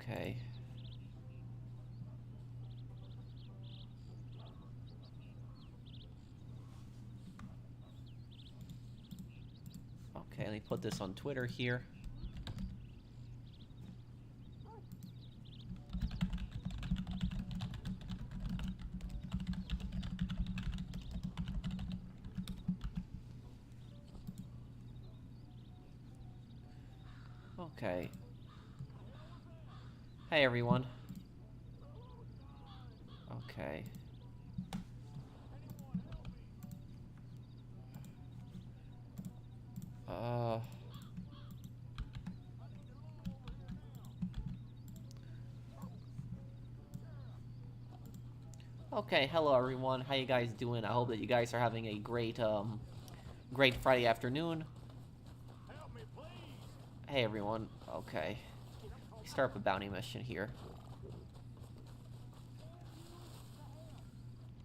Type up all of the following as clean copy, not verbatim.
Okay. Okay, let me put this on Twitter here. Okay. Hey, everyone. Okay. Uh... Okay, hello everyone. How you guys doing? I hope that you guys are having a great Friday afternoon. Hey everyone. Okay. Start up a bounty mission here.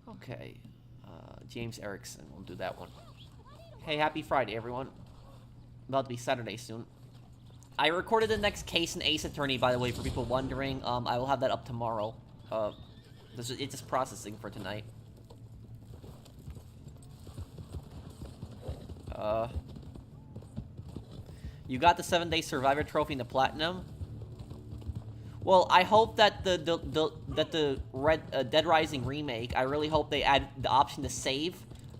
Okay. James Erickson. We'll do that one. Hey, happy Friday, everyone. About to be Saturday soon. I recorded the next case in Ace Attorney, by the way, for people wondering. I will have that up tomorrow. It's just processing for tonight. You got the 7-day Survivor trophy and the Platinum? Well, I hope that the Dead Rising remake, I really hope they add the option to save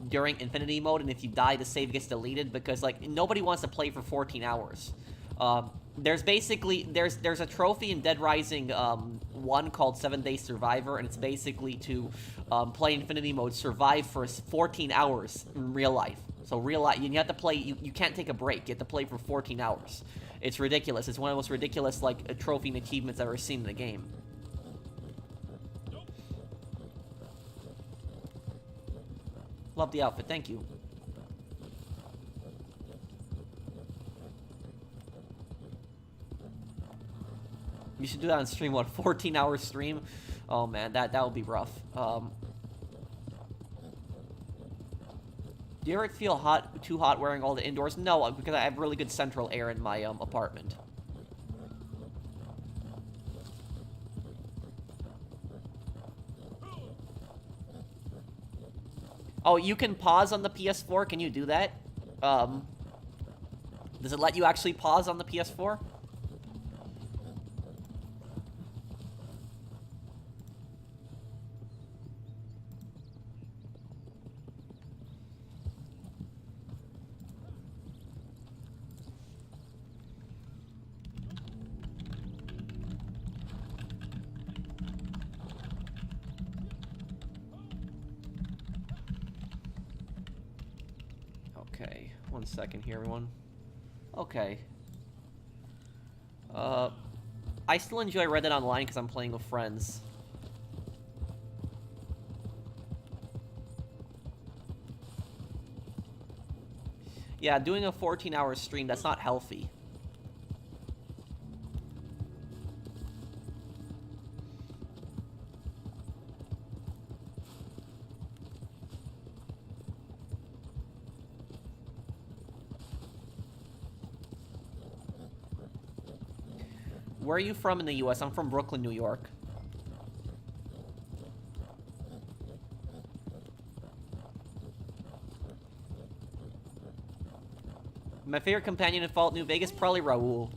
during Infinity Mode, and if you die, the save gets deleted, because, like, nobody wants to play for 14 hours. There's basically, there's a trophy in Dead Rising 1 called 7-Day Survivor, and it's basically to play Infinity Mode, survive for 14 hours in real life. So real life, you have to play, you can't take a break, you have to play for 14 hours. It's ridiculous. It's one of the most ridiculous, like, trophy and achievements I've ever seen in the game. Love the outfit, thank you. You should do that on stream, what, 14-hour stream? Oh man, that would be rough. Do you ever feel too hot wearing all the indoors? No, because I have really good central air in my apartment. Oh, you can pause on the PS4? Can you do that? Does it let you actually pause on the PS4? Okay, 1 second here, everyone. Okay. I still enjoy Red Dead Online because I'm playing with friends. Yeah, doing a 14-hour stream, that's not healthy. Where are you from in the US? I'm from Brooklyn, New York. My favorite companion in Fallout New Vegas? Probably Raul.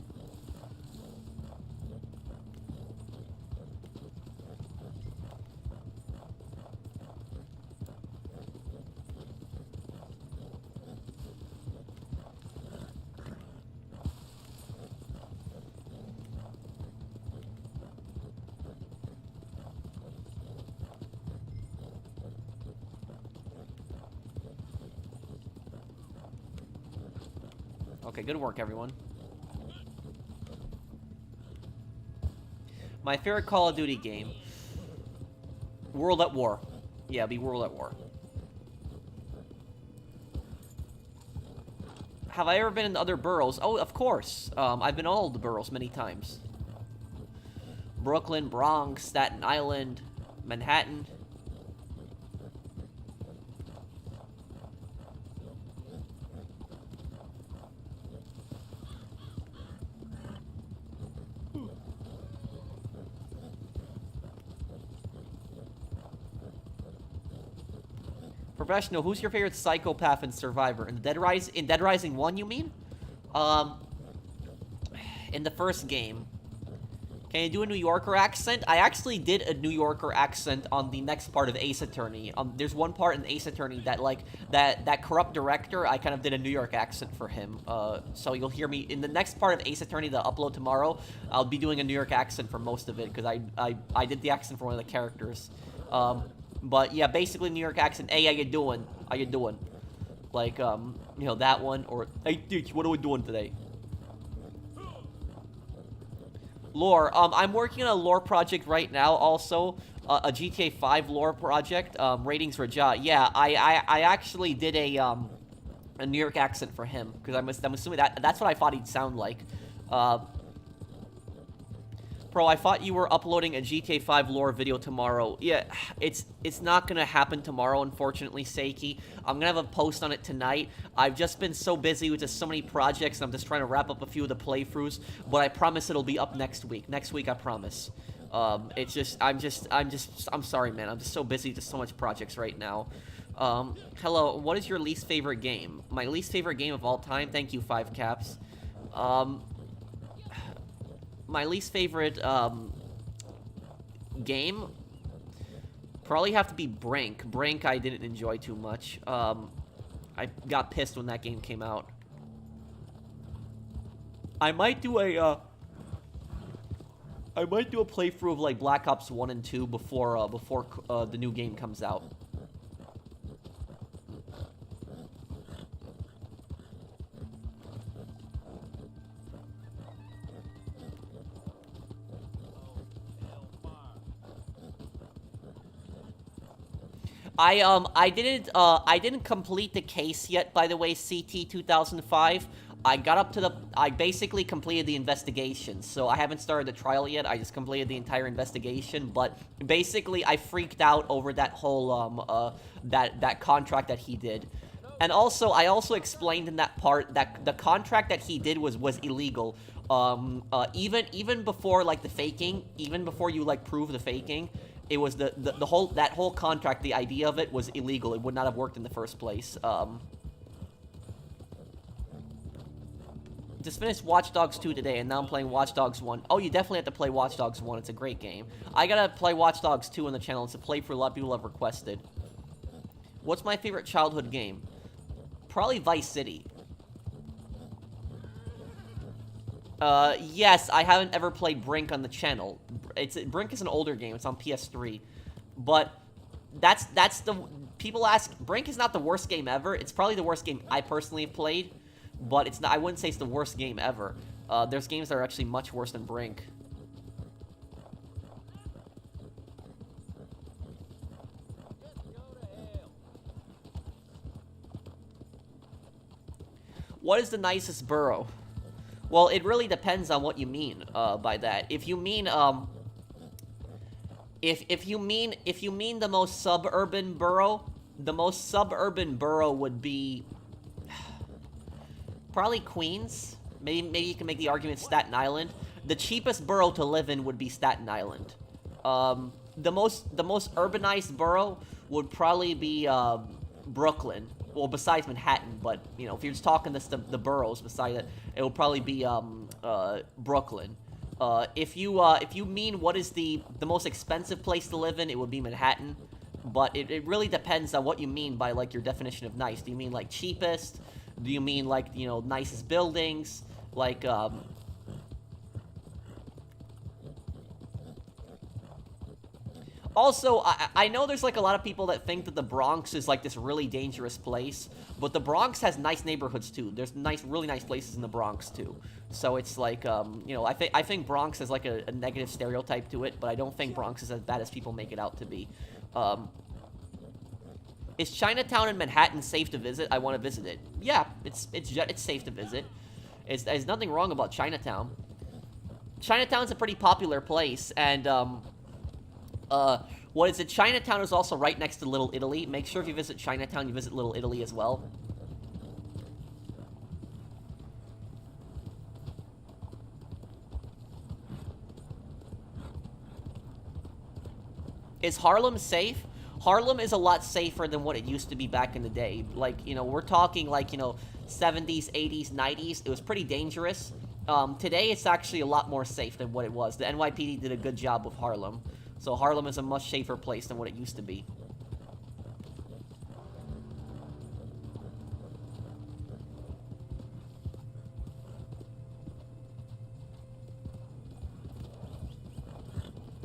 Okay, good work, everyone. My favorite Call of Duty game? World at War. Yeah, it'll be World at War. Have I ever been in other boroughs? Oh, of course. I've been all the boroughs many times. Brooklyn, Bronx, Staten Island, Manhattan. Professional, who's your favorite psychopath and survivor? In Dead Rising 1, you mean? Um, in the first game. Can you do a New Yorker accent? I actually did a New Yorker accent on the next part of Ace Attorney. There's one part in Ace Attorney that, like, that corrupt director, I kind of did a New York accent for him. So you'll hear me, in the next part of Ace Attorney that I'll upload tomorrow, I'll be doing a New York accent for most of it, because I did the accent for one of the characters. But yeah, basically New York accent, hey, how you doing? How you doing? Like, you know, that one, or, hey, dude, what are we doing today? Lore. I'm working on a lore project right now, also. A GTA 5 lore project. Ratings Raja. Yeah, I actually did a New York accent for him, because I'm assuming that's what I thought he'd sound like. Bro, I thought you were uploading a GTA 5 lore video tomorrow. Yeah, it's not gonna happen tomorrow, unfortunately, Seiki. I'm gonna have a post on it tonight. I've just been so busy with just so many projects, and I'm just trying to wrap up a few of the playthroughs, but I promise it'll be up next week. Next week, I promise. I'm sorry, man. I'm just so busy, just so much projects right now. Hello, what is your least favorite game? My least favorite game of all time? Thank you, 5 caps. My least favorite, game? Probably have to be Brink. Brink I didn't enjoy too much. I got pissed when that game came out. I might do a playthrough of, like, Black Ops 1 and 2 before the new game comes out. I didn't complete the case yet, by the way, CT 2005. I basically completed the investigation, so I haven't started the trial yet. I just completed the entire investigation, but basically I freaked out over that whole, that contract that he did. And also, I also explained in that part that the contract that he did was illegal. Even before, like, the faking, even before you, like, prove the faking, it was that whole contract, the idea of it was illegal. It would not have worked in the first place. Just finished Watch Dogs 2 today, and now I'm playing Watch Dogs 1. Oh, you definitely have to play Watch Dogs 1. It's a great game. I gotta play Watch Dogs 2 on the channel. It's a playthrough a lot of people have requested. What's my favorite childhood game? Probably Vice City. Yes, I haven't ever played Brink on the channel. Brink is an older game. It's on PS3. But that's the... People ask... Brink is not the worst game ever. It's probably the worst game I personally have played. But it's not... I wouldn't say it's the worst game ever. There's games that are actually much worse than Brink. What is the nicest borough? Well, it really depends on what you mean by that. If you mean if you mean the most suburban borough, would be probably Queens. Maybe you can make the argument Staten Island. The cheapest borough to live in would be Staten Island. The most urbanized borough would probably be Brooklyn. Well, besides Manhattan, but, you know, if you're just talking the boroughs beside it, it will probably be Brooklyn. If you mean what is the most expensive place to live in, it would be Manhattan. But it really depends on what you mean by, like, your definition of nice. Do you mean, like, cheapest? Do you mean, like, you know, nicest buildings? Like, Also, I know there's, like, a lot of people that think that the Bronx is, like, this really dangerous place, but the Bronx has nice neighborhoods, too. There's really nice places in the Bronx, too. So it's, like, you know, I think Bronx has, like, a negative stereotype to it, but I don't think Bronx is as bad as people make it out to be. Is Chinatown in Manhattan safe to visit? I want to visit it. Yeah, it's safe to visit. There's nothing wrong about Chinatown. Chinatown's a pretty popular place, and, what is it? Chinatown is also right next to Little Italy. Make sure if you visit Chinatown, you visit Little Italy as well. Is Harlem safe? Harlem is a lot safer than what it used to be back in the day. Like, you know, we're talking like, you know, 70s, 80s, 90s. It was pretty dangerous. Today, it's actually a lot more safe than what it was. The NYPD did a good job with Harlem. So Harlem is a much safer place than what it used to be.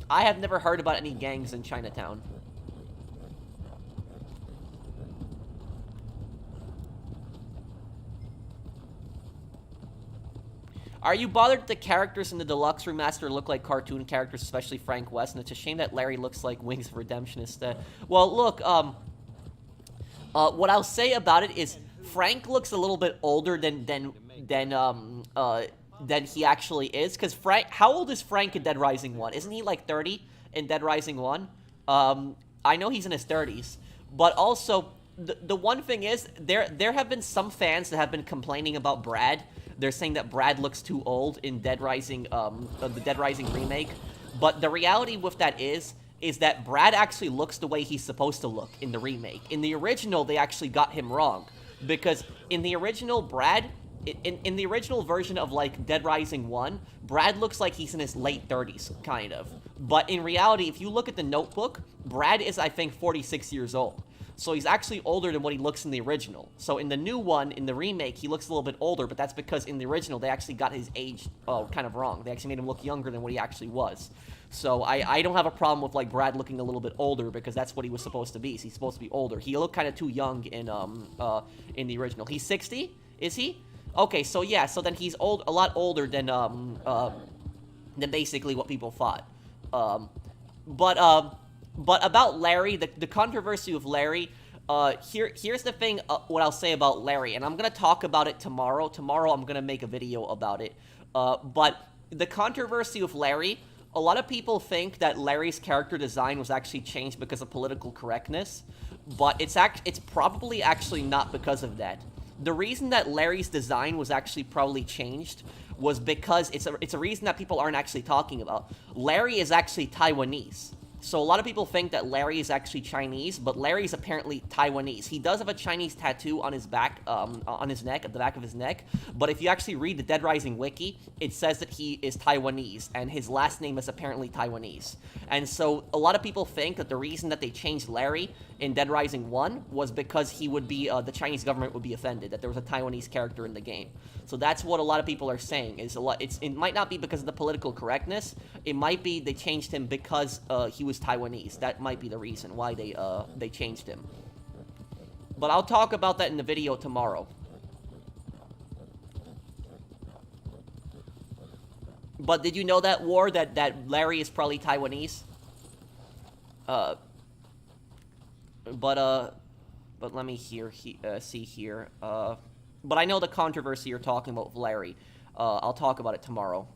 I have never heard about any gangs in Chinatown. Are you bothered that the characters in the deluxe remaster look like cartoon characters, especially Frank West? And it's a shame that Larry looks like Wings of Redemption instead. Well, look, what I'll say about it is Frank looks a little bit older than he actually is. Because Frank, how old is Frank in Dead Rising 1? Isn't he like 30 in Dead Rising 1? I know he's in his 30s, but also the one thing is there have been some fans that have been complaining about Brad. They're saying that Brad looks too old in Dead Rising, the Dead Rising remake. But the reality with that is that Brad actually looks the way he's supposed to look in the remake. In the original, they actually got him wrong. Because in the original, Brad, in the original version of, like, Dead Rising 1, Brad looks like he's in his late 30s, kind of. But in reality, if you look at the notebook, Brad is, I think, 46 years old. So he's actually older than what he looks in the original. So in the new one, in the remake, he looks a little bit older, but that's because in the original, they actually got his age kind of wrong. They actually made him look younger than what he actually was. So I don't have a problem with, like, Brad looking a little bit older, because that's what he was supposed to be. So he's supposed to be older. He looked kind of too young in the original. He's 60? Is he? Okay, so yeah, so then he's a lot older than basically what people thought. But about Larry, the controversy with Larry, here's the thing, what I'll say about Larry, and I'm going to talk about it tomorrow. Tomorrow I'm going to make a video about it. But the controversy with Larry, a lot of people think that Larry's character design was actually changed because of political correctness, but it's probably actually not because of that. The reason that Larry's design was actually probably changed was because it's a reason that people aren't actually talking about. Larry is actually Taiwanese. So a lot of people think that Larry is actually Chinese, but Larry's apparently Taiwanese. He does have a Chinese tattoo on his back, on his neck, at the back of his neck. But if you actually read the Dead Rising wiki, it says that he is Taiwanese, and his last name is apparently Taiwanese. And so a lot of people think that the reason that they changed Larry in Dead Rising 1 was because he would be, the Chinese government would be offended, that there was a Taiwanese character in the game. So that's what a lot of people are saying, is it might not be because of the political correctness, it might be they changed him because he was Taiwanese. That might be the reason why they changed him. But I'll talk about that in the video tomorrow. But did you know that, War, that Larry is probably Taiwanese? But let me see here. But I know the controversy you're talking about with Larry. I'll talk about it tomorrow.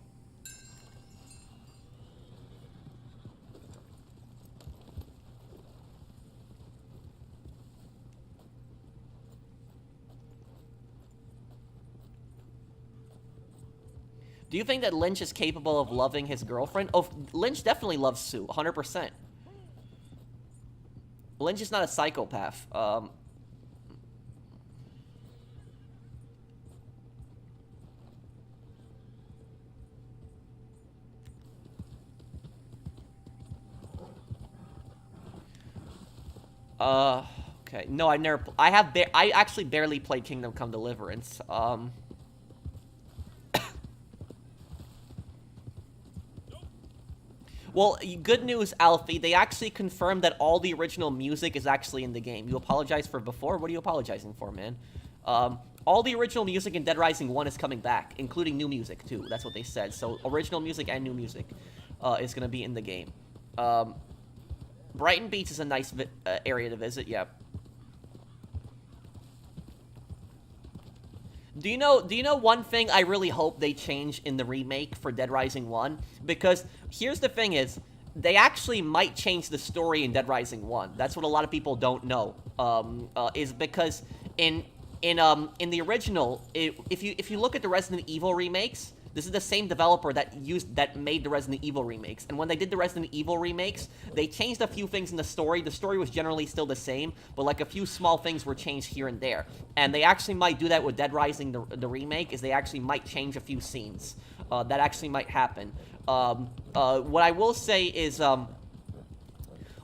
Do you think that Lynch is capable of loving his girlfriend? Oh, Lynch definitely loves Sue, 100%. Lynch is not a psychopath. Okay. No, I never. I actually barely played Kingdom Come Deliverance. Well, good news, Alfie. They actually confirmed that all the original music is actually in the game. You apologized for before? What are you apologizing for, man? All the original music in Dead Rising 1 is coming back, including new music, too. That's what they said. So, original music and new music is going to be in the game. Brighton Beach is a nice area to visit, yeah. Do you know one thing I really hope they change in the remake for Dead Rising 1? Because here's the thing is, they actually might change the story in Dead Rising 1. That's what a lot of people don't know. Is because in the original, if you look at the Resident Evil remakes, This is the same developer that made the Resident Evil remakes. And when they did the Resident Evil remakes, they changed a few things in the story. The story was generally still the same, but like a few small things were changed here and there. And they actually might do that with Dead Rising, the remake, is they actually might change a few scenes. That actually might happen. What I will say is,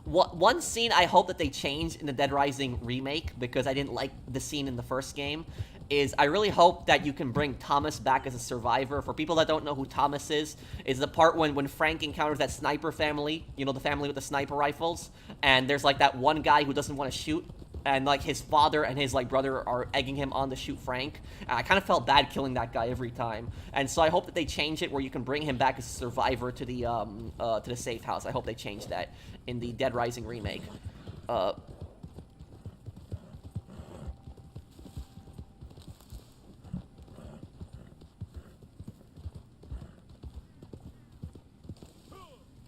one scene I hope that they change in the Dead Rising remake, because I didn't like the scene in the first game, is I really hope that you can bring Thomas back as a survivor. For people that don't know who Thomas is the part when Frank encounters that sniper family, you know, the family with the sniper rifles, and there's like that one guy who doesn't want to shoot, and like his father and his like brother are egging him on to shoot Frank. And I kind of felt bad killing that guy every time, and so I hope that they change it where you can bring him back as a survivor to the safe house. I hope they change that in the Dead Rising remake.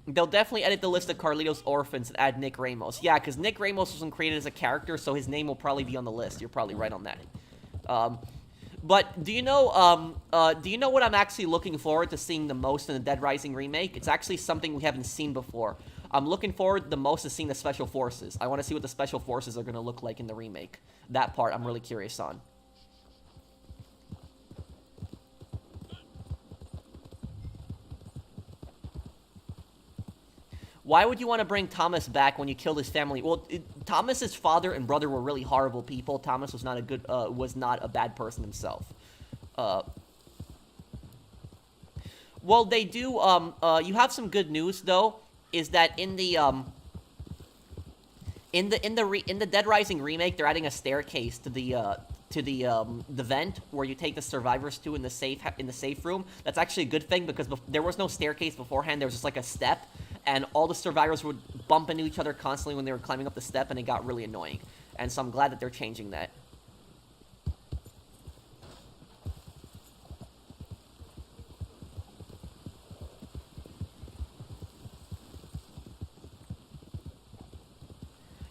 They'll definitely edit the list of Carlito's orphans and add Nick Ramos. Yeah, because Nick Ramos wasn't created as a character, so his name will probably be on the list. You're probably right on that. But do you know what I'm actually looking forward to seeing the most in the Dead Rising remake? It's actually something we haven't seen before. I'm looking forward the most to seeing the Special Forces. I want to see what the Special Forces are going to look like in the remake. That part I'm really curious on. Why would you want to bring Thomas back when you killed his family? Well, Thomas's father and brother were really horrible people. Thomas was not a bad person himself. Well, they do. You have some good news though. Is that in the Dead Rising remake, they're adding a staircase to the vent where you take the survivors to in the safe room. That's actually a good thing because there was no staircase beforehand. There was just like a step. And all the survivors would bump into each other constantly when they were climbing up the step, and it got really annoying. And so I'm glad that they're changing that.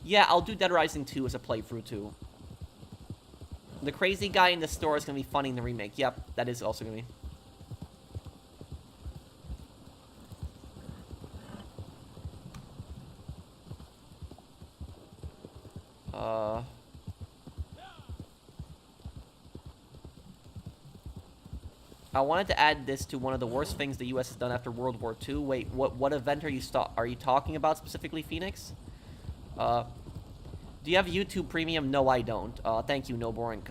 Yeah, I'll do Dead Rising 2 as a playthrough, too. The crazy guy in the store is going to be funny in the remake. Yep, that is also going to be. I wanted to add this to one of the worst things the U.S. has done after World War II. Wait, what event are you talking about specifically, Phoenix? Do you have YouTube Premium? No, I don't. Thank you, no boring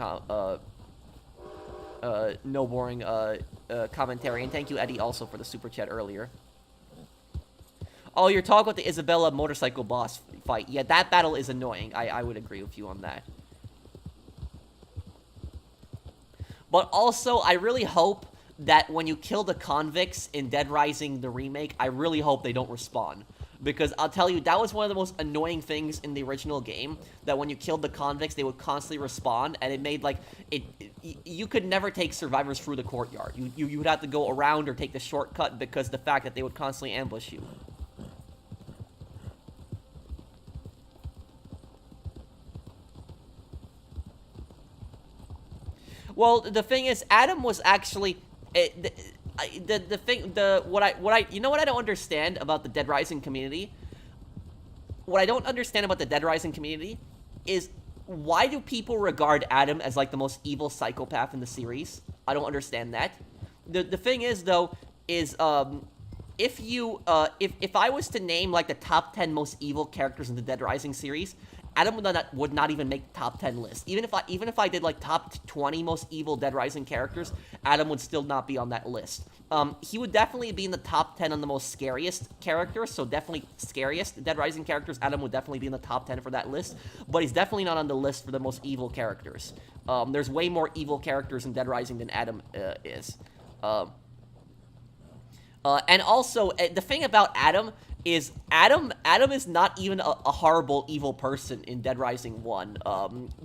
commentary, and thank you, Eddie, also for the super chat earlier. Oh, you're talking about the Isabella motorcycle boss fight. Yeah, that battle is annoying. I would agree with you on that. But also, I really hope that when you kill the convicts in Dead Rising, the remake, I really hope they don't respawn. Because I'll tell you, that was one of the most annoying things in the original game, that when you killed the convicts, they would constantly respawn, and it made, like, you could never take survivors through the courtyard. You would have to go around or take the shortcut because the fact that they would constantly ambush you. Well, the thing is, Adam was actually you know what I don't understand about the Dead Rising community? What I don't understand about the Dead Rising community is why do people regard Adam as like the most evil psychopath in the series? I don't understand that. The thing is though is if I was to name like the top 10 most evil characters in the Dead Rising series, Adam would not even make the top 10 list. Even if I did like top 20 most evil Dead Rising characters, Adam would still not be on that list. He would definitely be in the top 10 on the most scariest characters, so definitely scariest Dead Rising characters. Adam would definitely be in the top 10 for that list, but he's definitely not on the list for the most evil characters. There's way more evil characters in Dead Rising than Adam is. And also, the thing about Adam is Adam is not even a horrible evil person in Dead Rising 1.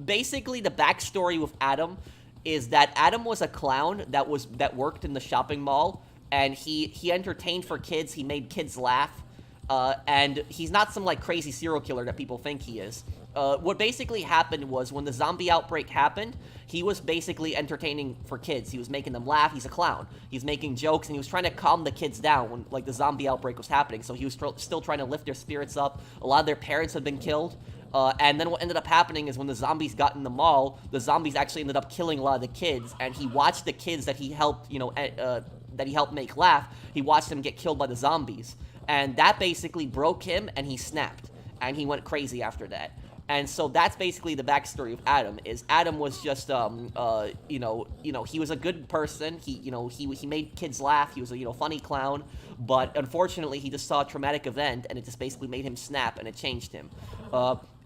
Basically, the backstory with Adam is that Adam was a clown that worked in the shopping mall, and he entertained for kids. He made kids laugh, and he's not some like crazy serial killer that people think he is. what basically happened was when the zombie outbreak happened, he was basically entertaining for kids. He was making them laugh. He's a clown. He's making jokes, and he was trying to calm the kids down when, like, the zombie outbreak was happening. So he was still trying to lift their spirits up. A lot of their parents had been killed. And then what ended up happening is when the zombies got in the mall, the zombies actually ended up killing a lot of the kids, and he watched the kids that he helped, that he helped make laugh, he watched them get killed by the zombies. And that basically broke him, and he snapped. And he went crazy after that. And so that's basically the backstory of Adam. Is Adam was just, he was a good person. He made kids laugh. He was a funny clown. But unfortunately, he just saw a traumatic event, and it just basically made him snap, and it changed him.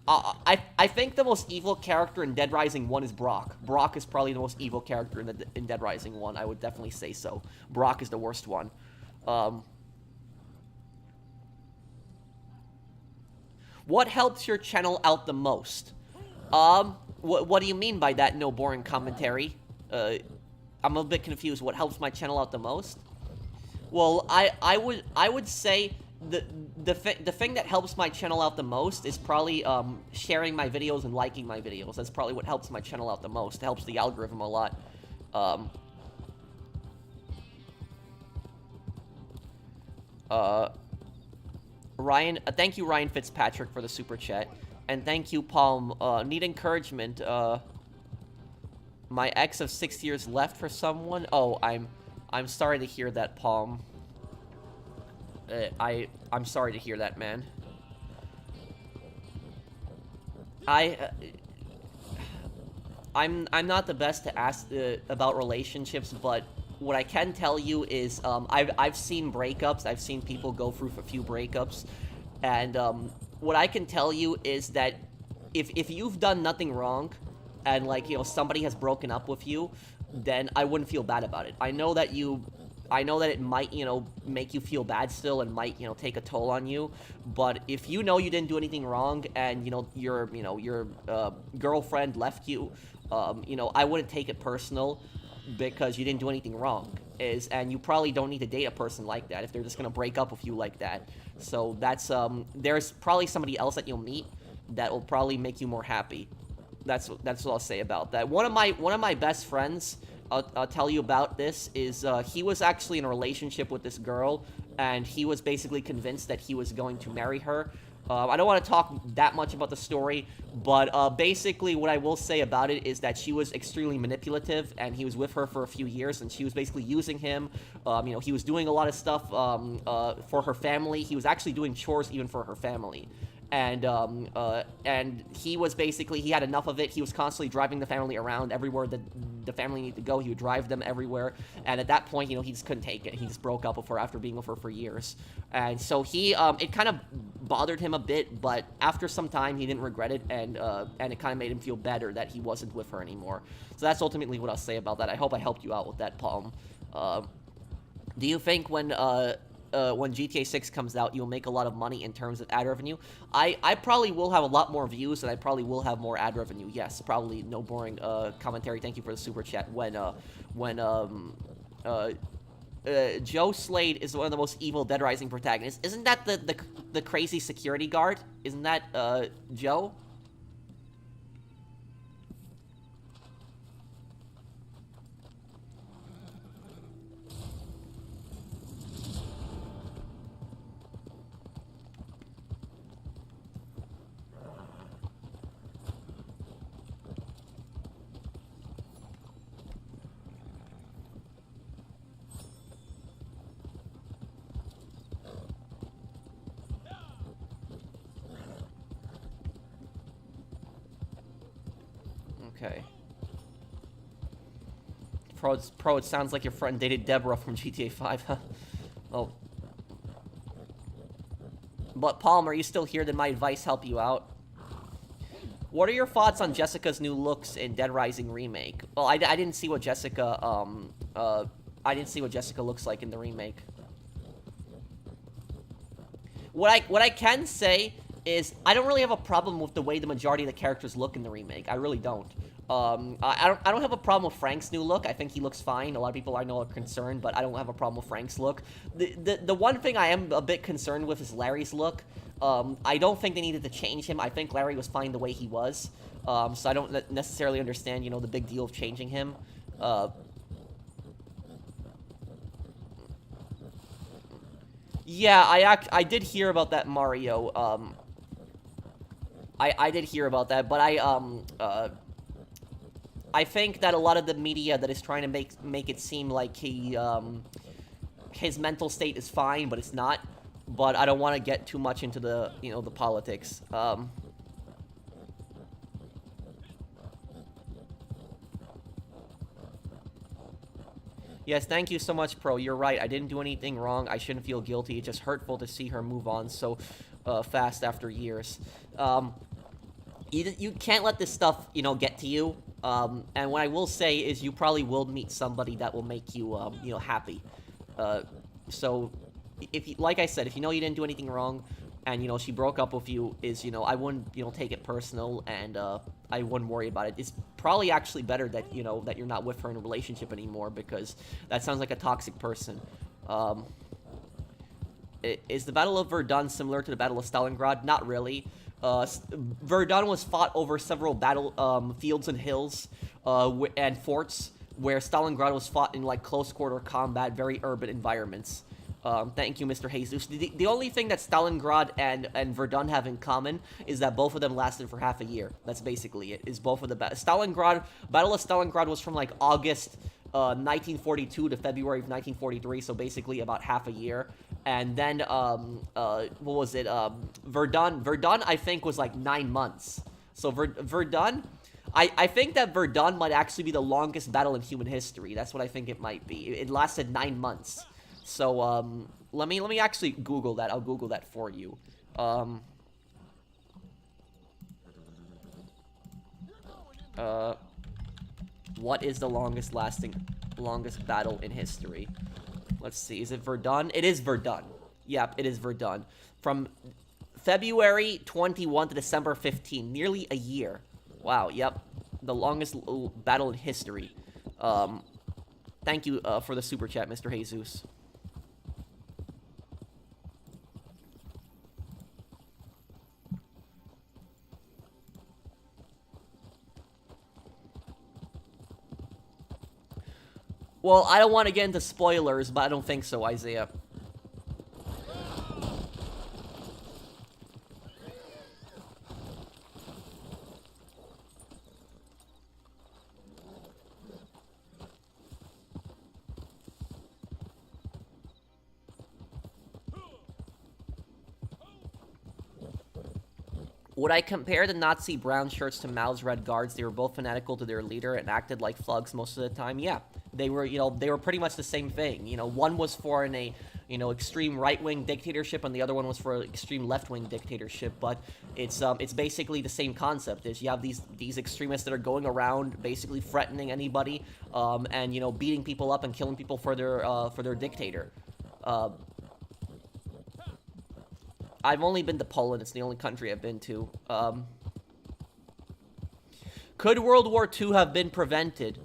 I think the most evil character in Dead Rising 1 is Brock. Brock is probably the most evil character in Dead Rising 1. I would definitely say so. Brock is the worst one. What helps your channel out the most? What do you mean by that, no boring commentary? I'm a bit confused. What helps my channel out the most? Well, I would say the thing that helps my channel out the most is probably sharing my videos and liking my videos. That's probably what helps my channel out the most. It helps the algorithm a lot. Ryan, thank you, Ryan Fitzpatrick, for the super chat, and thank you, Palm. Need encouragement. My ex of 6 years left for someone. Oh, I'm sorry to hear that, Palm. I'm sorry to hear that, man. I'm not the best to ask about relationships, but what I can tell you is I've seen breakups. I've seen people go through a few breakups, and what I can tell you is that if you've done nothing wrong, and somebody has broken up with you, then I wouldn't feel bad about it. I know that it might make you feel bad still, and might take a toll on you, but if you didn't do anything wrong, and your girlfriend left you, I wouldn't take it personal, because you didn't do anything wrong. And you probably don't need to date a person like that if they're just gonna break up with you like that. So that's there's probably somebody else that you'll meet that will probably make you more happy. That's what I'll say about that. One of my best friends, I'll tell you about this, is he was actually in a relationship with this girl, and he was basically convinced that he was going to marry her. I don't want to talk that much about the story, but basically what I will say about it is that she was extremely manipulative, and he was with her for a few years, and she was basically using him. He was doing a lot of stuff for her family. He was actually doing chores even for her family. And he was basically, he had enough of it. He was constantly driving the family around everywhere that the family needed to go. He would drive them everywhere. And at that point, he just couldn't take it. He just broke up with her after being with her for years. And so it kind of bothered him a bit, but after some time, he didn't regret it, and it kind of made him feel better that he wasn't with her anymore. So that's ultimately what I'll say about that. I hope I helped you out with that, Palm. Do you think when GTA 6 comes out, you'll make a lot of money in terms of ad revenue? I probably will have a lot more views, and I probably will have more ad revenue. Yes, probably. No boring commentary. Thank you for the super chat. Joe Slade is one of the most evil Dead Rising protagonists. Isn't that the crazy security guard? Isn't that Joe? Okay. Pro, it sounds like your friend dated Deborah from GTA 5, huh? Oh. But, Palm, are you still here? Did my advice help you out? What are your thoughts on Jessica's new looks in Dead Rising Remake? Well, I didn't see what Jessica, I didn't see what Jessica looks like in the remake. What I can say is I don't really have a problem with the way the majority of the characters look in the remake. I really don't. I don't have a problem with Frank's new look. I think he looks fine. A lot of people I know are concerned, but I don't have a problem with Frank's look. The one thing I am a bit concerned with is Larry's look. I don't think they needed to change him. I think Larry was fine the way he was. So I don't necessarily understand, the big deal of changing him. Yeah, I did hear about that, Mario. I did hear about that, but I think that a lot of the media that is trying to make it seem like his mental state is fine, but it's not. But I don't want to get too much into the, the politics. Yes, thank you so much, Pro. You're right. I didn't do anything wrong. I shouldn't feel guilty. It's just hurtful to see her move on so fast after years. You can't let this stuff, get to you. And what I will say is you probably will meet somebody that will make you, happy. So, like I said, if you know you didn't do anything wrong, and, she broke up with you, I wouldn't, take it personal, and, I wouldn't worry about it. It's probably actually better that, that you're not with her in a relationship anymore, because that sounds like a toxic person. Is the Battle of Verdun similar to the Battle of Stalingrad? Not really. Verdun was fought over several battle fields and hills and forts, where Stalingrad was fought in like close quarter combat, very urban environments. Thank you, Mr. Jesus. The only thing that Stalingrad and Verdun have in common is that both of them lasted for half a year. That's basically it. Is both of the Battle of Stalingrad was from like August 1942 to February of 1943, so basically about half a year. And then, what was it? Verdun, I think, was like 9 months. So Verdun, I think that Verdun might actually be the longest battle in human history. That's what I think it might be. It lasted 9 months. So, let me actually Google that. I'll Google that for you. What is the longest battle in history? Let's see. Is it Verdun? It is Verdun. Yep, it is Verdun. From February 21 to December 15. Nearly a year. Wow, yep. The longest battle in history. Thank you for the super chat, Mr. Jesus. Well, I don't want to get into spoilers, but I don't think so, Isaiah. Would I compare the Nazi brown shirts to Mao's red guards? They were both fanatical to their leader and acted like thugs most of the time. Yeah, they were, they were pretty much the same thing. One was for an extreme right-wing dictatorship, and the other one was for an extreme left-wing dictatorship. But it's basically the same concept. Is you have these extremists that are going around basically threatening anybody, and beating people up and killing people for their dictator. I've only been to Poland. It's the only country I've been to. Could World War II have been prevented?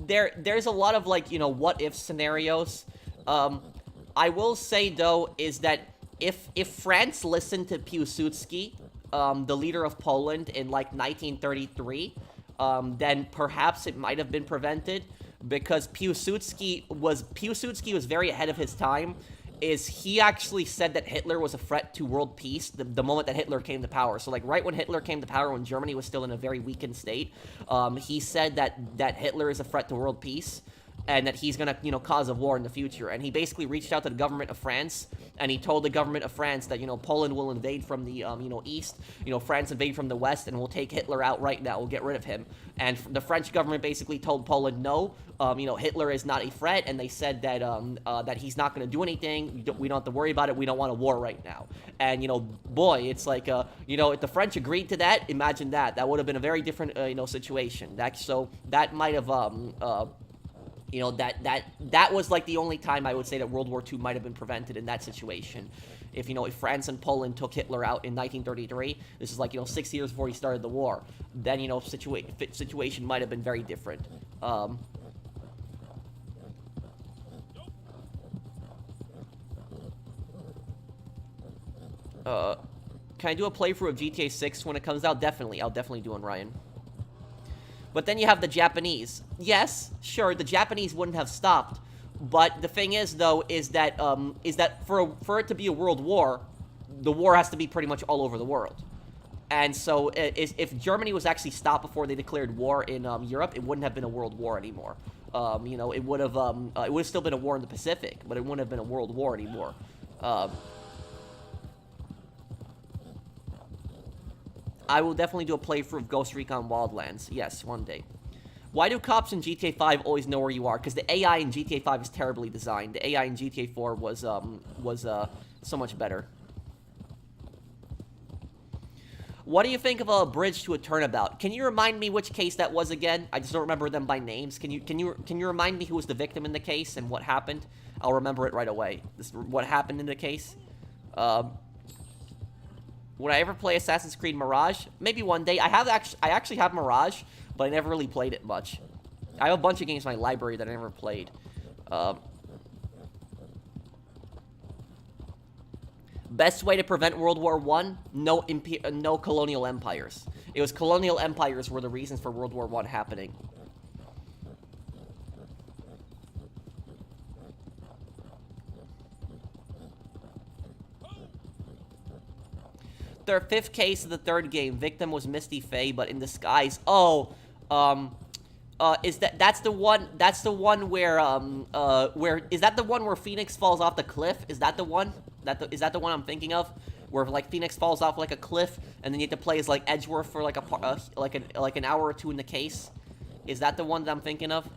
There's a lot of, what-if scenarios. I will say, though, is that if France listened to Piłsudski, the leader of Poland, in, 1933, then perhaps it might have been prevented. Because Piłsudski was very ahead of his time. He actually said that Hitler was a threat to world peace the moment that Hitler came to power. So, right when Hitler came to power, when Germany was still in a very weakened state, he said that Hitler is a threat to world peace, and that he's gonna, cause a war in the future. And he basically reached out to the government of France, and he told the government of France that, Poland will invade from the, east, France invade from the west, and we'll take Hitler out right now. We'll get rid of him. And the French government basically told Poland, no, Hitler is not a threat, and they said that, that he's not going to do anything. We don't have to worry about it. We don't want a war right now. And, boy, it's like, if the French agreed to that, imagine that. That would have been a very different, situation. That might have, that was the only time I would say that World War II might have been prevented in that situation. If France and Poland took Hitler out in 1933, this is 6 years before he started the war, then, situation might have been very different. Uh, can I do a playthrough of GTA 6 when it comes out? Definitely. I'll definitely do one, Ryan. But then you have the Japanese. Yes, sure, the Japanese wouldn't have stopped. But the thing is, though, is that for it to be a world war, the war has to be pretty much all over the world. And so, if Germany was actually stopped before they declared war in Europe, it wouldn't have been a world war anymore. You know, it would have still been a war in the Pacific, but it wouldn't have been a world war anymore. I will definitely do a playthrough of Ghost Recon Wildlands. Yes, one day. Why do cops in GTA 5 always know where you are? Because the AI in GTA 5 is terribly designed. The AI in GTA 4 was so much better. What do you think of a bridge to a turnabout? Can you remind me which case that was again? I just don't remember them by names. Can you remind me who was the victim in the case and what happened? I'll remember it right away. What happened in the case? Would I ever play Assassin's Creed Mirage? Maybe one day. I actually have Mirage, but I never really played it much. I have a bunch of games in my library that I never played. Best way to prevent World War I? No colonial empires. It was colonial empires were the reasons for World War I happening. Their fifth case of the third game. Victim was Misty Faye, but in disguise. Oh, that's the one where Phoenix falls off the cliff? Is that the one? Is that the one I'm thinking of? Where like Phoenix falls off like a cliff, and then you have to play as like Edgeworth for like an hour or two in the case. Is that the one that I'm thinking of?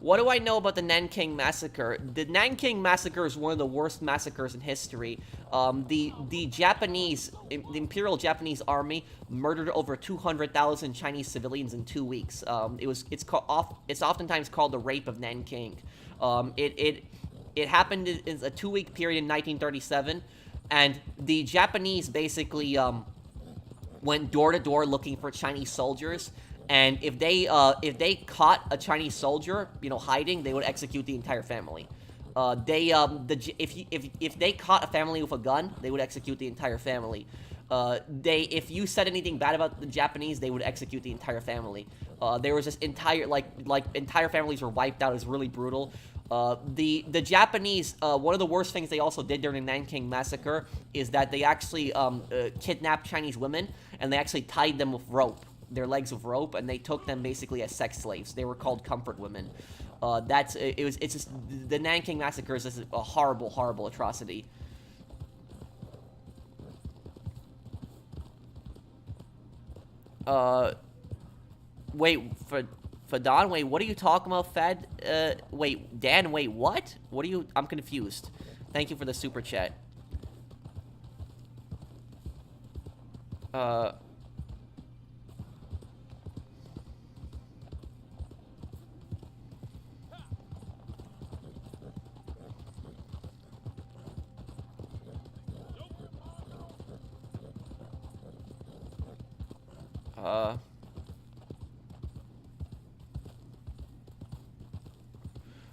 What do I know about the Nanking Massacre? The Nanking Massacre is one of the worst massacres in history. The Japanese, the Imperial Japanese Army murdered over 200,000 Chinese civilians in 2 weeks. It's oftentimes called the Rape of Nanking. It happened in a 2-week period in 1937, and the Japanese basically went door to door looking for Chinese soldiers. And if they caught a Chinese soldier, you know, hiding, they would execute the entire family. If they caught a family with a gun, they would execute the entire family. If you said anything bad about the Japanese, they would execute the entire family. There was just entire entire families were wiped out. It was really brutal. The Japanese, one of the worst things they also did during the Nanking Massacre is that they actually kidnapped Chinese women, and they actually tied them with their legs with rope, and they took them basically as sex slaves. They were called comfort women. It's just the Nanking Massacre is just a horrible, horrible atrocity. Wait, Fadon, wait, what are you talking about, Fed? Wait, Dan, wait, what? What are you? I'm confused. Thank you for the super chat.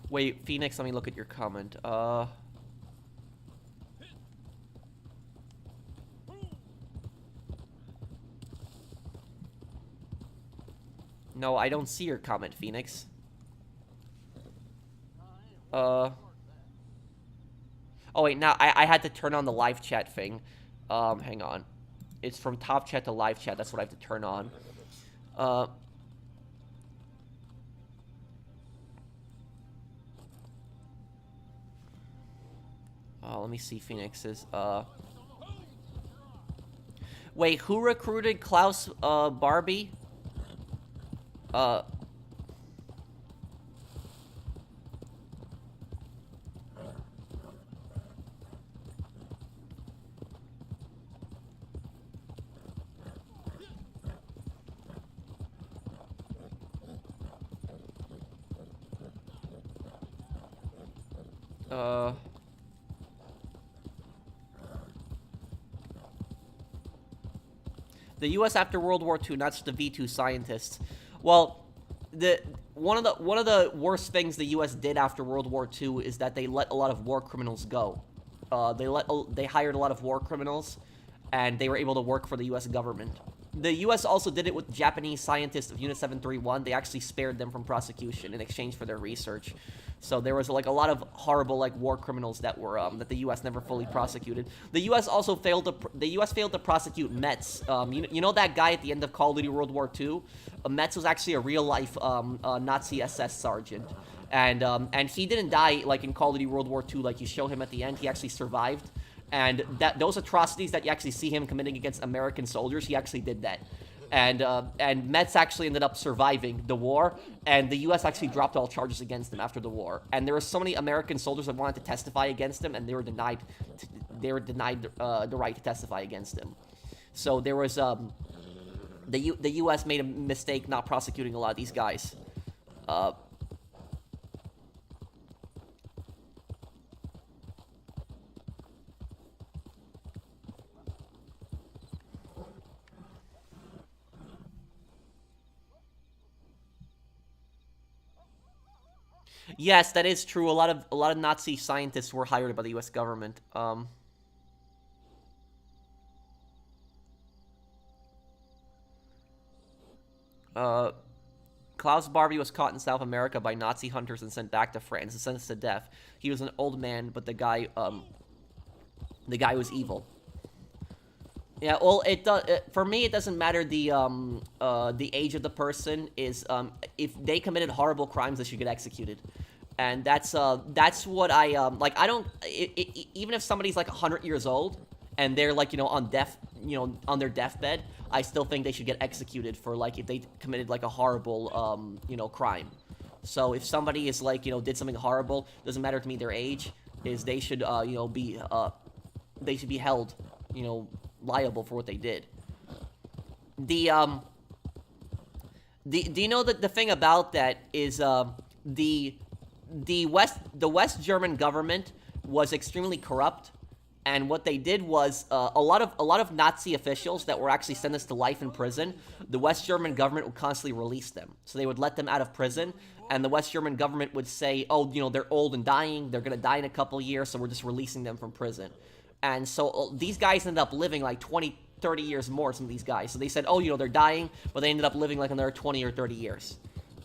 Wait, Phoenix, let me look at your comment. No, I don't see your comment, Phoenix. Oh, wait, now, I had to turn on the live chat thing. Hang on. It's from top chat to live chat. That's what I have to turn on. Let me see Phoenix's. Wait, who recruited Klaus Barbie? The U.S. after World War II, not just the V2 scientists. Well, one of the worst things the U.S. did after World War II is that they let a lot of war criminals go. They hired a lot of war criminals, and they were able to work for the U.S. government. The U.S. also did it with Japanese scientists of Unit 731. They actually spared them from prosecution in exchange for their research. So there was like a lot of horrible like war criminals that were that the U.S. never fully prosecuted. The U.S. also failed to prosecute Metz. You know that guy at the end of Call of Duty World War II? Metz was actually a real life Nazi SS sergeant, and he didn't die like in Call of Duty World War II. Like you show him at the end, he actually survived. And those atrocities that you actually see him committing against American soldiers, he actually did that. And Metz actually ended up surviving the war, and the U.S. actually dropped all charges against him after the war. And there were so many American soldiers that wanted to testify against him, and they were denied the right to testify against him. So there was the U.S. made a mistake not prosecuting a lot of these guys. Yes, that is true. A lot of Nazi scientists were hired by the U.S. government. Klaus Barbie was caught in South America by Nazi hunters and sent back to France and sentenced to death. He was an old man, but the guy was evil. Yeah, well, for me, it doesn't matter the age of the person. Is if they committed horrible crimes, they should get executed, and that's what I like. I don't even if somebody's like 100 years old and they're like on their deathbed, I still think they should get executed for like if they committed like a horrible crime. So if somebody is like did something horrible, doesn't matter to me their age, is they should be held liable for what they did. Do you know that the thing about that is the West German government was extremely corrupt, and what they did was a lot of Nazi officials that were actually sentenced to life in prison, the West German government would constantly release them. So they would let them out of prison, and the West German government would say, oh, they're old and dying, they're gonna die in a couple years, so we're just releasing them from prison. And so these guys ended up living like 20, 30 years more, some of these guys. So they said, oh, they're dying, but they ended up living like another 20 or 30 years.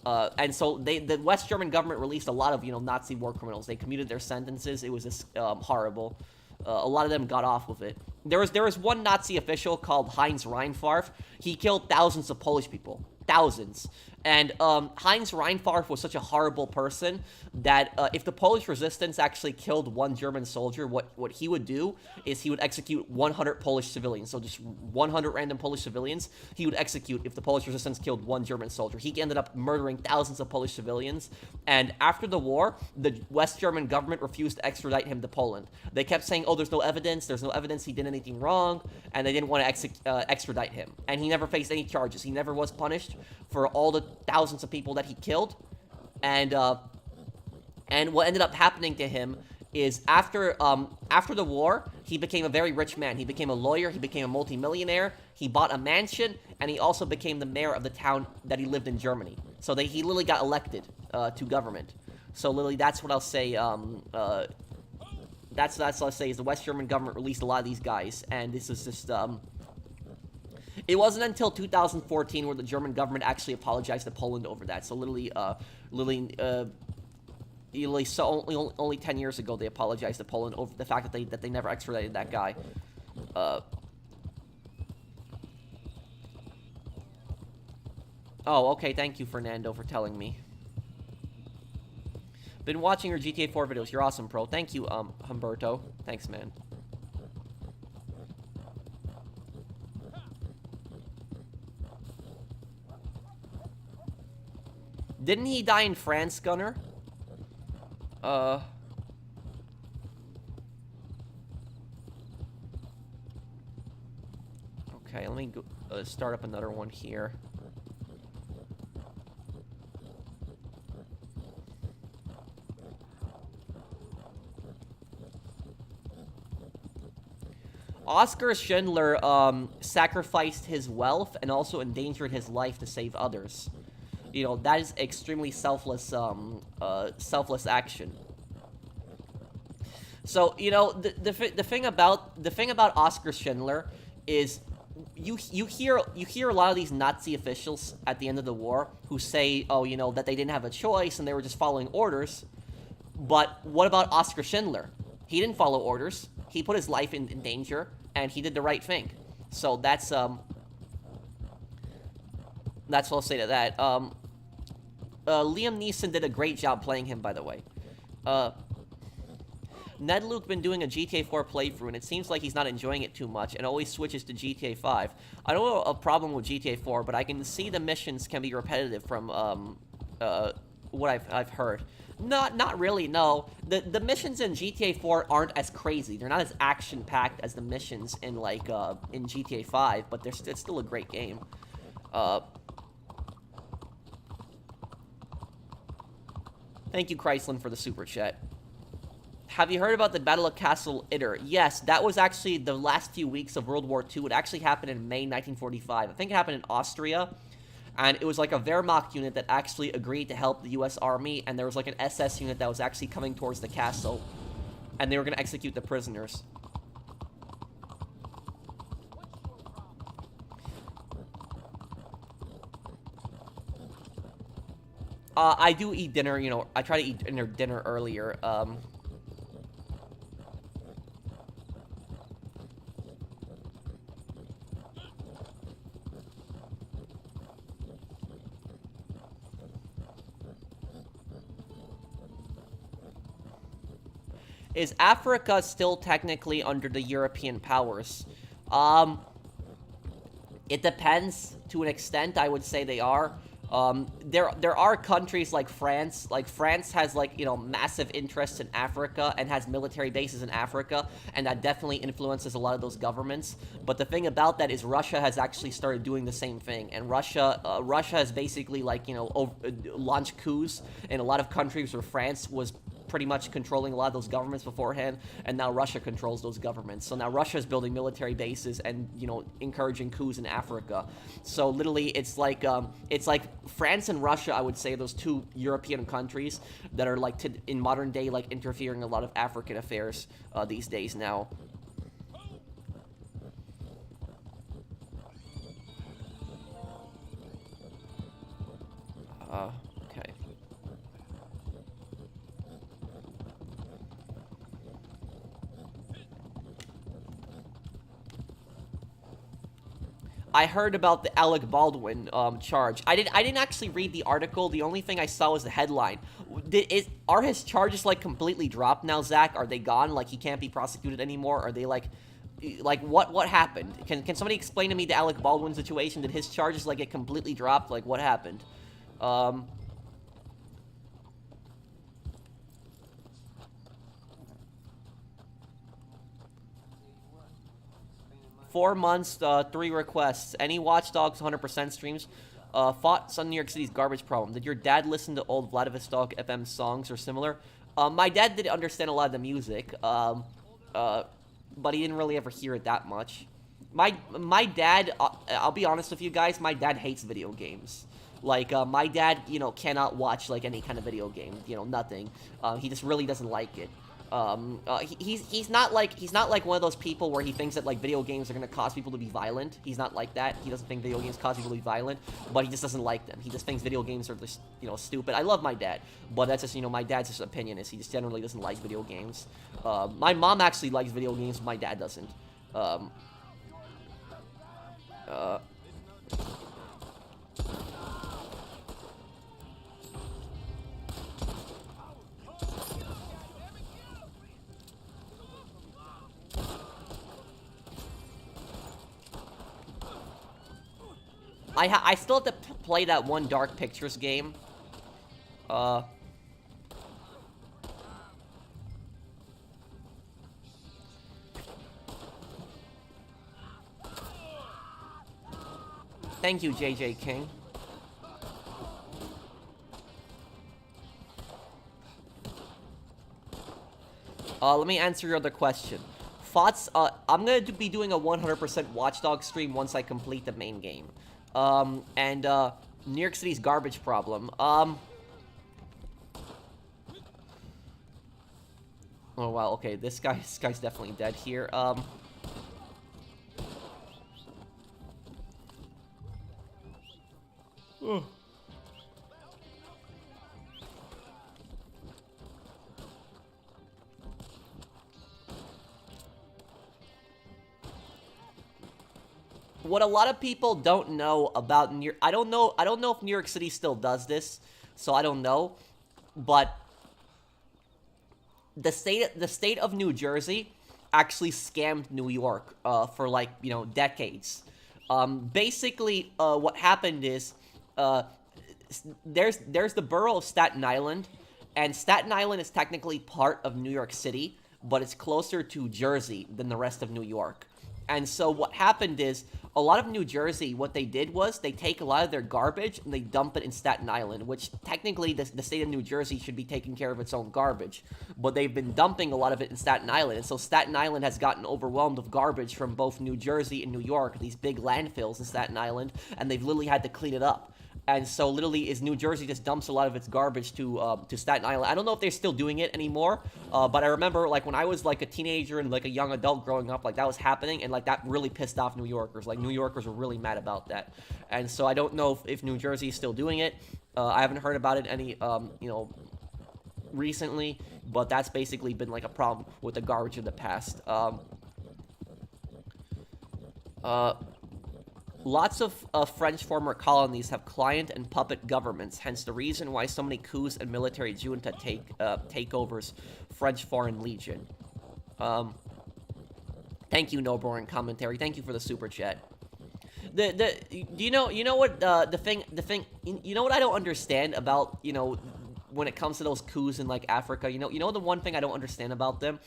And so the West German government released a lot of, Nazi war criminals. They commuted their sentences. It was just horrible. A lot of them got off with it. There was one Nazi official called Heinz Reinfarth. He killed thousands of Polish people. Thousands. And Heinz Reinfarth was such a horrible person that if the Polish resistance actually killed one German soldier, what he would do is he would execute 100 Polish civilians. So just 100 random Polish civilians he would execute if the Polish resistance killed one German soldier. He ended up murdering thousands of Polish civilians. And after the war, the West German government refused to extradite him to Poland. They kept saying, oh, there's no evidence he did anything wrong, and they didn't want to extradite him. And he never faced any charges. He never was punished for all the thousands of people that he killed. And what ended up happening to him is after the war, he became a very rich man. He became a lawyer, he became a multimillionaire, he bought a mansion, and he also became the mayor of the town that he lived in Germany. So he literally got elected to government. So literally that's what I'll say, that's what I'll say is the West German government released a lot of these guys, and this is just, it wasn't until 2014 where the German government actually apologized to Poland over that. So literally, only 10 years ago they apologized to Poland over the fact that they never extradited that guy. Oh, okay. Thank you, Fernando, for telling me. Been watching your GTA 4 videos. You're awesome, bro. Thank you, Humberto. Thanks, man. Didn't he die in France, Gunner? Okay, let me go, start up another one here. Oskar Schindler sacrificed his wealth and also endangered his life to save others. You know, that is extremely selfless action. So, you know, the thing about Oskar Schindler is you hear a lot of these Nazi officials at the end of the war who say, oh, you know, that they didn't have a choice and they were just following orders. But what about Oskar Schindler? He didn't follow orders. He put his life in danger, and he did the right thing. So that's what I'll say to that. Liam Neeson did a great job playing him, by the way. Ned Luke been doing a GTA 4 playthrough, and it seems like he's not enjoying it too much, and always switches to GTA 5. I don't know a problem with GTA 4, but I can see the missions can be repetitive from what I've heard. Not really, no. The missions in GTA 4 aren't as crazy. They're not as action-packed as the missions in, like, in GTA 5, but it's still a great game. Thank you, Chrysler, for the super chat. Have you heard about the Battle of Castle Itter? Yes, that was actually the last few weeks of World War II. It actually happened in May 1945. I think it happened in Austria. And it was like a Wehrmacht unit that actually agreed to help the U.S. Army, and there was like an SS unit that was actually coming towards the castle, and they were going to execute the prisoners. I do eat dinner, you know, I try to eat dinner earlier. Is Africa still technically under the European powers? It depends to an extent. I would say they are. There are countries like France. Like France has, like, you know, massive interests in Africa and has military bases in Africa, and that definitely influences a lot of those governments. But the thing about that is Russia has actually started doing the same thing, and Russia has basically, like, you know, launched coups in a lot of countries where France was pretty much controlling a lot of those governments beforehand, and now Russia controls those governments. So now Russia is building military bases and, you know, encouraging coups in Africa. So literally, it's like France and Russia, I would say, those two European countries that are like in modern day, like, interfering in a lot of African affairs these days now. Okay. I heard about the Alec Baldwin charge. I didn't actually read the article. The only thing I saw was the headline. Are his charges, like, completely dropped now, Zach? Are they gone? Like, he can't be prosecuted anymore? Are they like what happened? Can somebody explain to me the Alec Baldwin situation? Did his charges, like, get completely dropped? Like, what happened? 4 months, 3 requests. Any Watch Dogs 100% streams? Fought Sun New York City's garbage problem. Did your dad listen to old Vladivostok FM songs or similar? My dad did understand a lot of the music, but he didn't really ever hear it that much. My dad, I'll be honest with you guys, my dad hates video games. Like, my dad, you know, cannot watch, like, any kind of video game, you know, nothing. He just really doesn't like it. He's not like one of those people where he thinks that, like, video games are gonna cause people to be violent. He's not like that. He doesn't think video games cause people to be violent, but he just doesn't like them. He just thinks video games are just, you know, stupid. I love my dad, but that's just, you know, my dad's just opinion is he just generally doesn't like video games. My mom actually likes video games, but my dad doesn't. I still have to play that one Dark Pictures game. Thank you, JJ King. Let me answer your other question. Thoughts, I'm gonna be doing a 100% Watchdog stream once I complete the main game. And New York City's garbage problem. Oh, wow, okay, this guy's definitely dead here. Oh. What a lot of people don't know about New York, I don't know if New York City still does this, so I don't know, but the state of New Jersey actually scammed New York for, like, you know, decades. Basically, what happened is, there's the borough of Staten Island, and Staten Island is technically part of New York City, but it's closer to Jersey than the rest of New York. And so what happened is, a lot of New Jersey, what they did was, they take a lot of their garbage and they dump it in Staten Island, which technically the state of New Jersey should be taking care of its own garbage. But they've been dumping a lot of it in Staten Island, and so Staten Island has gotten overwhelmed with garbage from both New Jersey and New York, these big landfills in Staten Island, and they've literally had to clean it up. And so literally is New Jersey just dumps a lot of its garbage to Staten Island. I don't know if they're still doing it anymore, but I remember, like, when I was, like, a teenager and, like, a young adult growing up, like, that was happening, and, like, that really pissed off New Yorkers. Like, New Yorkers were really mad about that. And so I don't know if New Jersey is still doing it. I haven't heard about it any, you know, recently, but that's basically been, like, a problem with the garbage in the past. Lots of French former colonies have client and puppet governments, hence the reason why so many coups and military junta takeovers French Foreign Legion. Thank you, No Boring Commentary. Thank you for the super chat. You know what the thing you know what I don't understand about, you know, when it comes to those coups in, like, Africa, you know the one thing I don't understand about them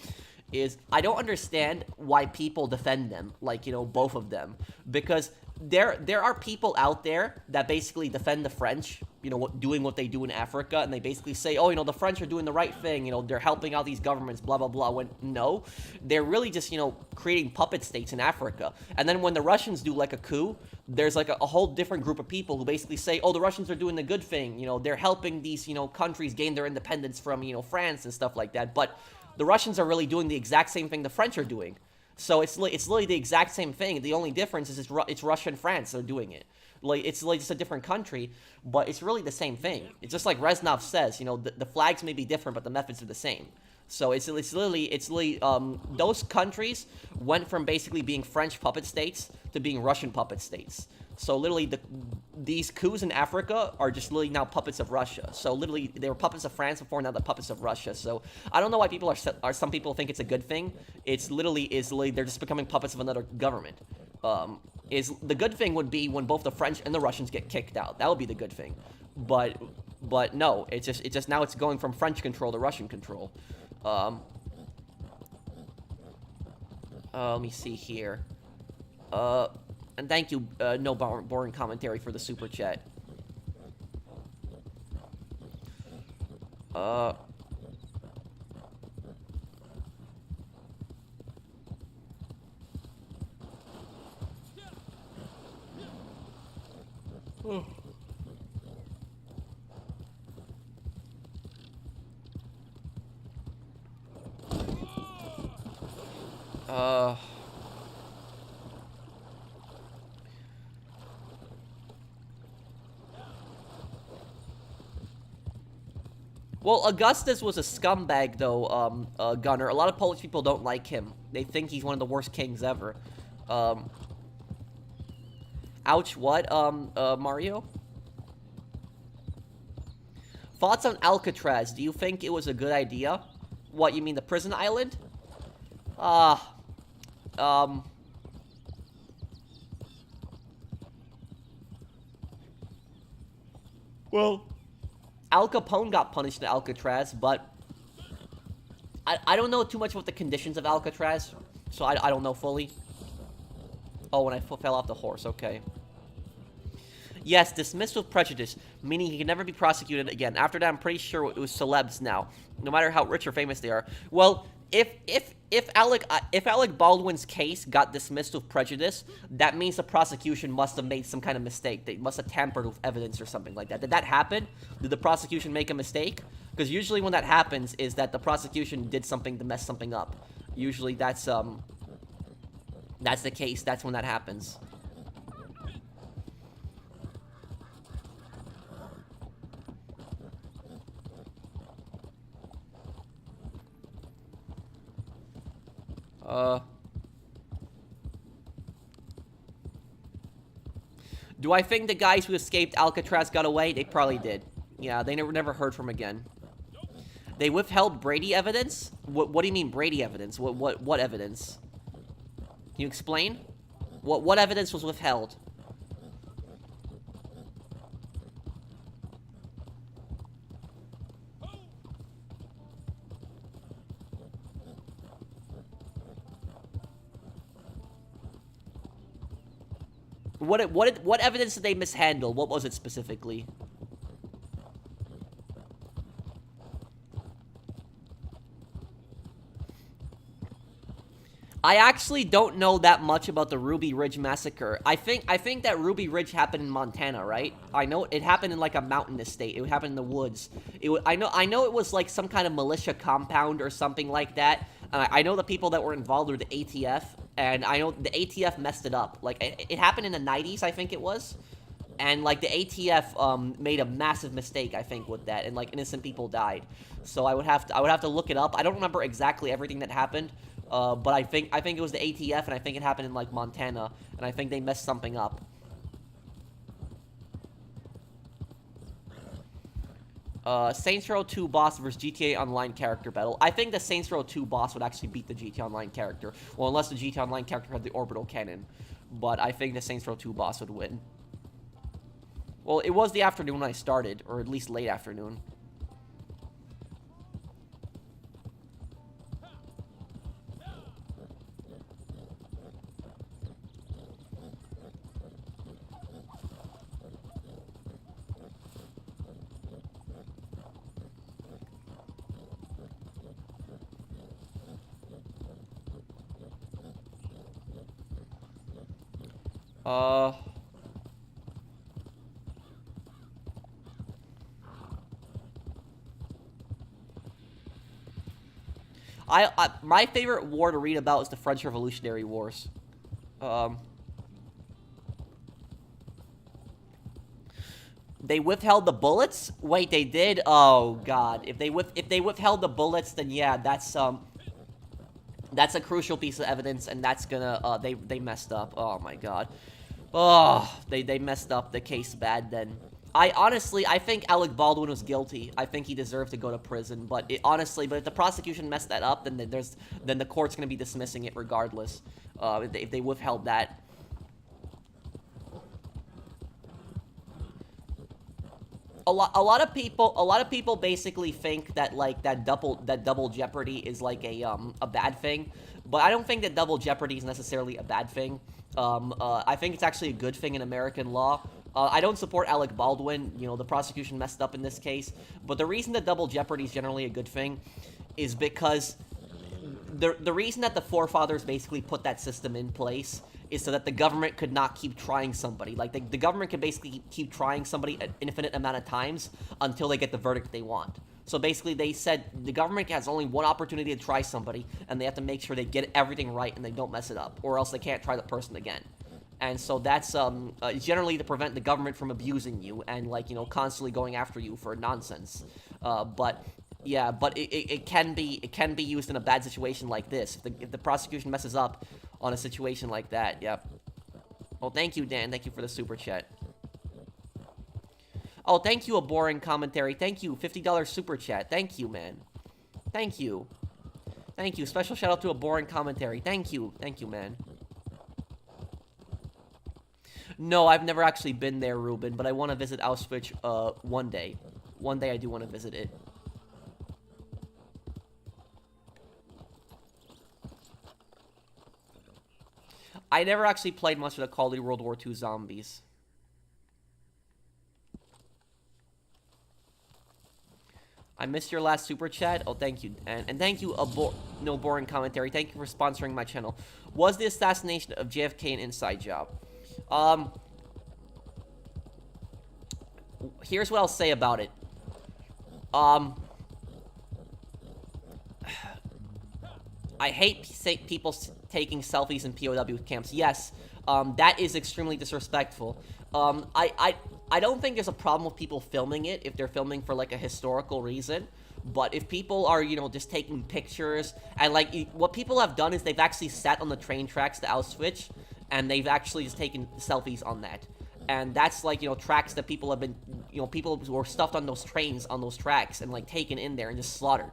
is I don't understand why people defend them, like, you know, both of them, because there are people out there that basically defend the French, you know, doing what they do in Africa, and they basically say, oh, you know, the French are doing the right thing, you know, they're helping out these governments, blah, blah, blah, when no, they're really just, you know, creating puppet states in Africa. And then when the Russians do, like, a coup, there's, like, a whole different group of people who basically say, oh, the Russians are doing the good thing, you know, they're helping these, you know, countries gain their independence from, you know, France and stuff like that, but the Russians are really doing the exact same thing the French are doing. So it's literally the exact same thing. The only difference is it's Russia and France that are doing it. Like, it's like just a different country, but it's really the same thing. It's just like Reznov says, you know, the flags may be different, but the methods are the same. So it's literally those countries went from basically being French puppet states to being Russian puppet states. So literally these coups in Africa are just literally now puppets of Russia. So literally they were puppets of France before, now they're puppets of Russia. So I don't know why people are some people think it's a good thing. It's literally they're just becoming puppets of another government. The good thing would be when both the French and the Russians get kicked out. That would be the good thing. But no, it's just now it's going from French control to Russian control. Let me see here. And thank you, No Boring Commentary, for the super chat. Well, Augustus was a scumbag, though, Gunner. A lot of Polish people don't like him. They think he's one of the worst kings ever. Ouch, what, Mario? Thoughts on Alcatraz? Do you think it was a good idea? What, you mean the prison island? Well, Al Capone got punished in Alcatraz, but I don't know too much about the conditions of Alcatraz, so I don't know fully. Oh, when I fell off the horse, okay. Yes, dismissed with prejudice, meaning he can never be prosecuted again. After that, I'm pretty sure it was celebs now, no matter how rich or famous they are. Well, if Alec Baldwin's case got dismissed with prejudice, that means the prosecution must have made some kind of mistake. They must have tampered with evidence or something like that. Did that happen? Did the prosecution make a mistake? Because usually when that happens is that the prosecution did something to mess something up. Usually that's the case. That's when that happens. Do I think the guys who escaped Alcatraz got away? They probably did. Yeah, they never heard from again. They withheld Brady evidence? What do you mean Brady evidence? What evidence? Can you explain? What evidence was withheld? What evidence did they mishandle? What was it specifically? I actually don't know that much about the Ruby Ridge massacre. I think that Ruby Ridge happened in Montana, right? I know it happened in like a mountain estate. It happened in the woods. I know it was like some kind of militia compound or something like that. I know the people that were involved were the ATF, and I know the ATF messed it up. Like it happened in the 90s, I think it was. And like the ATF made a massive mistake, I think, with that, and like innocent people died. So I would have to look it up. I don't remember exactly everything that happened. But I think it was the ATF, and I think it happened in like Montana, and I think they messed something up. Saints Row 2 boss versus GTA Online character battle. I think the Saints Row 2 boss would actually beat the GTA Online character. Well, unless the GTA Online character had the orbital cannon. But I think the Saints Row 2 boss would win. Well, it was the afternoon when I started, or at least late afternoon. My favorite war to read about is the French Revolutionary Wars. They withheld the bullets? Wait, they did? Oh god. If they withheld the bullets, then yeah, that's a crucial piece of evidence, and that's gonna they messed up. Oh my god. Oh, they messed up the case bad then. I think Alec Baldwin was guilty. I think he deserved to go to prison, but honestly, if the prosecution messed that up, then the court's gonna be dismissing it regardless. If they withheld that. A lot of people basically think that like that double jeopardy is like a bad thing, but I don't think that double jeopardy is necessarily a bad thing. I think it's actually a good thing in American law. I don't support Alec Baldwin. You know, the prosecution messed up in this case, but the reason that double jeopardy is generally a good thing is because the reason that the forefathers basically put that system in place is so that the government could not keep trying somebody. Like, the government could basically keep trying somebody an infinite amount of times until they get the verdict they want. So basically, they said the government has only one opportunity to try somebody, and they have to make sure they get everything right and they don't mess it up, or else they can't try the person again. And so that's generally to prevent the government from abusing you and, like, you know, constantly going after you for nonsense. But yeah, but it can be used in a bad situation like this. If the prosecution messes up on a situation like that, yep. Well, thank you, Dan. Thank you for the super chat. Oh, thank you, A Boring Commentary. Thank you, $50 super chat. Thank you, man. Thank you. Thank you. Special shout out to A Boring Commentary. Thank you. Thank you, man. No, I've never actually been there, Ruben, but I want to visit Auschwitz one day. One day I do want to visit it. I never actually played much of the Call of Duty World War II Zombies. I missed your last super chat. Oh, thank you. And thank you, No Boring Commentary. Thank you for sponsoring my channel. Was the assassination of JFK an inside job? Here's what I'll say about it. I hate people taking selfies in POW camps. Yes, that is extremely disrespectful. I don't think there's a problem with people filming it if they're filming for, like, a historical reason. But if people are, you know, just taking pictures, and, like, what people have done is they've actually sat on the train tracks to Auschwitz, and they've actually just taken selfies on that. And that's, like, you know, tracks that people have been, you know, people were stuffed on those trains, on those tracks, and, like, taken in there and just slaughtered.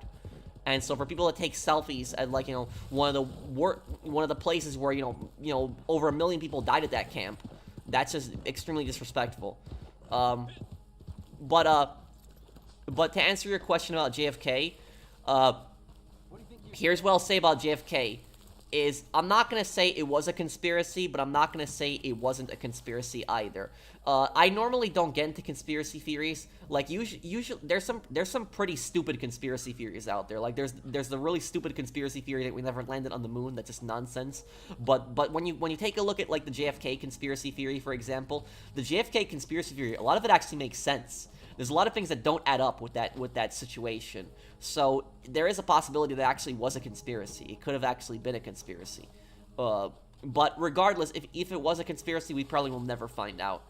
And so for people to take selfies at, like, you know, one of the places where, you know, over 1 million people died at that camp, that's just extremely disrespectful. But to answer your question about JFK, here's what I'll say about JFK. Is I'm not gonna say it was a conspiracy, but I'm not gonna say it wasn't a conspiracy either. I normally don't get into conspiracy theories. Like, usually there's some pretty stupid conspiracy theories out there. Like, there's the really stupid conspiracy theory that we never landed on the moon. That's just nonsense. But when you take a look at, like, the JFK conspiracy theory, for example, the JFK conspiracy theory, a lot of it actually makes sense. There's a lot of things that don't add up with that situation. So there is a possibility that actually was a conspiracy. It could have actually been a conspiracy. But regardless, if it was a conspiracy, we probably will never find out.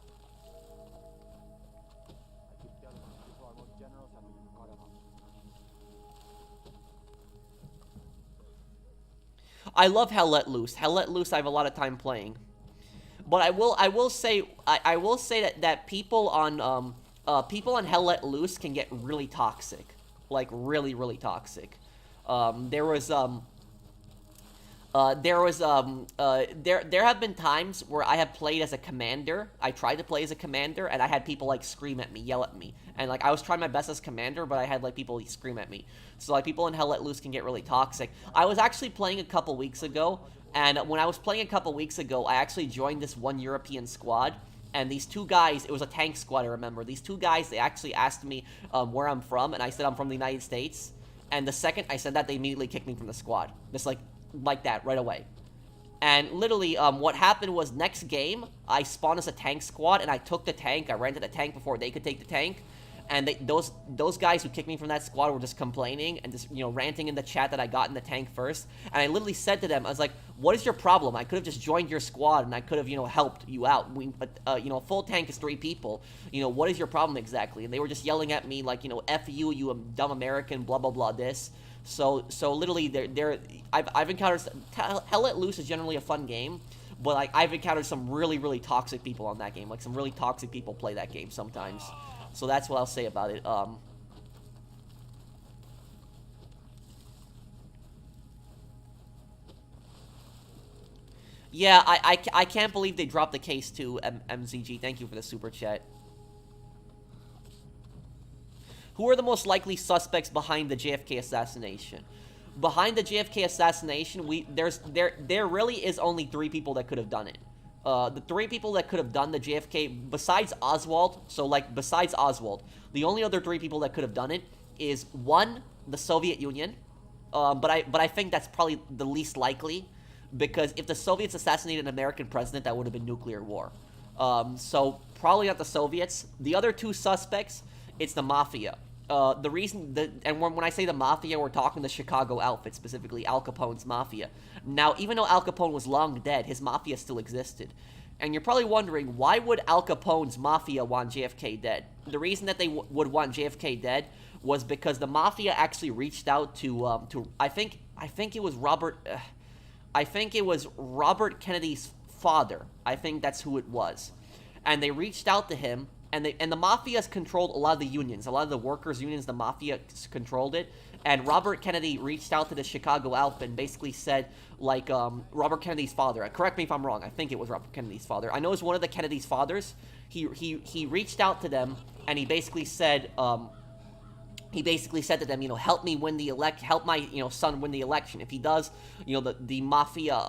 I love Hell Let Loose. Hell Let Loose I have a lot of time playing. But I will say that people on Hell Let Loose can get really toxic. Like, really, really toxic. There have been times where I have played as a commander. I tried to play as a commander, and I had people, like, scream at me, yell at me. And, like, I was trying my best as commander, but I had, like, people scream at me. So, like, people in Hell Let Loose can get really toxic. I was actually playing a couple weeks ago, and when I was playing a couple weeks ago, I actually joined this one European squad. And these two guys, it was a tank squad, I remember. These two guys, they actually asked me where I'm from, and I said I'm from the United States. And the second I said that, they immediately kicked me from the squad. Just like that, right away. And literally, what happened was, next game, I spawned as a tank squad, and I took the tank. I ran to the tank before they could take the tank. And those guys who kicked me from that squad were just complaining and just, you know, ranting in the chat that I got in the tank first. And I literally said to them, I was like, what is your problem? I could have just joined your squad and I could have, you know, helped you out. But you know, full tank is 3 people. You know, what is your problem exactly? And they were just yelling at me like, you know, F you, you dumb American, blah, blah, blah, this. So literally, I've encountered, Hell Let Loose is generally a fun game. But, like, I've encountered some really, really toxic people on that game. Like, some really toxic people play that game sometimes. So that's what I'll say about it. Yeah, I can't believe they dropped the case too, MZG. Thank you for the super chat. Who are the most likely suspects behind the JFK assassination? Behind the JFK assassination, there really is only 3 people that could have done it. The 3 people that could have done the JFK, besides Oswald, besides Oswald, the only other 3 people that could have done it is, 1, the Soviet Union, but I think that's probably the least likely, because if the Soviets assassinated an American president, that would have been nuclear war. So, probably not the Soviets. The other 2 suspects, it's the Mafia. The reason, and when I say the Mafia, we're talking the Chicago outfit, specifically Al Capone's Mafia. Now, even though Al Capone was long dead, his Mafia still existed. And you're probably wondering, why would Al Capone's Mafia want JFK dead? The reason that they would want JFK dead was because the Mafia actually reached out to I think it was Robert Kennedy's father. I think that's who it was. And they reached out to him, and the Mafia's controlled a lot of the unions. A lot of the workers' unions, the Mafia controlled it. And Robert Kennedy reached out to the Chicago outfit and basically said, like, Robert Kennedy's father. Correct me if I'm wrong. I think it was Robert Kennedy's father. I know it's one of the Kennedy's fathers. He reached out to them, and he basically said to them, you know, help me win the help my, you know, son win the election. If he does, you know, the Mafia,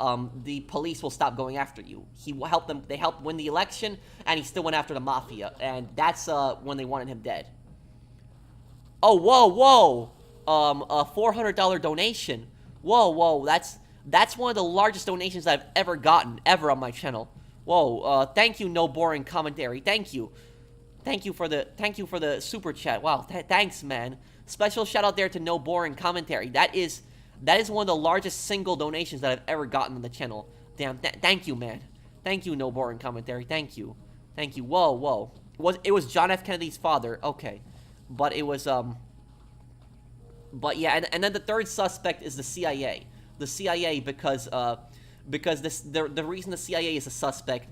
the police will stop going after you. He will help them. They helped win the election, and he still went after the Mafia, and that's when they wanted him dead. Oh, whoa, whoa. A $400 donation. Whoa, whoa. That's one of the largest donations I've ever gotten, ever on my channel. Whoa, thank you, No Boring Commentary. Thank you. Thank you for the super chat. Wow, thanks, man. Special shout out there to No Boring Commentary. That is one of the largest single donations that I've ever gotten on the channel. Damn, thank you, man. Thank you, No Boring Commentary. Thank you. Thank you. Whoa, whoa. It was John F. Kennedy's father. Okay. But it was, but yeah, and then the third suspect is the CIA. The CIA because the reason the CIA is a suspect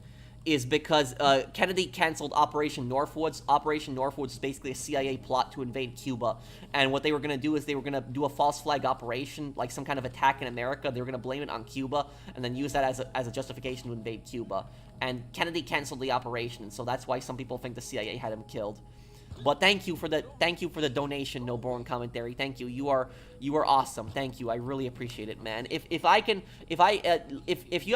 is because Kennedy canceled Operation Northwoods. Operation Northwoods is basically a CIA plot to invade Cuba. And what they were going to do is they were going to do a false flag operation, like some kind of attack in America. They were going to blame it on Cuba and then use that as a justification to invade Cuba. And Kennedy canceled the operation, so that's why some people think the CIA had him killed. But thank you for the donation, No Boring Commentary. Thank you. You are awesome. Thank you. I really appreciate it, man. If you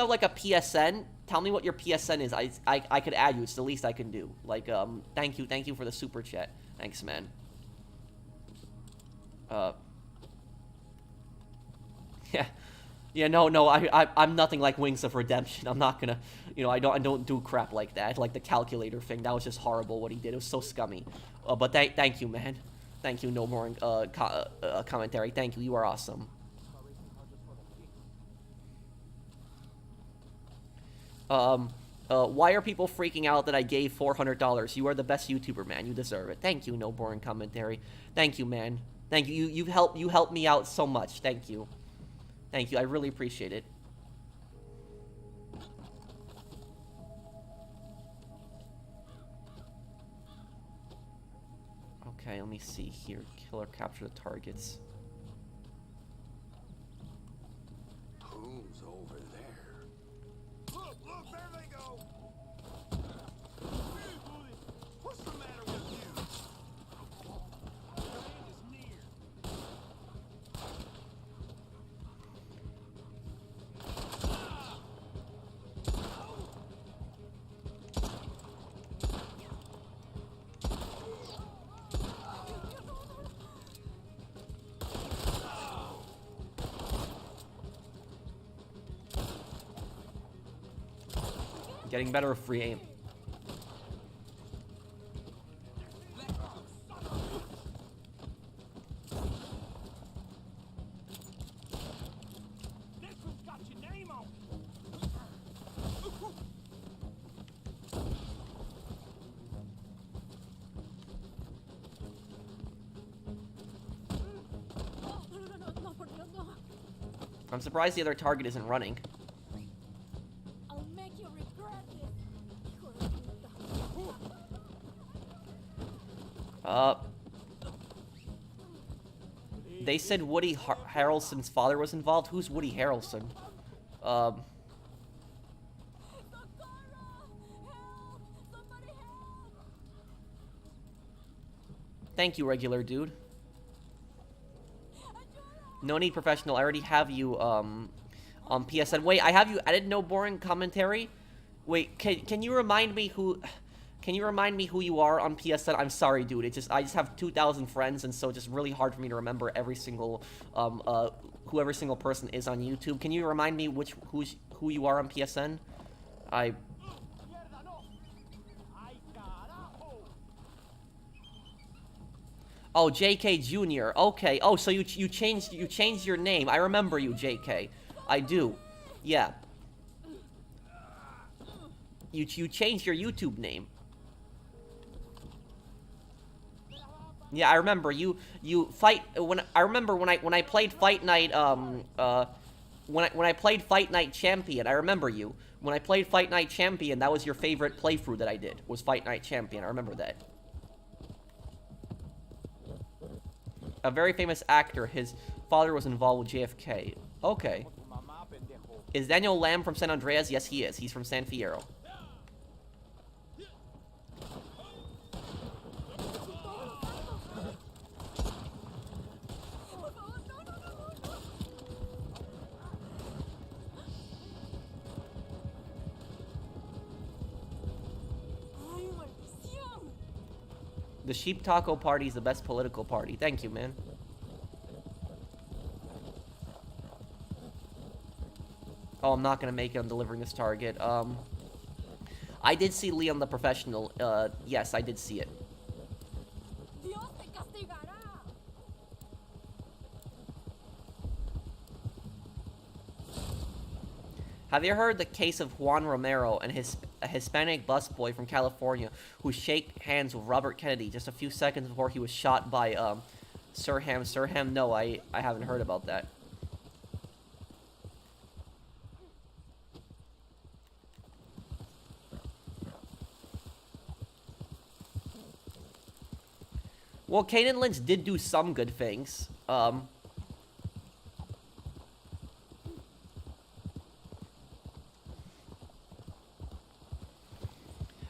have like a PSN, tell me what your PSN is. I could add you. It's the least I can do. Like thank you for the super chat. Thanks, man. Yeah, no, I'm nothing like Wings of Redemption. I'm not gonna, I don't do crap like that. Like the calculator thing, that was just horrible what he did. It was so scummy. But thank you, man. Thank you, No More Commentary. Thank you. You are awesome. Why are people freaking out that I gave $400? You are the best YouTuber, man. You deserve it. Thank you, No Boring Commentary. Thank you, man. Thank you. You helped me out so much. Thank you. Thank you. I really appreciate it. Okay, let me see here. Kill or capture the targets. Who's over there? Look, there they go. What's the matter with you? The end is near. Getting better with free aim. This one's got your name on. I'm surprised the other target isn't running. I'll make you regret it. They said Woody Harrelson's father was involved. Who's Woody Harrelson? Thank you, regular dude. No need, professional. I already have you, on PSN. Wait, I have you added No Boring Commentary? Wait, can you remind me who... Can you remind me who you are on PSN? I'm sorry, dude. I just have 2,000 friends, and so it's just really hard for me to remember every single, who every single person is on YouTube. Can you remind me who you are on PSN? Oh, JK Jr. Okay. Oh, so you changed your name. I remember you, JK. I do. Yeah. You changed your YouTube name. Yeah, I remember you fight when I played Fight Night when I played Fight Night Champion. I remember you. When I played Fight Night Champion, that was your favorite playthrough that I did. Was Fight Night Champion. I remember that. A very famous actor. His father was involved with JFK. Okay. Is Daniel Lamb from San Andreas? Yes, he is. He's from San Fierro. The Sheep Taco Party is the best political party. Thank you, man. Oh, I'm not gonna make it on delivering this target. I did see Leon the Professional. Yes, I did see it. Dios te castigará. Have you heard the case of Juan Romero and a Hispanic busboy from California who shake hands with Robert Kennedy just a few seconds before he was shot by Sirham? Sirham? No, I haven't heard about that. Well, Kanan Lynch did do some good things.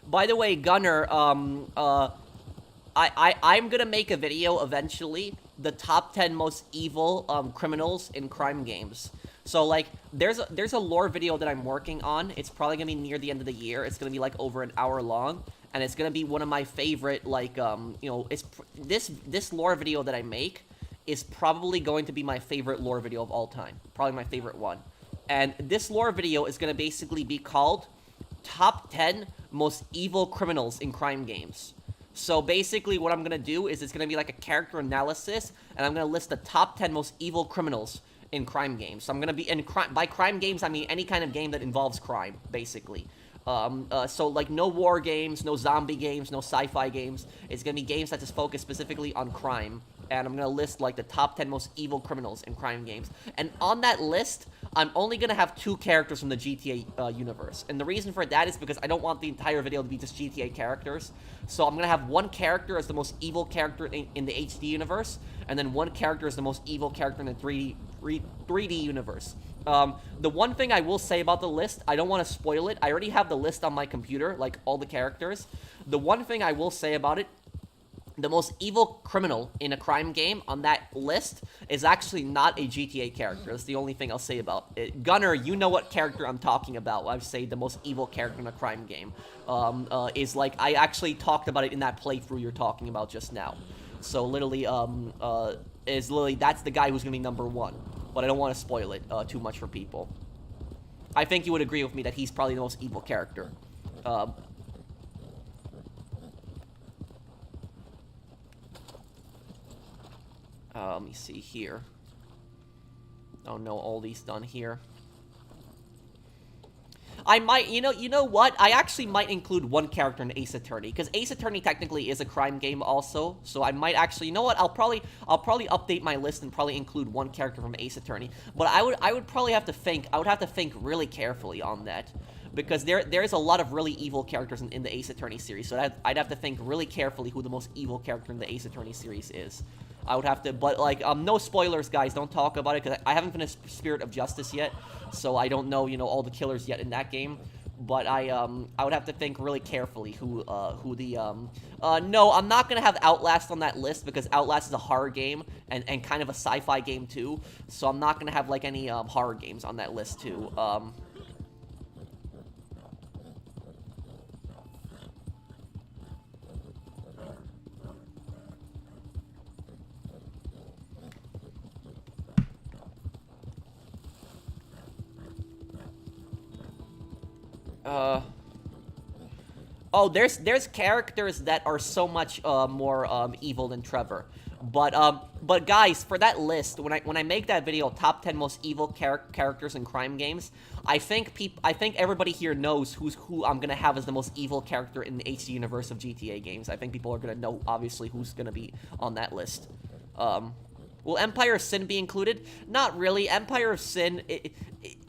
By the way, Gunner, I'm gonna make a video eventually, the top 10 most evil criminals in crime games. So like, there's a lore video that I'm working on. It's probably gonna be near the end of the year. It's gonna be like over an hour long, and it's gonna be one of my favorite, like, you know, this lore video that I make is probably going to be my favorite lore video of all time. Probably my favorite one. And this lore video is gonna basically be called Top 10 Most Evil Criminals in Crime Games. So basically what I'm gonna do is it's gonna be like a character analysis, and I'm gonna list the top 10 most evil criminals in crime games. So I'm gonna be in by crime games, I mean any kind of game that involves crime, basically. So like no war games, no zombie games, no sci-fi games. It's gonna be games that just focus specifically on crime. And I'm gonna list like the top 10 most evil criminals in crime games. And on that list, I'm only gonna have 2 characters from the GTA universe. And the reason for that is because I don't want the entire video to be just GTA characters. So I'm gonna have 1 character as the most evil character in the HD universe, and then 1 character as the most evil character in the 3D universe. The one thing I will say about the list, I don't want to spoil it. I already have the list on my computer, like all the characters. The one thing I will say about it, the most evil criminal in a crime game on that list is actually not a GTA character. That's the only thing I'll say about it. Gunner, you know what character I'm talking about. I'd say the most evil character in a crime game is like, I actually talked about it in that playthrough you're talking about just now. So literally, that's the guy who's gonna be number 1. But I don't want to spoil it too much for people. I think you would agree with me that he's probably the most evil character. Let me see here. Oh no, all these done here. I might, you know what? I actually might include 1 character in Ace Attorney, because Ace Attorney technically is a crime game also. So I might actually, you know what? I'll probably update my list and probably include 1 character from Ace Attorney. But I would probably have to think. I would have to think really carefully on that, because there's a lot of really evil characters in the Ace Attorney series. So I'd have to think really carefully who the most evil character in the Ace Attorney series is. I would have to, but like, no spoilers, guys. Don't talk about it, because I haven't finished Spirit of Justice yet, so I don't know, all the killers yet in that game. But I would have to think really carefully who the, no, I'm not gonna have Outlast on that list, because Outlast is a horror game, and kind of a sci-fi game too, so I'm not gonna have, like, any, horror games on that list too. Oh, there's characters that are so much more evil than Trevor, but guys, for that list, when I make that video, top 10 most evil characters in crime games, I think everybody here knows who I'm gonna have as the most evil character in the HD universe of GTA games. I think people are gonna know obviously who's gonna be on that list. Will Empire of Sin be included? Not really. Empire of Sin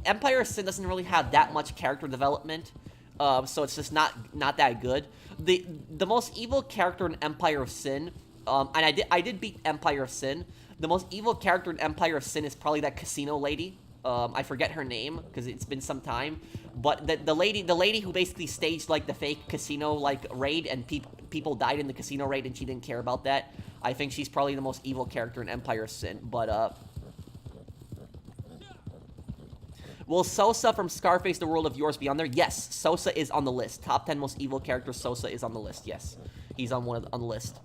doesn't really have that much character development, so it's just not that good. The most evil character in Empire of Sin, and I did beat Empire of Sin. The most evil character in Empire of Sin is probably that casino lady. I forget her name because it's been some time, but the lady who basically staged like the fake casino like raid, and people died in the casino raid, and she didn't care about that. I think she's probably the most evil character in Empire of Sin. But will Sosa from Scarface: The World of Yours be on there? Yes, Sosa is on the list. Top 10 most evil characters. Sosa is on the list. Yes, he's on the list.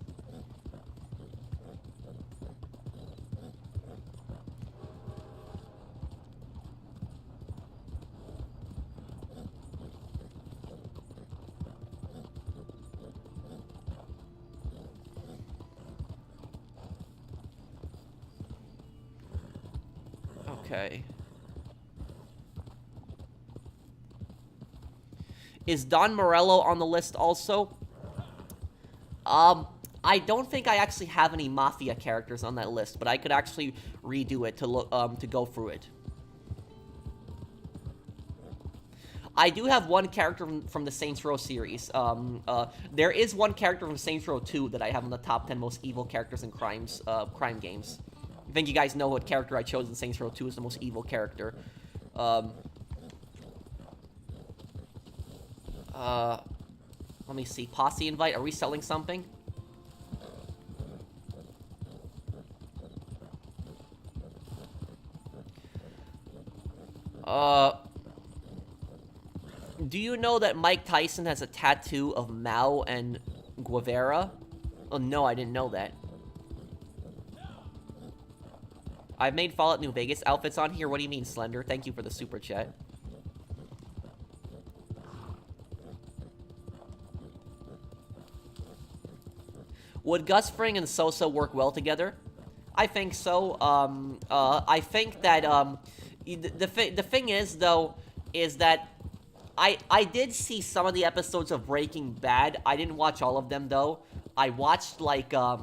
Okay. Is Don Morello on the list also? I don't think I actually have any Mafia characters on that list, but I could actually redo it to look, to go through it. I do have one character from the Saints Row series. There is one character from Saints Row 2 that I have in the top 10 most evil characters in crime games. I think you guys know what character I chose in Saints Row 2 is the most evil character. Let me see. Posse invite. Are we selling something? Do you know that Mike Tyson has a tattoo of Mao and Guevara? Oh, no, I didn't know that. I've made Fallout New Vegas outfits on here. What do you mean, Slender? Thank you for the super chat. Would Gus Fring and Sosa work well together? I think so. I think that, the thing is, though, is that I did see some of the episodes of Breaking Bad. I didn't watch all of them, though. I watched, like, a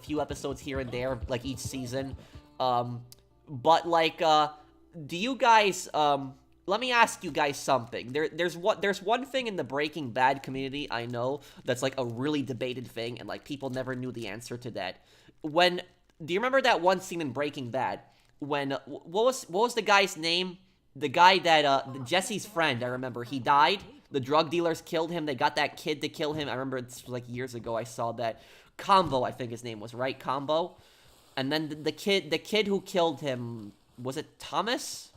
few episodes here and there, like, each season. But, like, do you guys, let me ask you guys something. There's one thing in the Breaking Bad community I know that's, like, a really debated thing, and, like, people never knew the answer to that. Do you remember that one scene in Breaking Bad when, what was the guy's name? The guy that, Jesse's friend, I remember, he died. The drug dealers killed him. They got that kid to kill him. I remember it's like years ago I saw that. Combo, I think his name was, right? Combo? And then the kid who killed him, was it Thomas?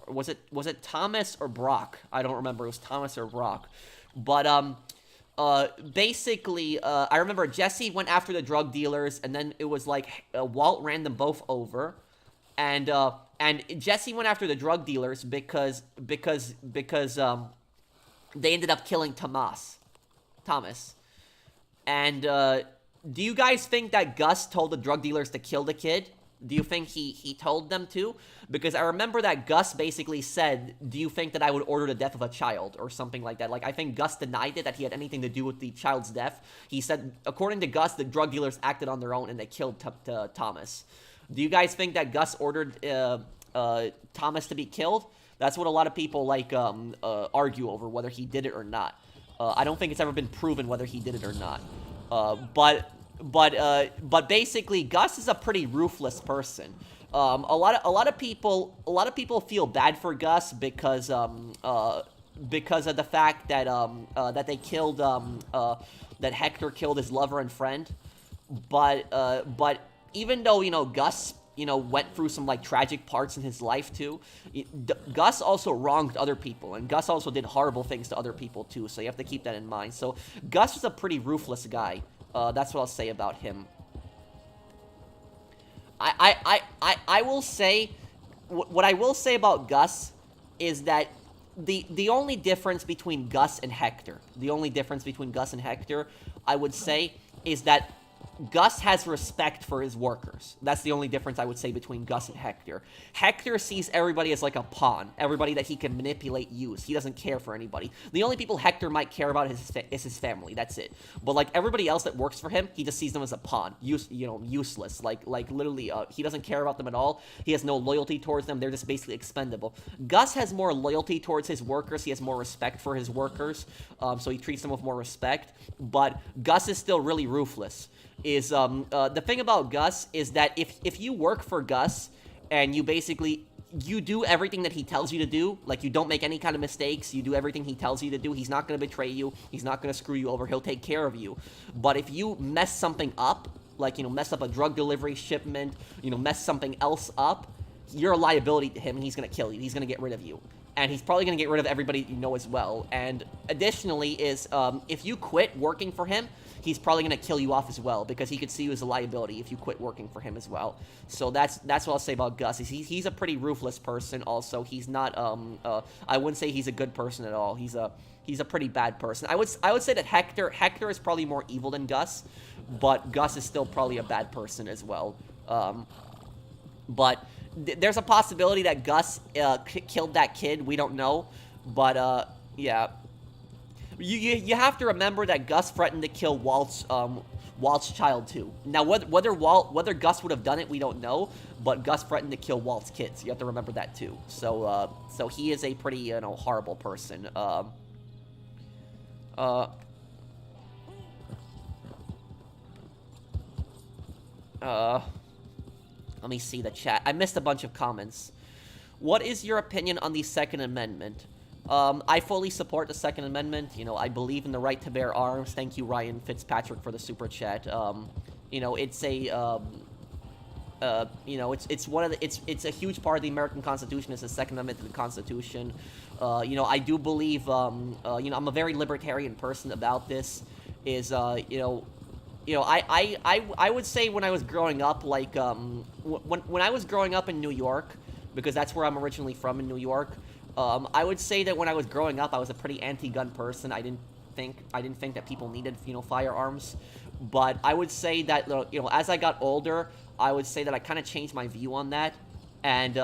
Or was it Thomas or Brock? I don't remember. It was Thomas or Brock. But, basically, I remember Jesse went after the drug dealers, and then it was like, Walt ran them both over. And Jesse went after the drug dealers because they ended up killing Thomas. And, do you guys think that Gus told the drug dealers to kill the kid? Do you think he told them to? Because I remember that Gus basically said, do you think that I would order the death of a child? Or something like that. Like, I think Gus denied it, that he had anything to do with the child's death. He said, according to Gus, the drug dealers acted on their own and they killed Thomas. Do you guys think that Gus ordered Thomas to be killed? That's what a lot of people, like, argue over, whether he did it or not. I don't think it's ever been proven whether he did it or not. But basically, Gus is a pretty ruthless person. A lot of people feel bad for Gus because of the fact that that they killed that Hector killed his lover and friend. But even though, you know, Gus, you know, went through some, like, tragic parts in his life, too, Gus also wronged other people, and Gus also did horrible things to other people, too, so you have to keep that in mind. So, Gus was a pretty ruthless guy. That's what I'll say about him. I will say, what I will say about Gus is that the only difference between Gus and Hector, I would say, is that Gus has respect for his workers. That's the only difference I would say between Gus and Hector. Hector sees everybody as like a pawn, everybody that he can manipulate, use. He doesn't care for anybody. The only people Hector might care about is his family. That's it. But like everybody else that works for him, he just sees them as a pawn, useless. Like literally, he doesn't care about them at all. He has no loyalty towards them. They're just basically expendable. Gus has more loyalty towards his workers. He has more respect for his workers, so he treats them with more respect. But Gus is still really ruthless. The thing about Gus is that if you work for Gus and you do everything that he tells you to do, like you don't make any kind of mistakes, you do everything he tells you to do, he's not going to betray you, he's not going to screw you over, he'll take care of you. But if you mess something up, like, mess up a drug delivery shipment, mess something else up, you're a liability to him and he's going to kill you, he's going to get rid of you. And he's probably going to get rid of everybody you know as well. And additionally if you quit working for him, he's probably going to kill you off as well, because he could see you as a liability if you quit working for him as well. So that's what I'll say about Gus. He's a pretty ruthless person also. He's not, I wouldn't say he's a good person at all. He's a pretty bad person. I would say that Hector is probably more evil than Gus, but Gus is still probably a bad person as well. But there's a possibility that Gus killed that kid. We don't know, but yeah. You have to remember that Gus threatened to kill Walt's child too. Now whether Gus would have done it, we don't know, but Gus threatened to kill Walt's kids. You have to remember that too. So so he is a pretty horrible person. Let me see the chat. I missed a bunch of comments. What is your opinion on the Second Amendment? I fully support the Second Amendment. You know, I believe in the right to bear arms. Thank you, Ryan Fitzpatrick, for the super chat. You know, it's a, you know, it's one of the, it's a huge part of the American Constitution. It's the Second Amendment to the Constitution. You know, I do believe, you know, I'm a very libertarian person about this. I would say when I was growing up, like, when I was growing up in New York, because that's where I'm originally from, in New York, I would say that when I was growing up, I was a pretty anti-gun person. I didn't think that people needed, you know, firearms. But I would say that, you know, as I got older, I would say that I kind of changed my view on that. And,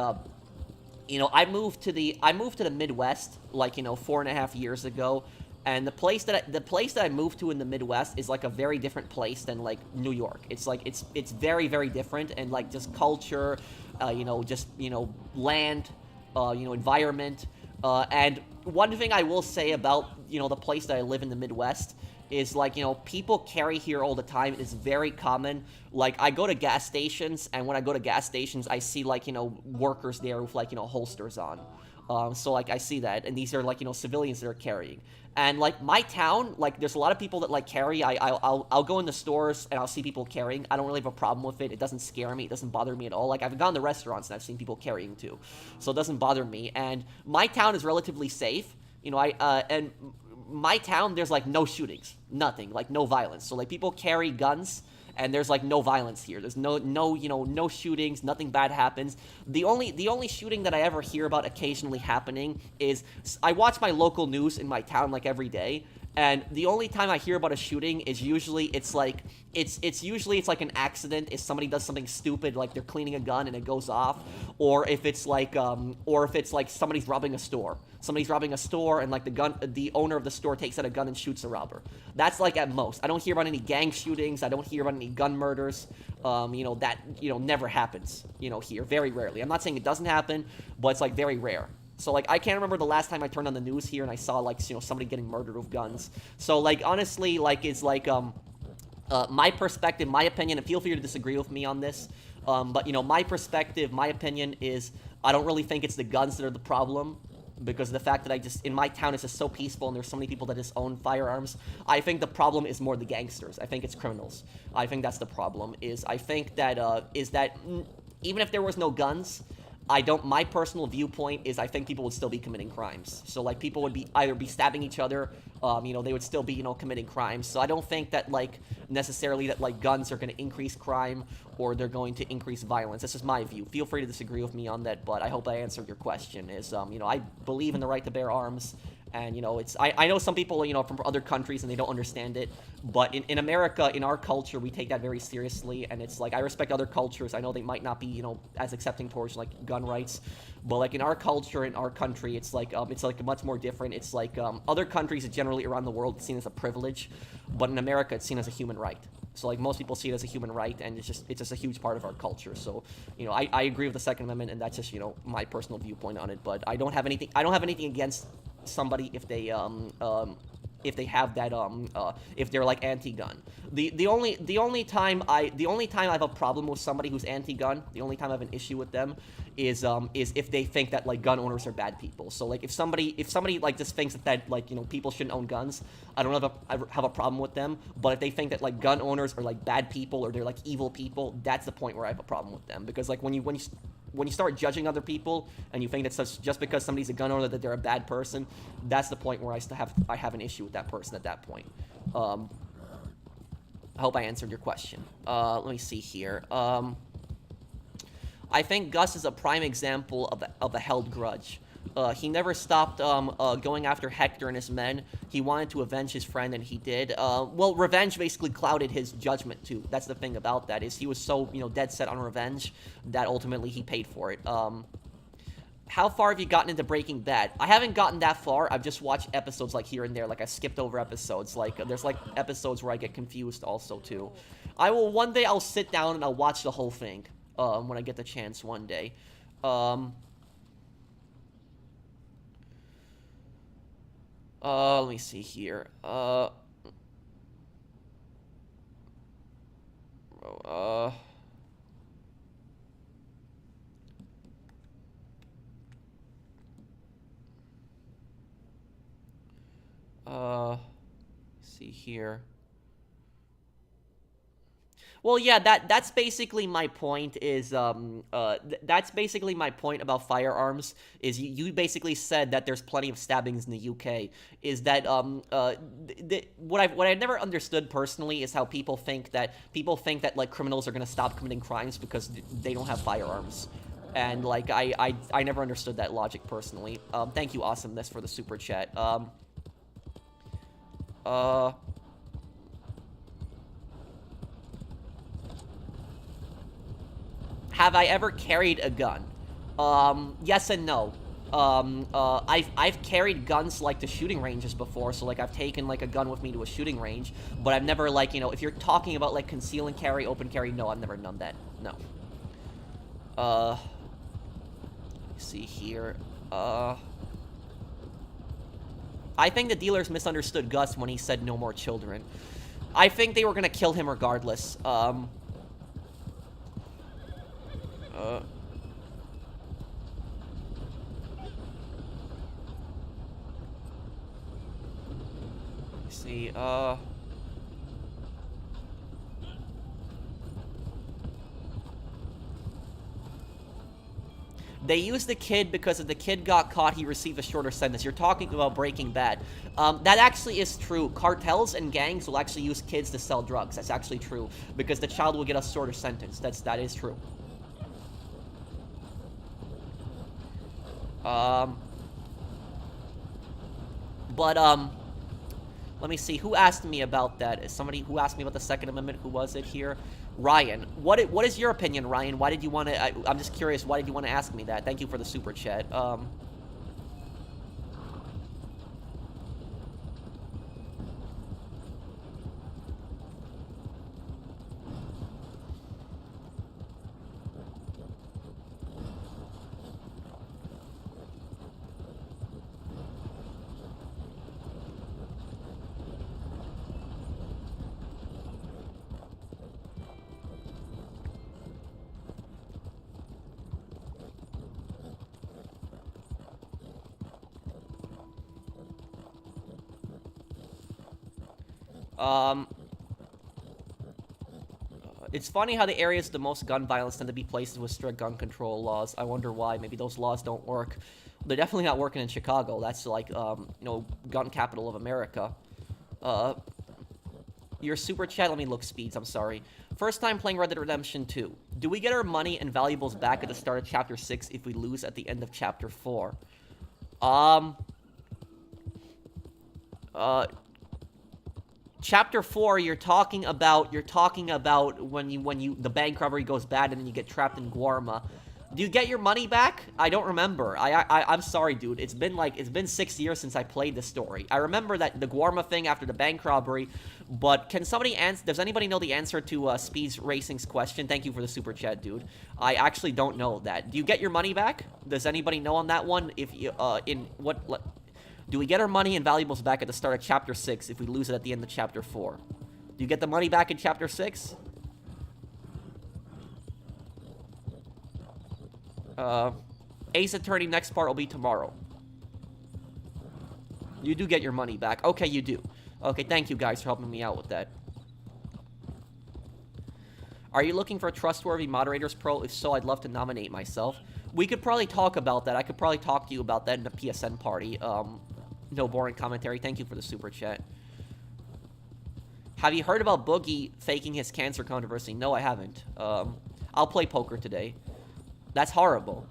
you know, I moved to the Midwest, like, you know, 4.5 years ago. And the place that I moved to in the Midwest is like a very different place than like New York. It's like it's very, very different, and like just culture, you know, just, you know, land, you know, environment. And one thing I will say about, you know, the place that I live in the Midwest is, like, you know, people carry here all the time. It's very common. Like, I go to gas stations, and when I go to gas stations, I see, like, you know, workers there with, like, you know, holsters on. So, like, I see that, and these are, like, you know, civilians that are carrying. And, like, my town, like, there's a lot of people that, like, carry. I'll go in the stores, and I'll see people carrying. I don't really have a problem with it. It doesn't scare me. It doesn't bother me at all. Like, I've gone to restaurants, and I've seen people carrying, too. So it doesn't bother me. And my town is relatively safe. You know, and my town, there's, like, no shootings. Nothing. Like, no violence. So, like, people carry guns, and there's, like, no violence here. There's no, you know, no shootings. Nothing bad happens. The only shooting that I ever hear about occasionally happening is, I watch my local news in my town, like, every day, and the only time I hear about a shooting is usually, it's like an accident if somebody does something stupid, like they're cleaning a gun and it goes off, or if it's like somebody's robbing a store. Somebody's robbing a store, and like the owner of the store takes out a gun and shoots a robber. That's like at most. I don't hear about any gang shootings. I don't hear about any gun murders. You know, that, you know, never happens, you know, here. Very rarely. I'm not saying it doesn't happen, but it's like very rare. So, like, I can't remember the last time I turned on the news here and I saw, like, you know, somebody getting murdered with guns. So, like, honestly, like, it's like, my perspective, my opinion, and feel free to disagree with me on this, but, you know, my perspective, my opinion is, I don't really think it's the guns that are the problem, because of the fact that in my town, it's just so peaceful, and there's so many people that just own firearms. I think the problem is more the gangsters. I think it's criminals. I think that's the problem, I think that, even if there was no guns, my personal viewpoint is I think people would still be committing crimes. So, like, people would either be stabbing each other, you know, they would still be, you know, committing crimes. So I don't think that, like, necessarily that, like, guns are going to increase crime or they're going to increase violence. This is my view. Feel free to disagree with me on that, but I hope I answered your question. You know, I believe in the right to bear arms. And, you know, I know some people, you know, from other countries and they don't understand it, but in America, in our culture, we take that very seriously, and it's like, I respect other cultures. I know they might not be, you know, as accepting towards, like, gun rights, but, like, in our culture, in our country, it's like much more different. It's like, other countries generally around the world, it's seen as a privilege, but in America, it's seen as a human right. So, like, most people see it as a human right, and it's just a huge part of our culture. So, you know, I agree with the Second Amendment, and that's just, you know, my personal viewpoint on it, but I don't have anything against somebody if they have that if they're, like, anti-gun. The only time I have a problem with somebody who's anti-gun, the only time I have an issue with them is if they think that, like, gun owners are bad people. So, like, if somebody like just thinks that like, you know, people shouldn't own guns, I don't have a problem with them. But if they think that, like, gun owners are, like, bad people or they're, like, evil people, that's the point where I have a problem with them. Because, like, when you start judging other people and you think that just because somebody's a gun owner that they're a bad person, that's the point where I have an issue with that person at that point. I hope I answered your question. Let me see here. I think Gus is a prime example of a held grudge. He never stopped going after Hector and his men. He wanted to avenge his friend, and he did. Well, revenge basically clouded his judgment, too. That's the thing about that, is he was so, you know, dead set on revenge that ultimately he paid for it. How far have you gotten into Breaking Bad? I haven't gotten that far. I've just watched episodes, like, here and there. Like, I skipped over episodes. Like, there's, like, episodes where I get confused also, too. One day I'll sit down and I'll watch the whole thing, when I get the chance one day. Let me see here. See here. Well, yeah, that's basically my point. That's basically my point about firearms. Is you basically said that there's plenty of stabbings in the UK. Is that what I never understood personally is how people think that like criminals are gonna stop committing crimes because they don't have firearms. And like I never understood that logic personally. Thank you, Awesomeness, for the super chat. Have I ever carried a gun? Yes and no. I've carried guns, like, to shooting ranges before, so, like, I've taken, like, a gun with me to a shooting range, but I've never, like, you know, if you're talking about, like, conceal and carry, open carry, no, I've never done that. No. Let me see here. I think the dealers misunderstood Gus when he said no more children. I think they were gonna kill him regardless. Let's see, they used the kid because if the kid got caught, he received a shorter sentence. You're talking about Breaking Bad. That actually is true. Cartels and gangs will actually use kids to sell drugs. That's actually true. Because the child will get a shorter sentence. That is true. Let me see. Who asked me about that? Somebody who asked me about the Second Amendment. Who was it here? Ryan. What is your opinion, Ryan? Why did you want to... I'm just curious. Why did you want to ask me that? Thank you for the super chat. It's funny how the areas with the most gun violence tend to be places with strict gun control laws. I wonder why. Maybe those laws don't work. They're definitely not working in Chicago. That's like, you know, gun capital of America. Your super chat, let me look speeds, I'm sorry. First time playing Red Dead Redemption 2. Do we get our money and valuables back at the start of Chapter 6 if we lose at the end of Chapter 4? Chapter 4, you're talking about when the bank robbery goes bad and then you get trapped in Guarma. Do you get your money back? I don't remember. I'm sorry, dude. It's been 6 years since I played the story. I remember that the Guarma thing after the bank robbery, but can somebody answer? Does anybody know the answer to Speeds Racing's question? Thank you for the super chat, dude. I actually don't know that. Do you get your money back? Does anybody know on that one? If you do we get our money and valuables back at the start of Chapter 6 if we lose it at the end of Chapter 4? Do you get the money back in Chapter 6? Ace Attorney next part will be tomorrow. You do get your money back. Okay, you do. Okay, thank you guys for helping me out with that. Are you looking for a trustworthy moderators pro? If so, I'd love to nominate myself. We could probably talk about that. I could probably talk to you about that in the PSN party. No boring commentary. Thank you for the super chat. Have you heard about Boogie faking his cancer controversy? No, I haven't. I'll play poker today. That's horrible.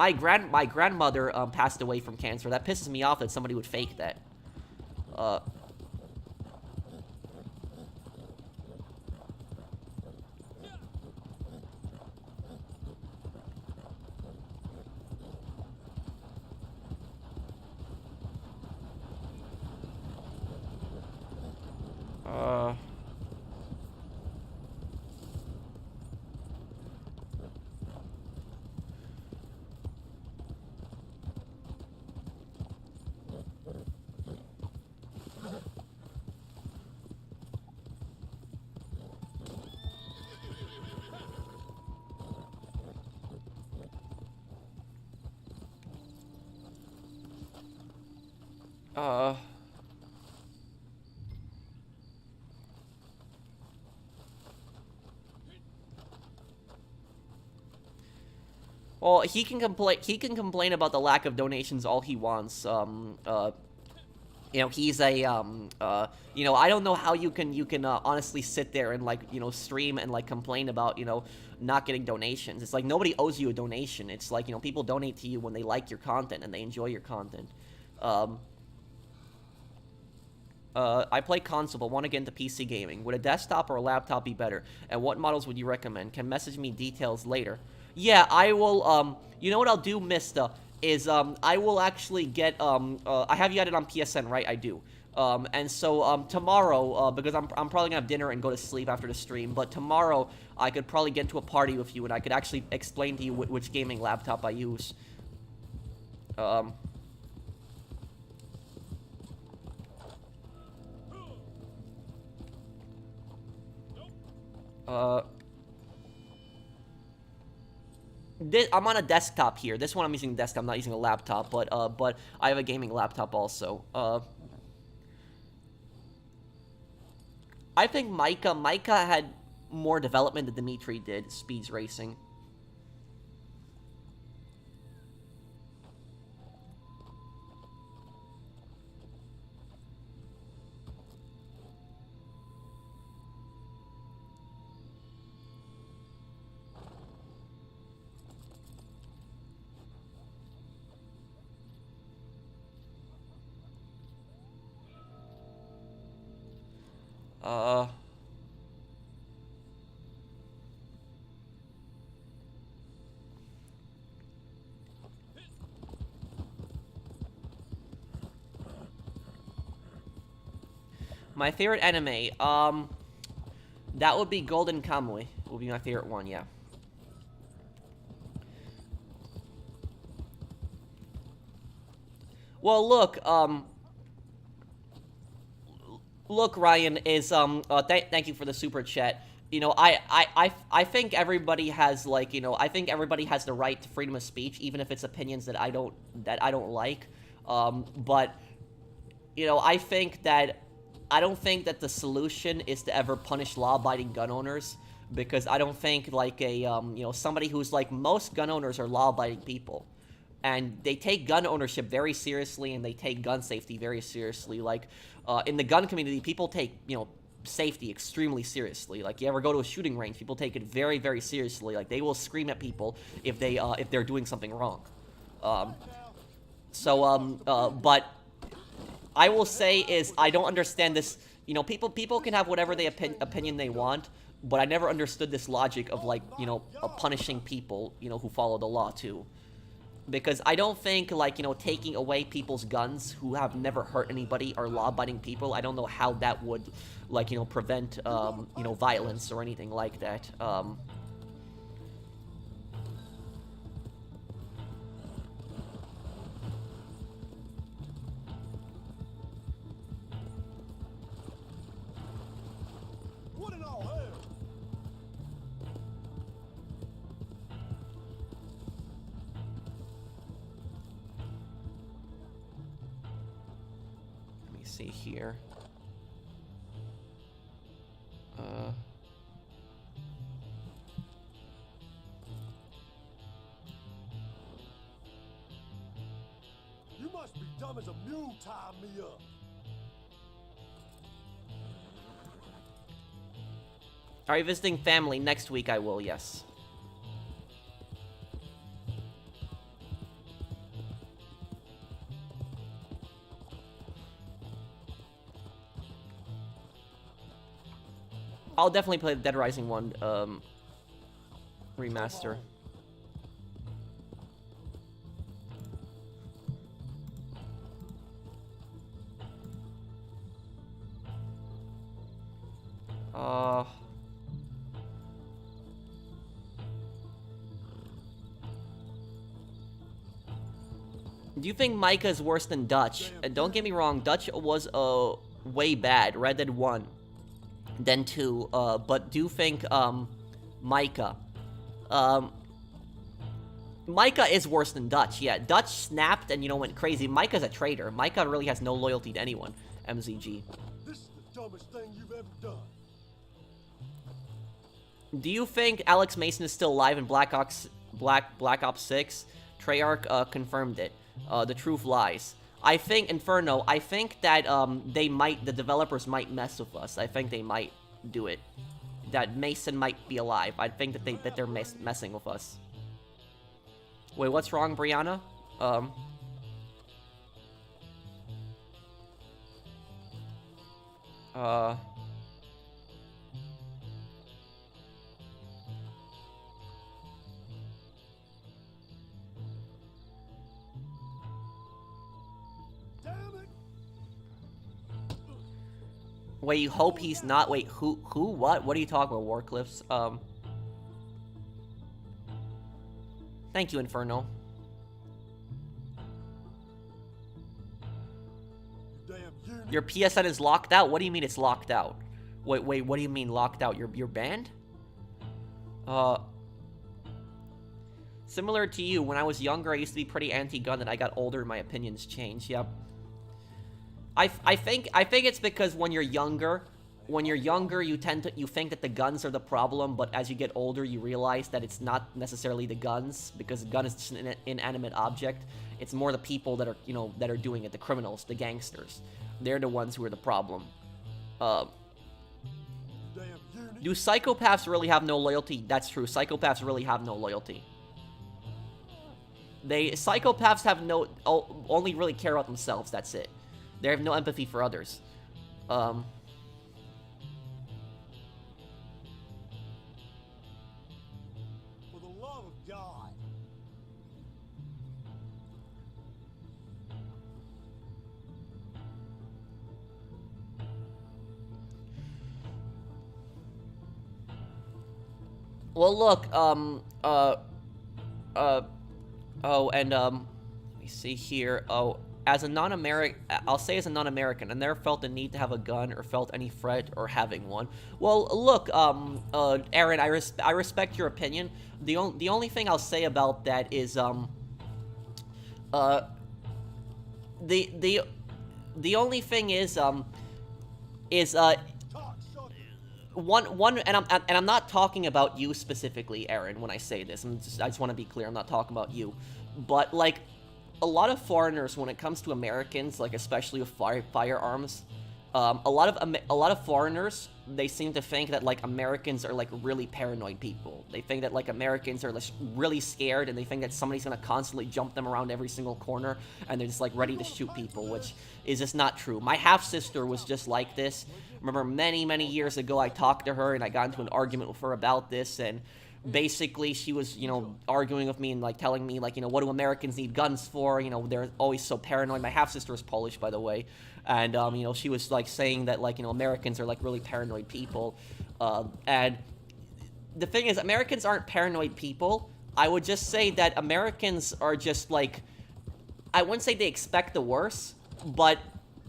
My grandmother passed away from cancer. That pisses me off that somebody would fake that. Well, he can complain. He can complain about the lack of donations all he wants. You know, he's a you know, I don't know how you can honestly sit there and like, you know, stream and like complain about, you know, not getting donations. It's like nobody owes you a donation. It's like, you know, people donate to you when they like your content and they enjoy your content. I play console but want to get into PC gaming. Would a desktop or a laptop be better? And what models would you recommend? Can message me details later. Yeah, I will, you know what I'll do, Mista, is, I will actually get, I have you added on PSN, right? I do. And so, tomorrow, because I'm probably gonna have dinner and go to sleep after the stream, but tomorrow, I could probably get into a party with you, and I could actually explain to you which gaming laptop I use. I'm on a desktop here. This one I'm using a desktop, I'm not using a laptop, but I have a gaming laptop also. I think Micah had more development than Dimitri did, Speeds Racing. My favorite anime, that would be Golden Kamuy, would be my favorite one, yeah. Well, look, Ryan, is, thank you for the super chat. You know, I think everybody has, like, you know, I think everybody has the right to freedom of speech, even if it's opinions that I don't like. But, you know, I don't think that the solution is to ever punish law-abiding gun owners, because I don't think, like, you know, somebody who's, like, most gun owners are law-abiding people. And they take gun ownership very seriously, and they take gun safety very seriously. Like, in the gun community, people take, you know, safety extremely seriously. Like, you ever go to a shooting range, people take it very, very seriously. Like, they will scream at people if they're doing something wrong. But I will say is, I don't understand this, you know, people can have whatever opinion they want, but I never understood this logic of, like, you know, punishing people, you know, who follow the law, too. Because I don't think, like, you know, taking away people's guns who have never hurt anybody are law-abiding people. I don't know how that would, like, you know, prevent, you know, violence or anything like that. What in all hell? Let me see here. You must be dumb as a mule tying me up. Are you visiting family? Next week I will, yes. I'll definitely play the Dead Rising 1 remaster. Do you think Micah is worse than Dutch? And don't get me wrong, Dutch was way bad. Red Dead 1, then 2. But do think Micah. Micah is worse than Dutch. Yeah, Dutch snapped and went crazy. Micah's a traitor. Micah really has no loyalty to anyone. MZG. This is the dumbest thing you've ever done. Do you think Alex Mason is still alive in Black Ops 6? Treyarch confirmed it. The truth lies. I think Inferno. I think that the developers might mess with us. I think they might do it. That Mason might be alive. I think that they're messing with us. Wait, what's wrong, Brianna? Wait, you hope he's not? Wait, who, what? What are you talking about, Warcliffs? Thank you, Inferno. Your PSN is locked out? What do you mean it's locked out? Wait, what do you mean locked out? You're banned? Similar to you, when I was younger, I used to be pretty anti-gun, and I got older, my opinions changed. Yep. I think it's because when you're younger, you think that the guns are the problem, but as you get older, you realize that it's not necessarily the guns, because the gun is just an inanimate object. It's more the people that are, that are doing it, the criminals, the gangsters. They're the ones who are the problem. Do psychopaths really have no loyalty? That's true. Psychopaths really have no loyalty. Psychopaths have only really care about themselves. That's it. They have no empathy for others. For the love of God. Well, look, let me see here. As a non-American, I'll say as a non-American, I never felt the need to have a gun or felt any threat or having one. Well, look, Aaron, I respect your opinion. The only thing I'll say about that is, the only thing is, and I'm not talking about you specifically, Aaron, when I say this. I just want to be clear, I'm not talking about you. But, like, a lot of foreigners, when it comes to Americans, like, especially with firearms, a lot of foreigners, they seem to think that, like, Americans are, like, really paranoid people. They think that, like, Americans are, like, really scared, and they think that somebody's gonna constantly jump them around every single corner, and they're just, like, ready to shoot people, which is just not true. My half-sister was just like this. Remember, many, many years ago, I talked to her, and I got into an argument with her about this, and basically, she was, arguing with me and, like, telling me, like, what do Americans need guns for? They're always so paranoid. My half-sister is Polish, by the way. And, she was, like, saying that, like, Americans are, like, really paranoid people. And the thing is, Americans aren't paranoid people. I would just say that Americans are just, like, I wouldn't say they expect the worst, but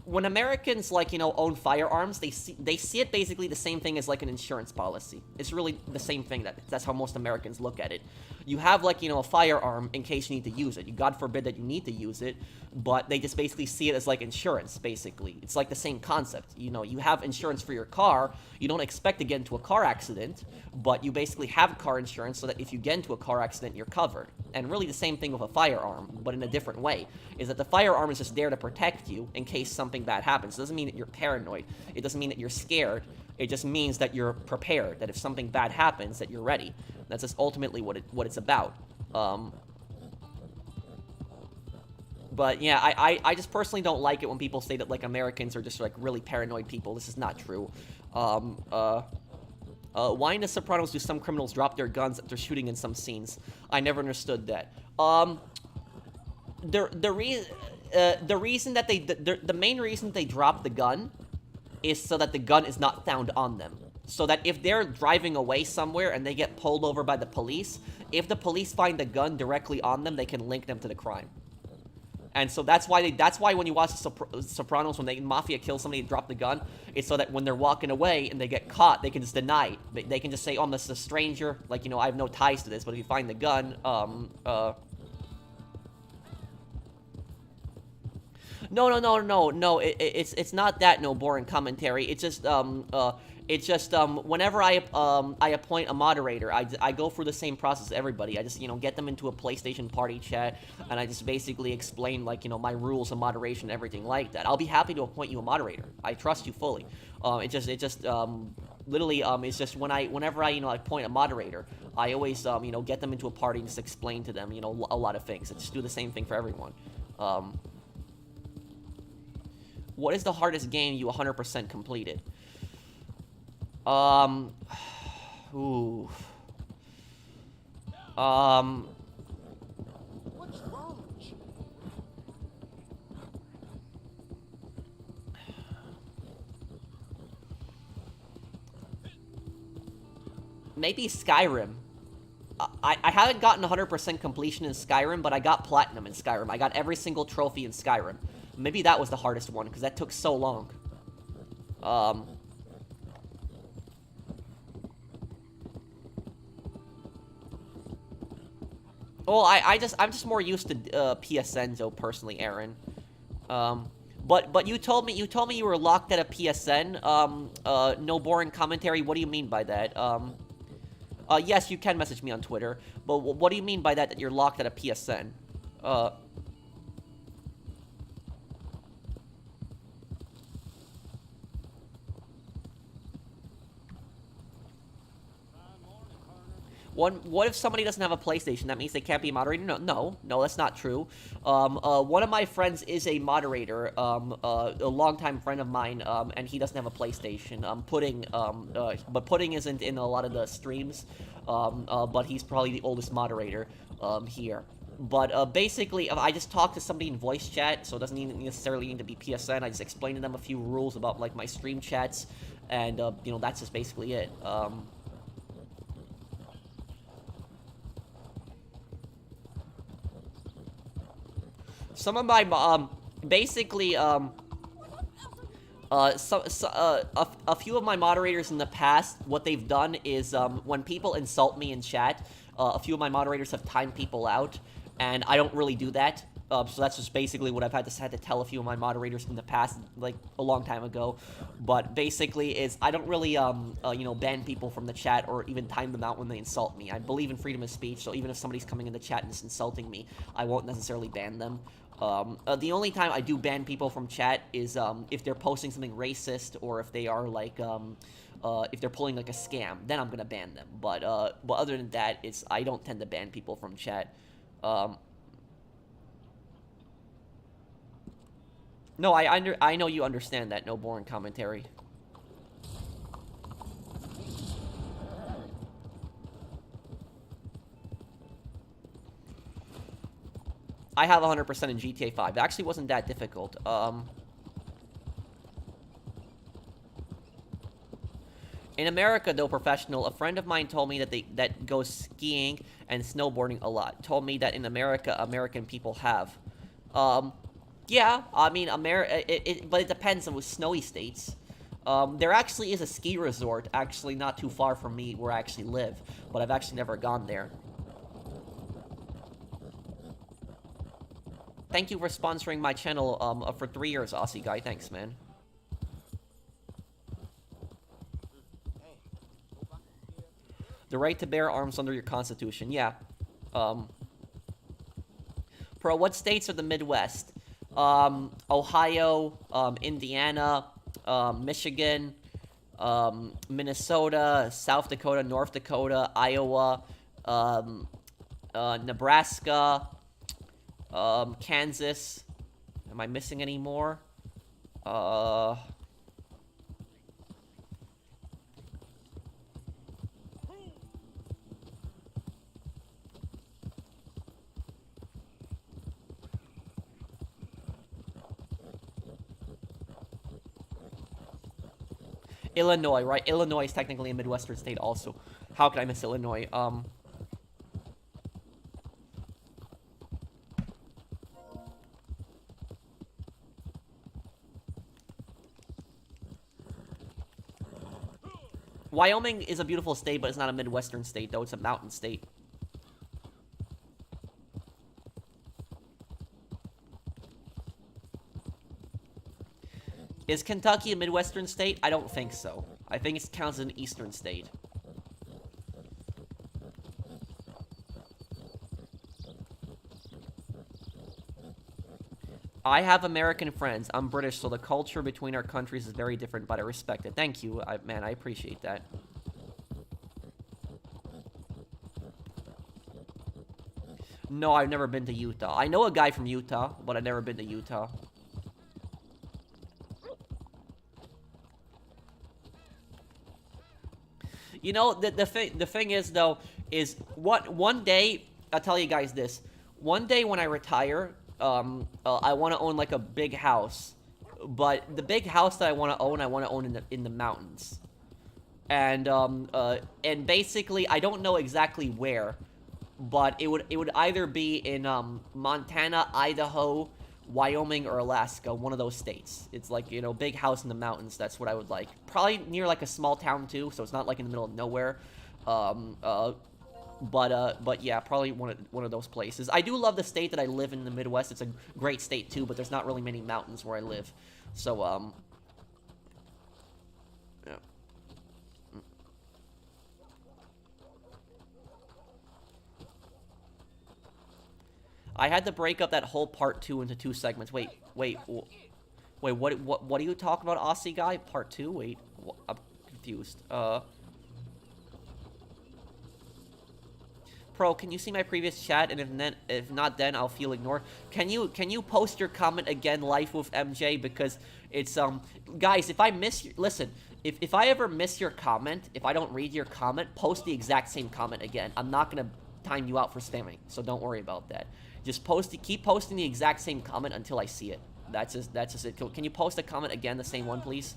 when Americans, like, own firearms, they see it basically the same thing as, like, an insurance policy. It's really the same thing. That's how most Americans look at it. You have, like, a firearm in case you need to use it. God forbid that you need to use it, but they just basically see it as, like, insurance, basically. It's like the same concept. You have insurance for your car. You don't expect to get into a car accident, but you basically have car insurance so that if you get into a car accident, you're covered. And really the same thing with a firearm, but in a different way, is that the firearm is just there to protect you in case something bad happens. It doesn't mean that you're paranoid. It doesn't mean that you're scared. It just means that you're prepared, that if something bad happens, that you're ready. That's just ultimately what it's about. But yeah, I just personally don't like it when people say that, like, Americans are just, like, really paranoid people. This is not true. Why in The Sopranos do some criminals drop their guns after shooting in some scenes? I never understood that. The reason that the main reason they drop the gun is so that the gun is not found on them. So that if they're driving away somewhere and they get pulled over by the police, if the police find the gun directly on them, they can link them to the crime. And so that's why when you watch the Sopranos, when the mafia kills somebody and drop the gun, it's so that when they're walking away and they get caught, they can just deny it. They can just say, oh, I'm just a stranger, like, you know, I have no ties to this, but if you find the gun, No, it's not that, no boring commentary. It's just, whenever I appoint a moderator, I go through the same process as everybody. I just, you know, get them into a PlayStation party chat, and I just basically explain, like, you know, my rules of moderation and everything like that. I'll be happy to appoint you a moderator. I trust you fully. Literally, it's just whenever I, you know, appoint a moderator, I always, you know, get them into a party and just explain to them, you know, a lot of things. I just do the same thing for everyone. What is the hardest game you 100% completed? Ooh. What's wrong with you? Maybe Skyrim. I haven't gotten 100% completion in Skyrim, but I got platinum in Skyrim. I got every single trophy in Skyrim. Maybe that was the hardest one, because that took so long. Well, I'm just more used to PSN, Joe, personally, Aaron. But you told me you were locked at a PSN. No boring commentary. What do you mean by that? Yes, you can message me on Twitter, but what do you mean by that you're locked at a PSN? What if somebody doesn't have a PlayStation? That means they can't be a moderator? No, that's not true. One of my friends is a moderator, a longtime friend of mine, and he doesn't have a PlayStation. But Pudding isn't in a lot of the streams, but he's probably the oldest moderator, here. But, basically, I just talk to somebody in voice chat, so it doesn't even necessarily need to be PSN. I just explain to them a few rules about, like, my stream chats, and, you know, that's just basically it. Some of my, basically, a few of my moderators in the past, what they've done is, when people insult me in chat, a few of my moderators have timed people out, and I don't really do that. So that's just basically what I've had to tell a few of my moderators in the past, like, a long time ago. But basically is, I don't really, you know, ban people from the chat or even time them out when they insult me. I believe in freedom of speech, so even if somebody's coming in the chat and is insulting me, I won't necessarily ban them. The only time I do ban people from chat is, if they're posting something racist, or if they are, like, if they're pulling, like, a scam, then I'm gonna ban them. But other than that, I don't tend to ban people from chat. No, I know you understand that, no boring commentary. I have 100% in GTA 5. It actually wasn't that difficult. In America, though, professional, a friend of mine told me that goes skiing and snowboarding a lot. Told me that in America, American people have. Yeah, I mean, but it depends on snowy states. There actually is a ski resort, actually not too far from me where I actually live, but I've actually never gone there. Thank you for sponsoring my channel for 3 years, Aussie guy. Thanks, man. The right to bear arms under your constitution. Yeah. Pro, what states are the Midwest? Ohio, Indiana, Michigan, Minnesota, South Dakota, North Dakota, Iowa, Nebraska, Kansas. Am I missing any more? Illinois, right? Illinois is technically a Midwestern state also. How could I miss Illinois? Wyoming is a beautiful state, but it's not a Midwestern state, though. It's a mountain state. Is Kentucky a Midwestern state? I don't think so. I think it counts as an Eastern state. I have American friends. I'm British, so the culture between our countries is very different, but I respect it. Thank you, man. I appreciate that. No, I've never been to Utah. I know a guy from Utah, but I've never been to Utah. You know, the thing is, though, is one day, I'll tell you guys this. One day when I retire, I want to own, like, a big house. But the big house that I want to own in the mountains. And basically, I don't know exactly where. But it would either be in, Montana, Idaho, Wyoming, or Alaska, one of those states. It's like, you know, big house in the mountains. That's what I would like. Probably near, like, a small town, too, so it's not, like, in the middle of nowhere. But yeah, probably one of those places. I do love the state that I live in the Midwest. It's a great state, too, but there's not really many mountains where I live. So, yeah. I had to break up that whole part 2 into 2 segments. Wait, what are you talking about, Aussie guy? Part 2? Wait, I'm confused. Pro, can you see my previous chat? And if not, then I'll feel ignored. Can you post your comment again, Life with MJ? Because it's, guys, if I miss, listen, if I ever miss your comment, if I don't read your comment, post the exact same comment again. I'm not gonna time you out for spamming, so don't worry about that. Just keep posting the exact same comment until I see it. That's just it. Can you post a comment again, the same one, please?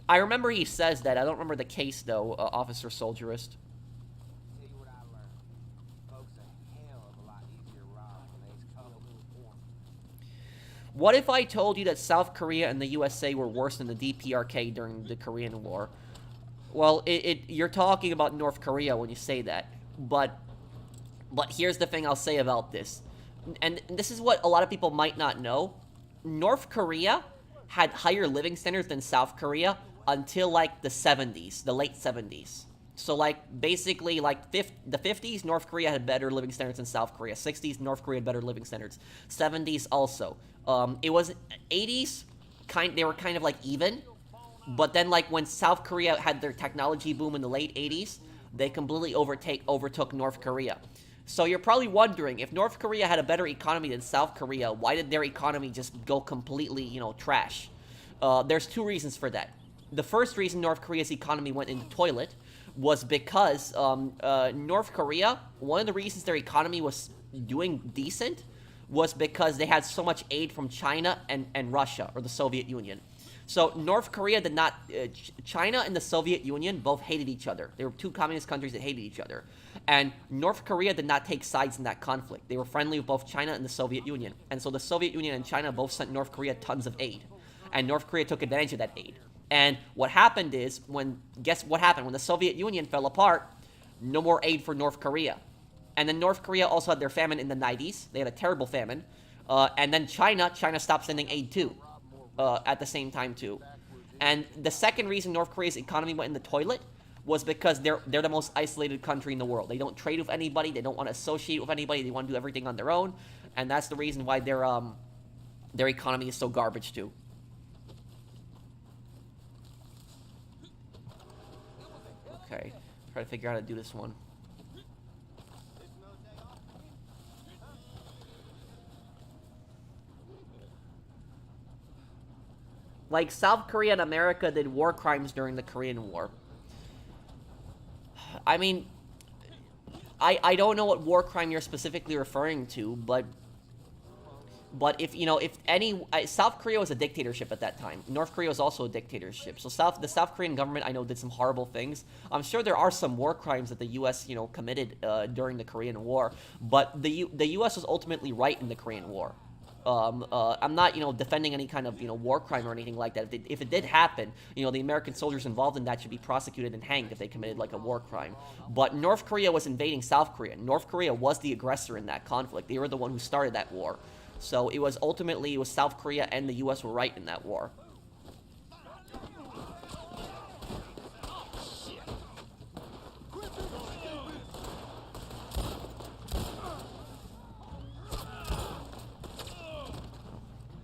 I remember he says that. I don't remember the case, though, Officer Soldierist. Tell you what I learned. Folks are hell of a lot easier to rob when they's colorful. What if I told you that South Korea and the USA were worse than the DPRK during the Korean War? Well, you're talking about North Korea when you say that. But here's the thing I'll say about this. And this is what a lot of people might not know. North Korea had higher living standards than South Korea until, like, the 70s, the late 70s. So, like, basically, like, the 50s, North Korea had better living standards than South Korea. 60s, North Korea had better living standards. 70s also. It was 80s, they were kind of, like, even. But then, like, when South Korea had their technology boom in the late 80s, they completely overtook North Korea. So you're probably wondering, if North Korea had a better economy than South Korea, why did their economy just go completely, you know, trash? There's 2 reasons for that. The first reason North Korea's economy went in the toilet was because North Korea, one of the reasons their economy was doing decent was because they had so much aid from China and Russia, or the Soviet Union. So North Korea did not, China and the Soviet Union both hated each other. They were 2 communist countries that hated each other. And North Korea did not take sides in that conflict. They were friendly with both China and the Soviet Union. And so the Soviet Union and China both sent North Korea tons of aid. And North Korea took advantage of that aid. And what happened is, guess what happened? When the Soviet Union fell apart, no more aid for North Korea. And then North Korea also had their famine in the 90s. They had a terrible famine. And then China stopped sending aid too. At the same time too. And the second reason North Korea's economy went in the toilet was because they're the most isolated country in the world. They don't trade with anybody. They don't want to associate with anybody. They want to do everything on their own. And that's the reason why their economy is so garbage too. Okay, try to figure out how to do this one. Like, South Korea and America did war crimes during the Korean War. I mean, I don't know what war crime you're specifically referring to, but if, you know, if any... South Korea was a dictatorship at that time. North Korea was also a dictatorship. So the South Korean government, I know, did some horrible things. I'm sure there are some war crimes that the U.S., you know, committed during the Korean War. But the U.S. was ultimately right in the Korean War. I'm not, you know, defending any kind of, you know, war crime or anything like that. If it did happen, you know, the American soldiers involved in that should be prosecuted and hanged if they committed, like, a war crime. But North Korea was invading South Korea. North Korea was the aggressor in that conflict. They were the one who started that war. So it was ultimately, it was South Korea and the U.S. were right in that war.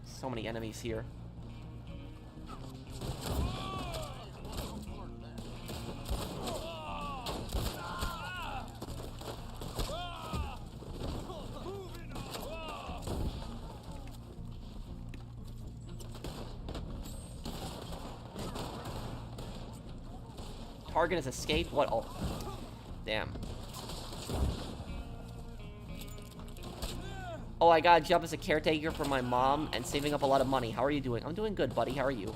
So many enemies here. Target has escaped? What? Oh. Damn. Oh, I got a job as a caretaker for my mom and saving up a lot of money. How are you doing? I'm doing good, buddy. How are you?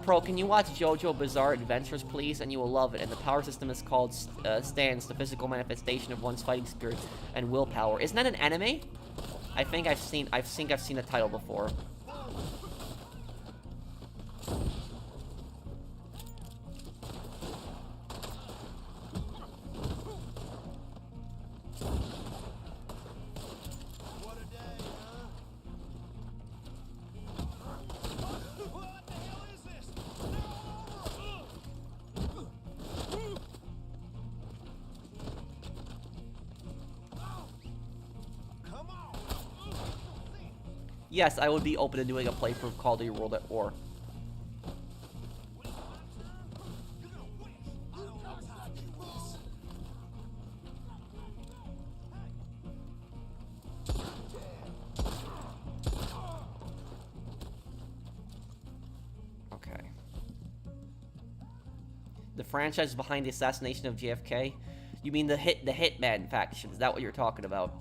Pro, can you watch JoJo Bizarre Adventures, please? And you will love it. And the power system is called Stance, the physical manifestation of one's fighting spirit and willpower. Isn't that an anime? I think I've seen the title before. Yes, I would be open to doing a playthrough of Call of Duty World at War. Okay. The franchise behind the assassination of JFK? You mean the Hitman faction? Is that what you're talking about?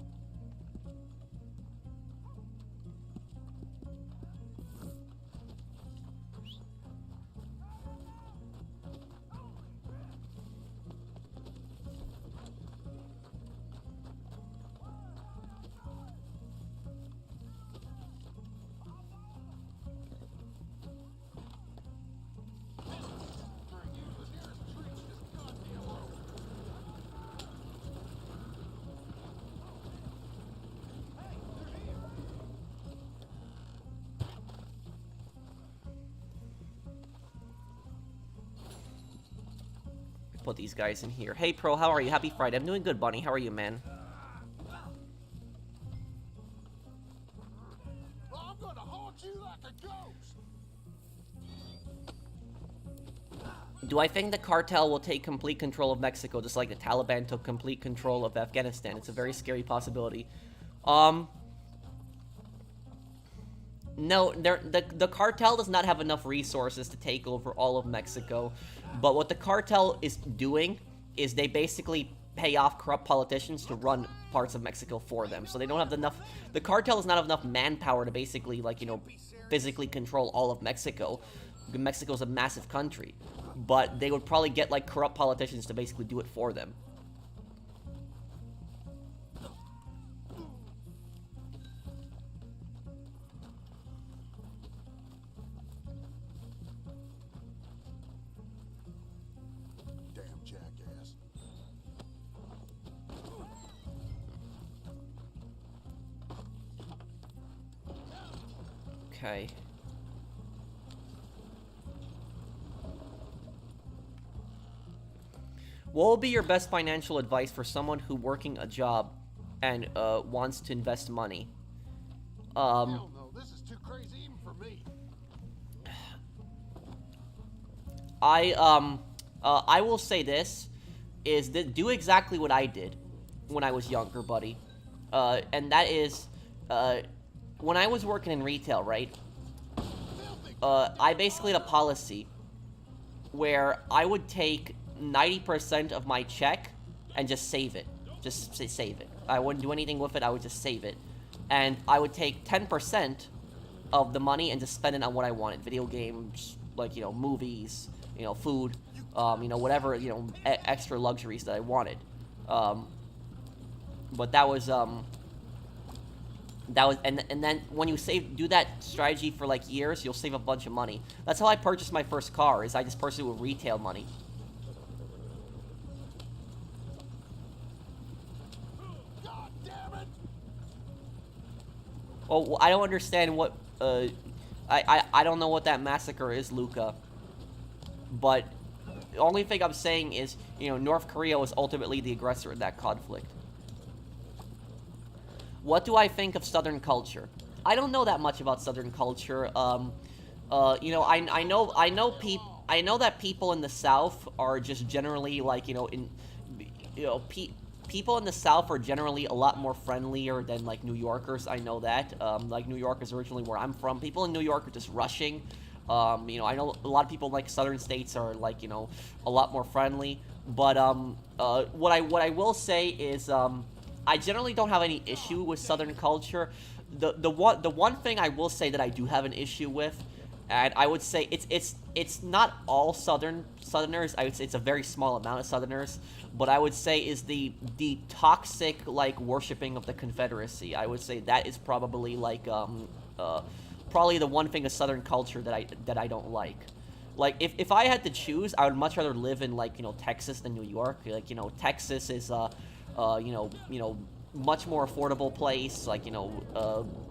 Put these guys in here. Hey, Pro, how are you? Happy Friday. I'm doing good, Bunny. How are you, man? I'm gonna haunt you like a ghost. Do I think the cartel will take complete control of Mexico, just like the Taliban took complete control of Afghanistan? It's a very scary possibility. No, the cartel does not have enough resources to take over all of Mexico. But what the cartel is doing is they basically pay off corrupt politicians to run parts of Mexico for them. So they don't have enough... The cartel does not have enough manpower to basically, like, you know, physically control all of Mexico. Mexico's a massive country. But they would probably get, like, corrupt politicians to basically do it for them. Okay. What will be your best financial advice for someone who working a job and wants to invest money? Hell no, this is too crazy even for me. I will say this, is that do exactly what I did when I was younger, buddy. And that is, when I was working in retail, right, I basically had a policy where I would take 90% of my check and just save it. Just save it. I wouldn't do anything with it. I would just save it. And I would take 10% of the money and just spend it on what I wanted. Video games, like, movies, food, whatever, extra luxuries that I wanted. But that was, and then when you do that strategy for, like, years, you'll save a bunch of money. That's how I purchased my first car, is I just purchased it with retail money. God damn it! Oh, I don't understand what, I don't know what that massacre is, Luca. But the only thing I'm saying is, North Korea was ultimately the aggressor in that conflict. What do I think of Southern culture? I don't know that much about Southern culture. I know that people in the South are just generally like, people in the South are generally a lot more friendlier than, like, New Yorkers. I know that. Like, New York is originally where I'm from. People in New York are just rushing. I know a lot of people in, like, southern states are, like, a lot more friendly. But what I will say is I generally don't have any issue with Southern culture. The one thing I will say that I do have an issue with, and I would say it's not all Southerners. I would say it's a very small amount of Southerners. But I would say is the toxic, like, worshiping of the Confederacy. I would say that is probably, like, probably the one thing of Southern culture that I don't like. Like, if I had to choose, I would much rather live in, like, Texas than New York. Like, Texas is much more affordable place, like,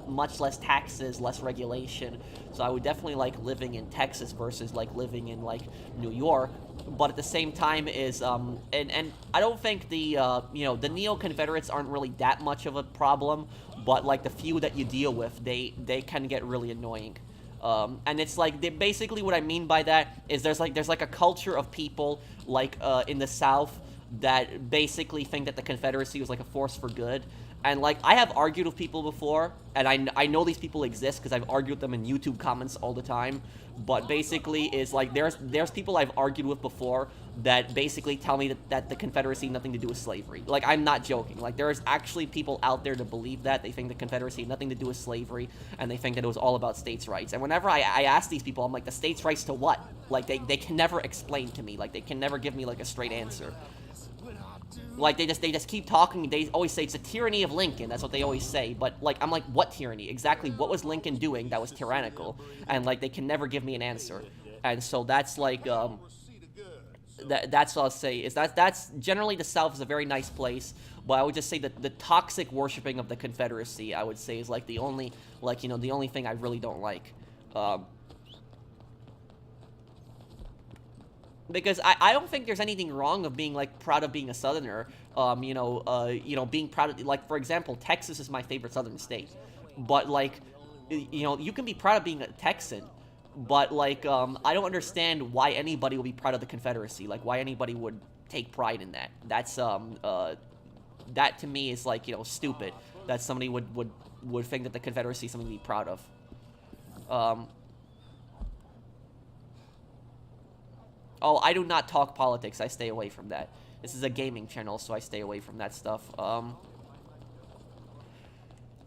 much less taxes, less regulation. So I would definitely like living in Texas versus, like, living in, like, New York. But at the same time is, and I don't think the neo-Confederates aren't really that much of a problem, but, like, the few that you deal with, they can get really annoying. And it's like, basically what I mean by that is there's like a culture of people, like, in the South that basically think that the Confederacy was, like, a force for good. And, like, I have argued with people before, and I know these people exist because I've argued with them in YouTube comments all the time. But basically is, like, there's people I've argued with before that basically tell me that the Confederacy had nothing to do with slavery. Like, I'm not joking. Like, there's actually people out there that believe that. They think the Confederacy had nothing to do with slavery, and they think that it was all about states' rights. And whenever I ask these people, I'm like, the states' rights to what? Like, they can never explain to me. Like, they can never give me, like, a straight answer. Like, they just keep talking. They always say it's a tyranny of Lincoln. That's what they always say. But, like, I'm like, what tyranny? Exactly what was Lincoln doing that was tyrannical? And, like, they can never give me an answer. And so that's, like, that's what I'll say. Is that's generally the South is a very nice place. But I would just say that the toxic worshiping of the Confederacy, I would say, is, like, the only, like, the only thing I really don't like. Because I don't think there's anything wrong of being, like, proud of being a Southerner. Being proud of, like, for example, Texas is my favorite Southern state. But, like, you can be proud of being a Texan. But, like, I don't understand why anybody would be proud of the Confederacy. Like, why anybody would take pride in that. That's, that to me is, like, stupid. That somebody would think that the Confederacy is something to be proud of. Oh, I do not talk politics. I stay away from that. This is a gaming channel, so I stay away from that stuff.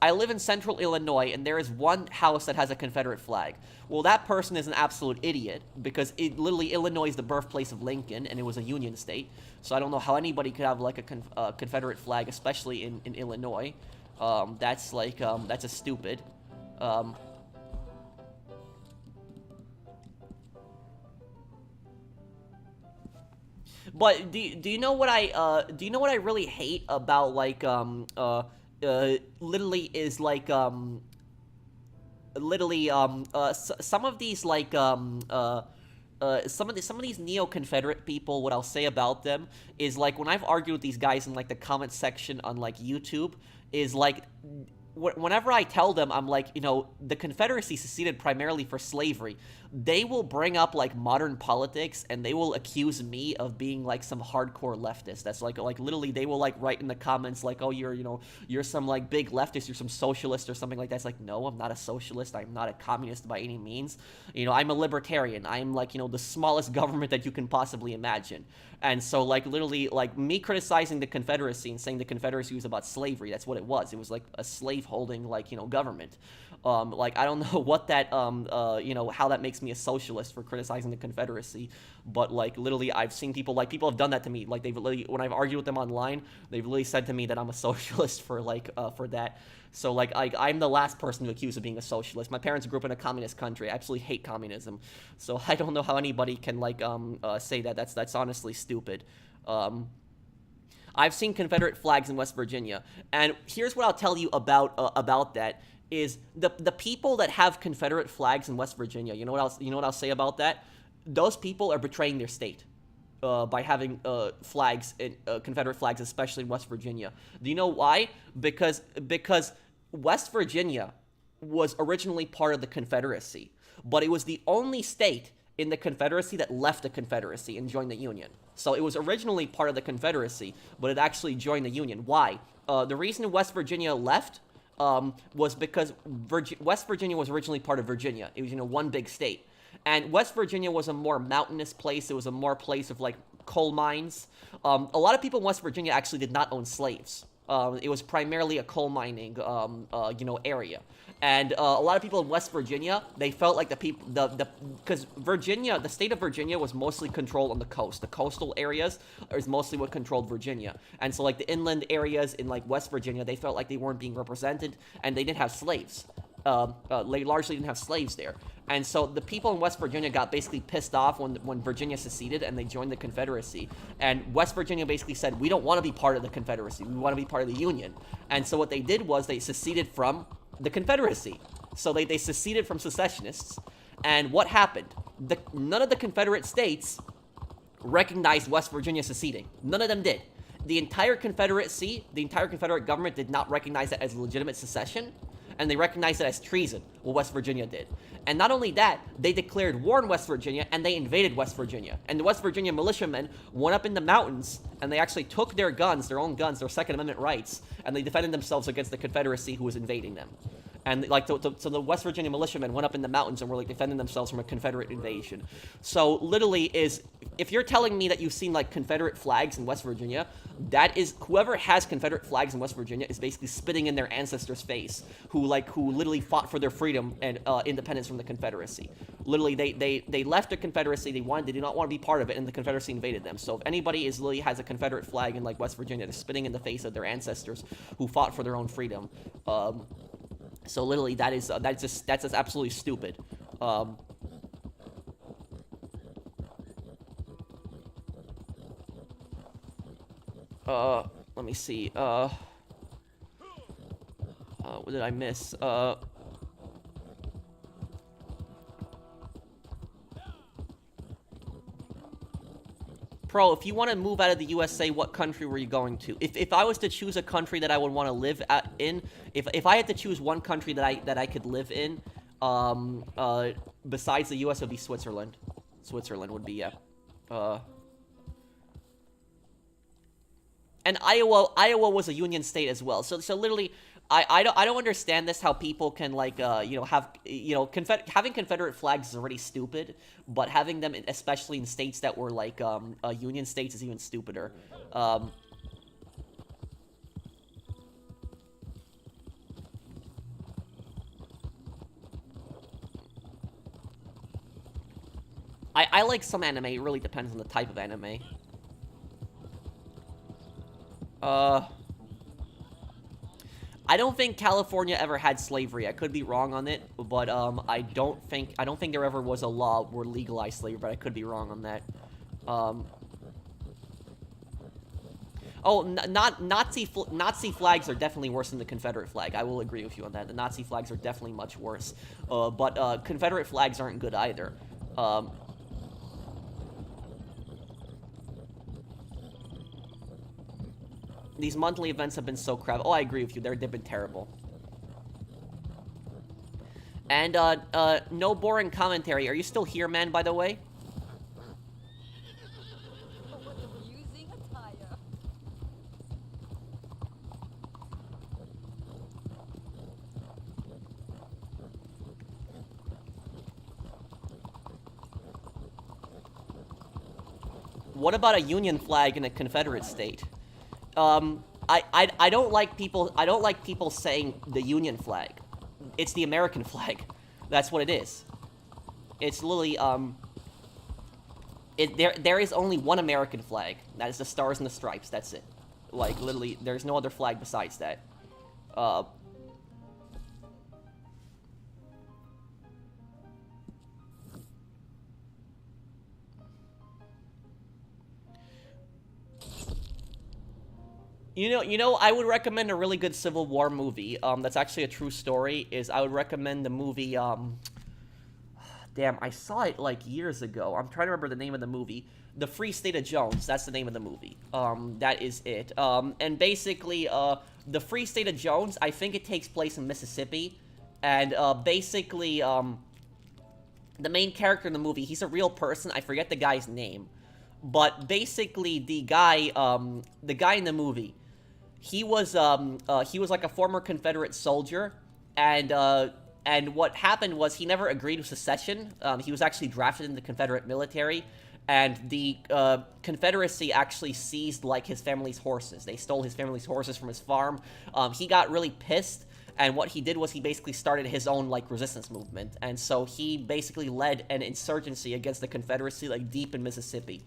I live in central Illinois, and there is one house that has a Confederate flag. Well, that person is an absolute idiot, because literally Illinois is the birthplace of Lincoln, and it was a Union state. So I don't know how anybody could have, like, a Confederate flag, especially in Illinois. That's, like, that's a stupid. But do you know what I really hate about, like, literally is, like, some of these, like, some of these neo-Confederate people, what I'll say about them is, like, when I've argued with these guys in, like, the comment section on, like, YouTube, is, like, whenever I tell them, I'm like, you know, the Confederacy seceded primarily for slavery, they will bring up like modern politics and they will accuse me of being like some hardcore leftist. That's like literally they will like write in the comments like, oh, you're, you know, you're some like big leftist, you're some socialist or something like that. It's like, no, I'm not a socialist. I'm not a communist by any means. You know, I'm a libertarian. I'm like, you know, the smallest government that you can possibly imagine. And so, like, literally, like, me criticizing the Confederacy and saying the Confederacy was about slavery, that's what it was. It was, like, a slave-holding, like, you know, government. Like, I don't know what that, you know, how that makes me a socialist for criticizing the Confederacy. But, like, literally, I've seen people, like, people have done that to me. Like, they've literally, when I've argued with them online, they've literally said to me that I'm a socialist for, like, for that. So, like, I'm the last person to accuse of being a socialist. My parents grew up in a communist country. I absolutely hate communism. So, I don't know how anybody can, like, say that. That's honestly stupid. I've seen Confederate flags in West Virginia. And here's what I'll tell you about that, is the people that have Confederate flags in West Virginia, you know what I'll say about that? Those people are betraying their state. By having flags, Confederate flags, especially in West Virginia. Do you know why? Because West Virginia was originally part of the Confederacy, but it was the only state in the Confederacy that left the Confederacy and joined the Union. So it was originally part of the Confederacy, but it actually joined the Union. Why? The reason West Virginia left was because West Virginia was originally part of Virginia. It was, you know, one big state. And West Virginia was a more mountainous place. It was a more place of, like, coal mines. A lot of people in West Virginia actually did not own slaves. It was primarily a coal mining, you know, area. And a lot of people in West Virginia, they felt like because Virginia, the state of Virginia was mostly controlled on the coast. The coastal areas is mostly what controlled Virginia. And so, like, the inland areas in, like, West Virginia, they felt like they weren't being represented, and they didn't have slaves. They largely didn't have slaves there. And so the people in West Virginia got basically pissed off when Virginia seceded and they joined the Confederacy. And West Virginia basically said, we don't want to be part of the Confederacy. We want to be part of the Union. And so what they did was they seceded from the Confederacy. So they seceded from secessionists. And what happened? None of the Confederate states recognized West Virginia seceding. None of them did. The entire Confederacy, the entire Confederate government did not recognize it as legitimate secession, and they recognized it as treason, what West Virginia did. And not only that, they declared war in West Virginia, and they invaded West Virginia. And the West Virginia militiamen went up in the mountains, and they actually took their guns, their own guns, their Second Amendment rights, and they defended themselves against the Confederacy who was invading them. And, like, so the West Virginia militiamen went up in the mountains and were, like, defending themselves from a Confederate invasion. So, literally, if you're telling me that you've seen, like, Confederate flags in West Virginia, that is, whoever has Confederate flags in West Virginia is basically spitting in their ancestors' face, who literally fought for their freedom and independence from the Confederacy. Literally, they left the Confederacy, they did not want to be part of it, and the Confederacy invaded them. So if anybody literally has a Confederate flag in, like, West Virginia, they're spitting in the face of their ancestors who fought for their own freedom. So literally, that's just absolutely stupid. Let me see. What did I miss? Pro, if you want to move out of the USA, what country were you going to? If I was to choose a country that I would want to live in, if I had to choose one country that I could live in, besides the US, it would be Switzerland. Switzerland would be, yeah. And Iowa was a union state as well. So literally, I don't understand this, how people can, like, you know, have, you know, having Confederate flags is already stupid, but having them, especially in states that were, like, union states, is even stupider. I like some anime. It really depends on the type of anime. I don't think California ever had slavery. I could be wrong on it, but I don't think there ever was a law where legalized slavery, but I could be wrong on that. Nazi flags are definitely worse than the Confederate flag. I will agree with you on that. The Nazi flags are definitely much worse. But Confederate flags aren't good either. These monthly events have been so crap. Oh, I agree with you. They've been terrible. And, no boring commentary. Are you still here, man, by the way? Using a tire. What about a Union flag in a Confederate state? I don't like people saying the Union flag. It's the American flag. That's what it is. It's literally, there is only one American flag. That is the Stars and the Stripes. That's it. Like, literally, there's no other flag besides that. You know, I would recommend a really good Civil War movie, that's actually a true story, is I would recommend the movie, damn, I saw it, like, years ago. I'm trying to remember the name of the movie. The Free State of Jones, that's the name of the movie. That is it. And basically, The Free State of Jones, I think it takes place in Mississippi, and, basically, the main character in the movie, he's a real person, I forget the guy's name, but basically, the guy in the movie, he was like a former Confederate soldier, and what happened was he never agreed to secession. He was actually drafted in the Confederate military, and the Confederacy actually seized, like, his family's horses. They stole his family's horses from his farm. He got really pissed, and what he did was he basically started his own, like, resistance movement, and so he basically led an insurgency against the Confederacy, like, deep in Mississippi.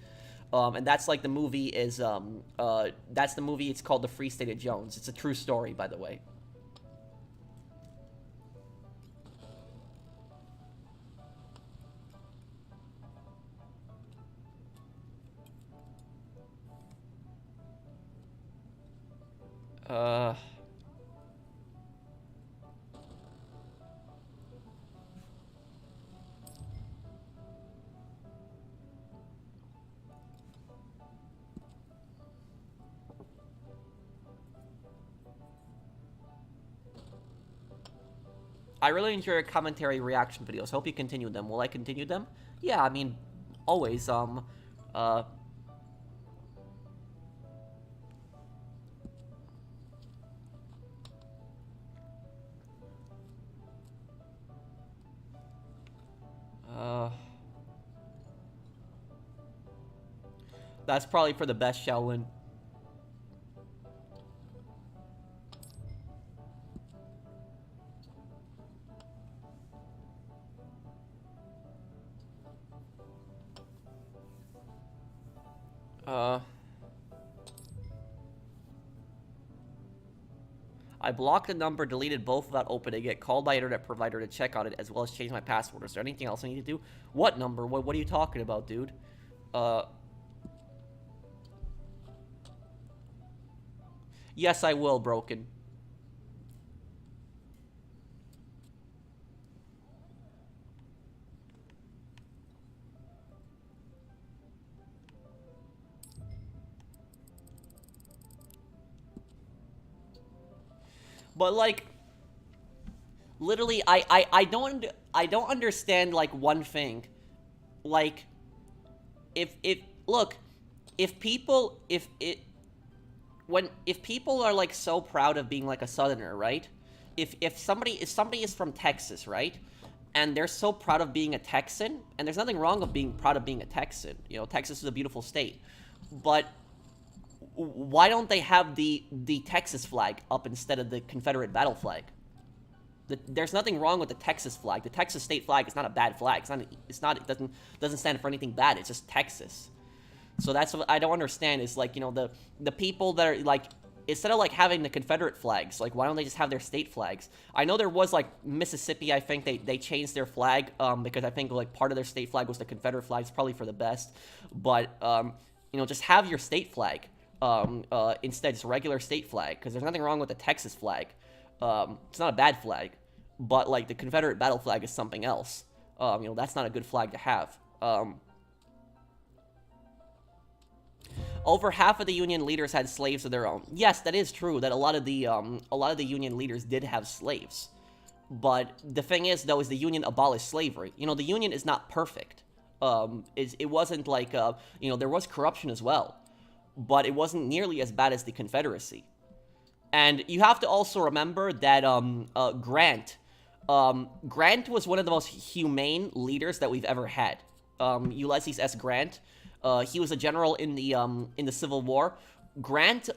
And that's, like, the movie is, that's the movie, it's called The Free State of Jones. It's a true story, by the way. I really enjoy your commentary reaction videos. Hope you continue them. Will I continue them? Yeah, I mean, always, that's probably for the best, Shaolin. I blocked the number, deleted both without opening it, called my internet provider to check on it, as well as change my password. Is there anything else I need to do? What number? What are you talking about, dude? Yes, I will, Broken. But, like, literally, I don't understand, like, one thing. Like, if people are, like, so proud of being, like, a Southerner, right? If somebody is from Texas, right? And they're so proud of being a Texan, and there's nothing wrong with being proud of being a Texan. You know, Texas is a beautiful state. But why don't they have the Texas flag up instead of the Confederate battle flag? There's nothing wrong with the Texas flag. The Texas state flag is not a bad flag. It doesn't stand for anything bad. It's just Texas. So that's what I don't understand is, like, you know, the people that are, like, instead of, like, having the Confederate flags, like, why don't they just have their state flags? I know there was, like, Mississippi, I think they changed their flag, because I think, like, part of their state flag was the Confederate flag. It's probably for the best. But, you know, just have your state flag. Instead, just regular state flag, because there's nothing wrong with the Texas flag. It's not a bad flag, but, like, the Confederate battle flag is something else. You know, that's not a good flag to have. Over half of the Union leaders had slaves of their own. Yes, that is true, that a lot of the Union leaders did have slaves. But the thing is, though, is the Union abolished slavery. You know, the Union is not perfect. It wasn't like, you know, there was corruption as well. But it wasn't nearly as bad as the Confederacy. And you have to also remember that Grant was one of the most humane leaders that we've ever had. Ulysses S. Grant. He was a general in the Civil War. Grant,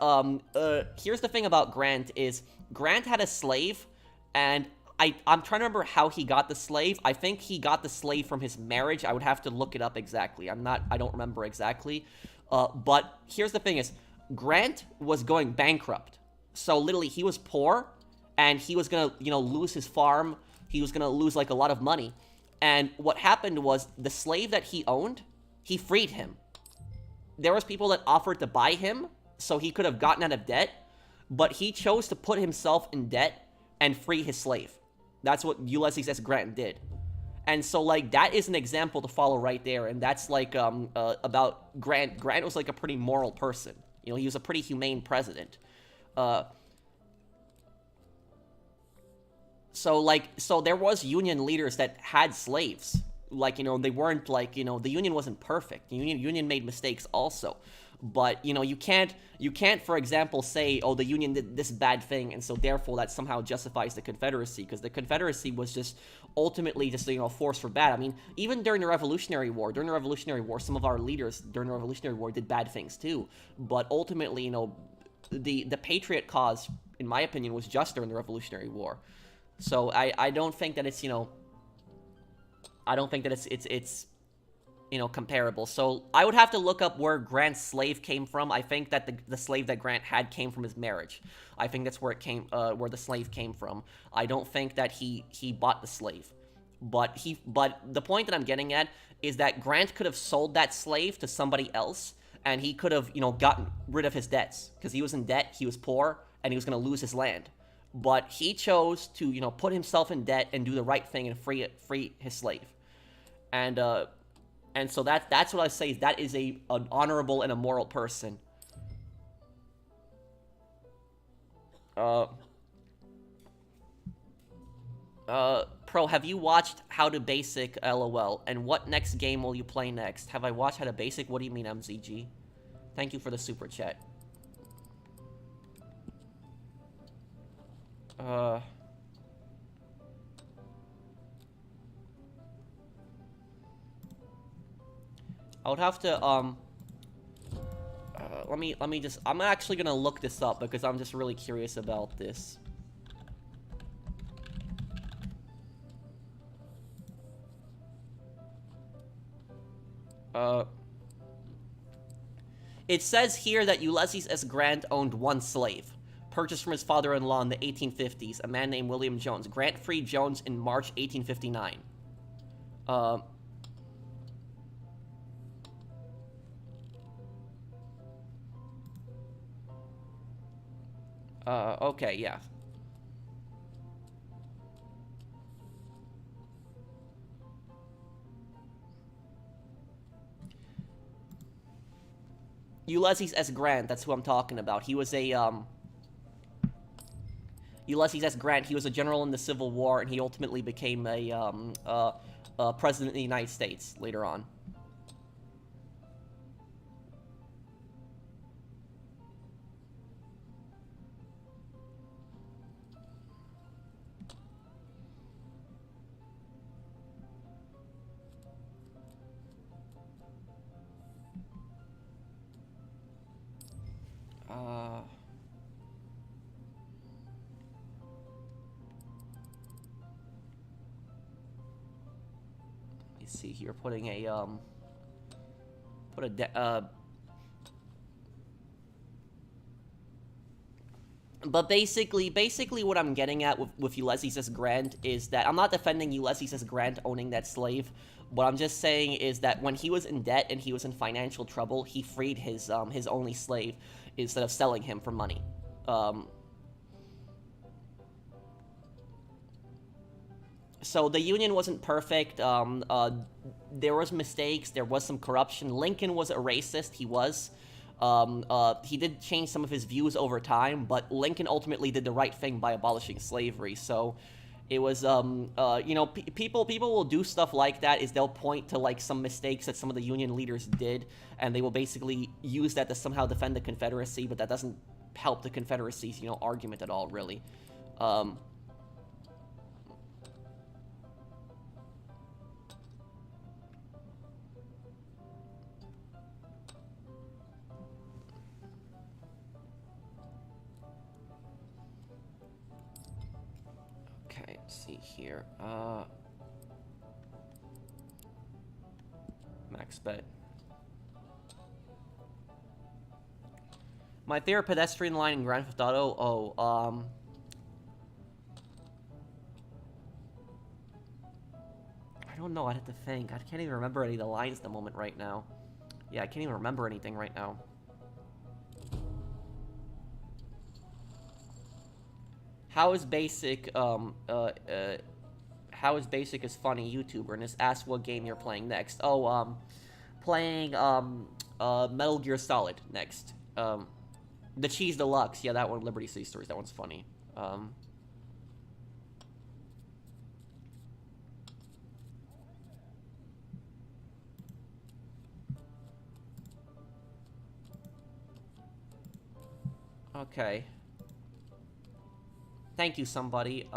here's the thing about Grant is Grant had a slave, and I'm trying to remember how he got the slave. I think he got the slave from his marriage. I would have to look it up exactly. I don't remember exactly. But here's the thing is, Grant was going bankrupt. So literally, he was poor, and he was gonna, you know, lose his farm. He was gonna lose, like, a lot of money. And what happened was, the slave that he owned, he freed him. There was people that offered to buy him, so he could have gotten out of debt, but he chose to put himself in debt and free his slave. That's what Ulysses S. Grant did. And so, like, that is an example to follow right there, and that's, like, about Grant. Grant was, like, a pretty moral person. You know, he was a pretty humane president. So there was Union leaders that had slaves. Like, you know, they weren't, like, you know, the Union wasn't perfect. The Union made mistakes also. But, you know, you can't, for example, say, oh, the Union did this bad thing, and so therefore that somehow justifies the Confederacy, because the Confederacy was just ultimately just, you know, force for bad. I mean, even during the Revolutionary War, some of our leaders during the Revolutionary War did bad things too. But ultimately, you know, the Patriot cause, in my opinion, was just during the Revolutionary War. So I don't think that it's, you know, I don't think that it's you know, comparable. So I would have to look up where Grant's slave came from. I think that the slave that Grant had came from his marriage. I think that's where it came, where the slave came from. I don't think that he bought the slave. But the point that I'm getting at is that Grant could have sold that slave to somebody else, and he could have, you know, gotten rid of his debts, because he was in debt, he was poor, and he was going to lose his land. But he chose to, you know, put himself in debt and do the right thing and free his slave. And so that's what I say, that is an honorable and a moral person. Pro, have you watched How to Basic LOL? And what next game will you play next? Have I watched How to Basic? What do you mean, MZG? Thank you for the super chat. I would have to, let me just, I'm actually gonna look this up because I'm just really curious about this. It says here that Ulysses S. Grant owned one slave, purchased from his father-in-law in the 1850s, a man named William Jones. Grant freed Jones in March 1859. Okay, yeah. Ulysses S. Grant, that's who I'm talking about. He was a, Ulysses S. Grant, he was a general in the Civil War, and he ultimately became a president of the United States later on. Let's see here, putting a, but basically what I'm getting at with Ulysses S. Grant is that I'm not defending Ulysses S. Grant owning that slave. What I'm just saying is that when he was in debt and he was in financial trouble, he freed his only slave instead of selling him for money. So the Union wasn't perfect. There was mistakes. There was some corruption. Lincoln was a racist. He was. He did change some of his views over time, but Lincoln ultimately did the right thing by abolishing slavery. So, It was, you know, people will do stuff like that. Is they'll point to like some mistakes that some of the Union leaders did, and they will basically use that to somehow defend the Confederacy. But that doesn't help the Confederacy's, you know, argument at all, really. Okay, let's see here. Max bet. My favorite pedestrian line in Grand Theft Auto? Oh, I don't know, I'd have to think. I can't even remember any of the lines at the moment right now. Yeah, I can't even remember anything right now. How is Basic, how is Basic is funny YouTuber, and just ask what game you're playing next. Oh, playing, Metal Gear Solid next. The Cheese Deluxe, yeah, that one, Liberty City Stories, that one's funny. Okay. Thank you, somebody.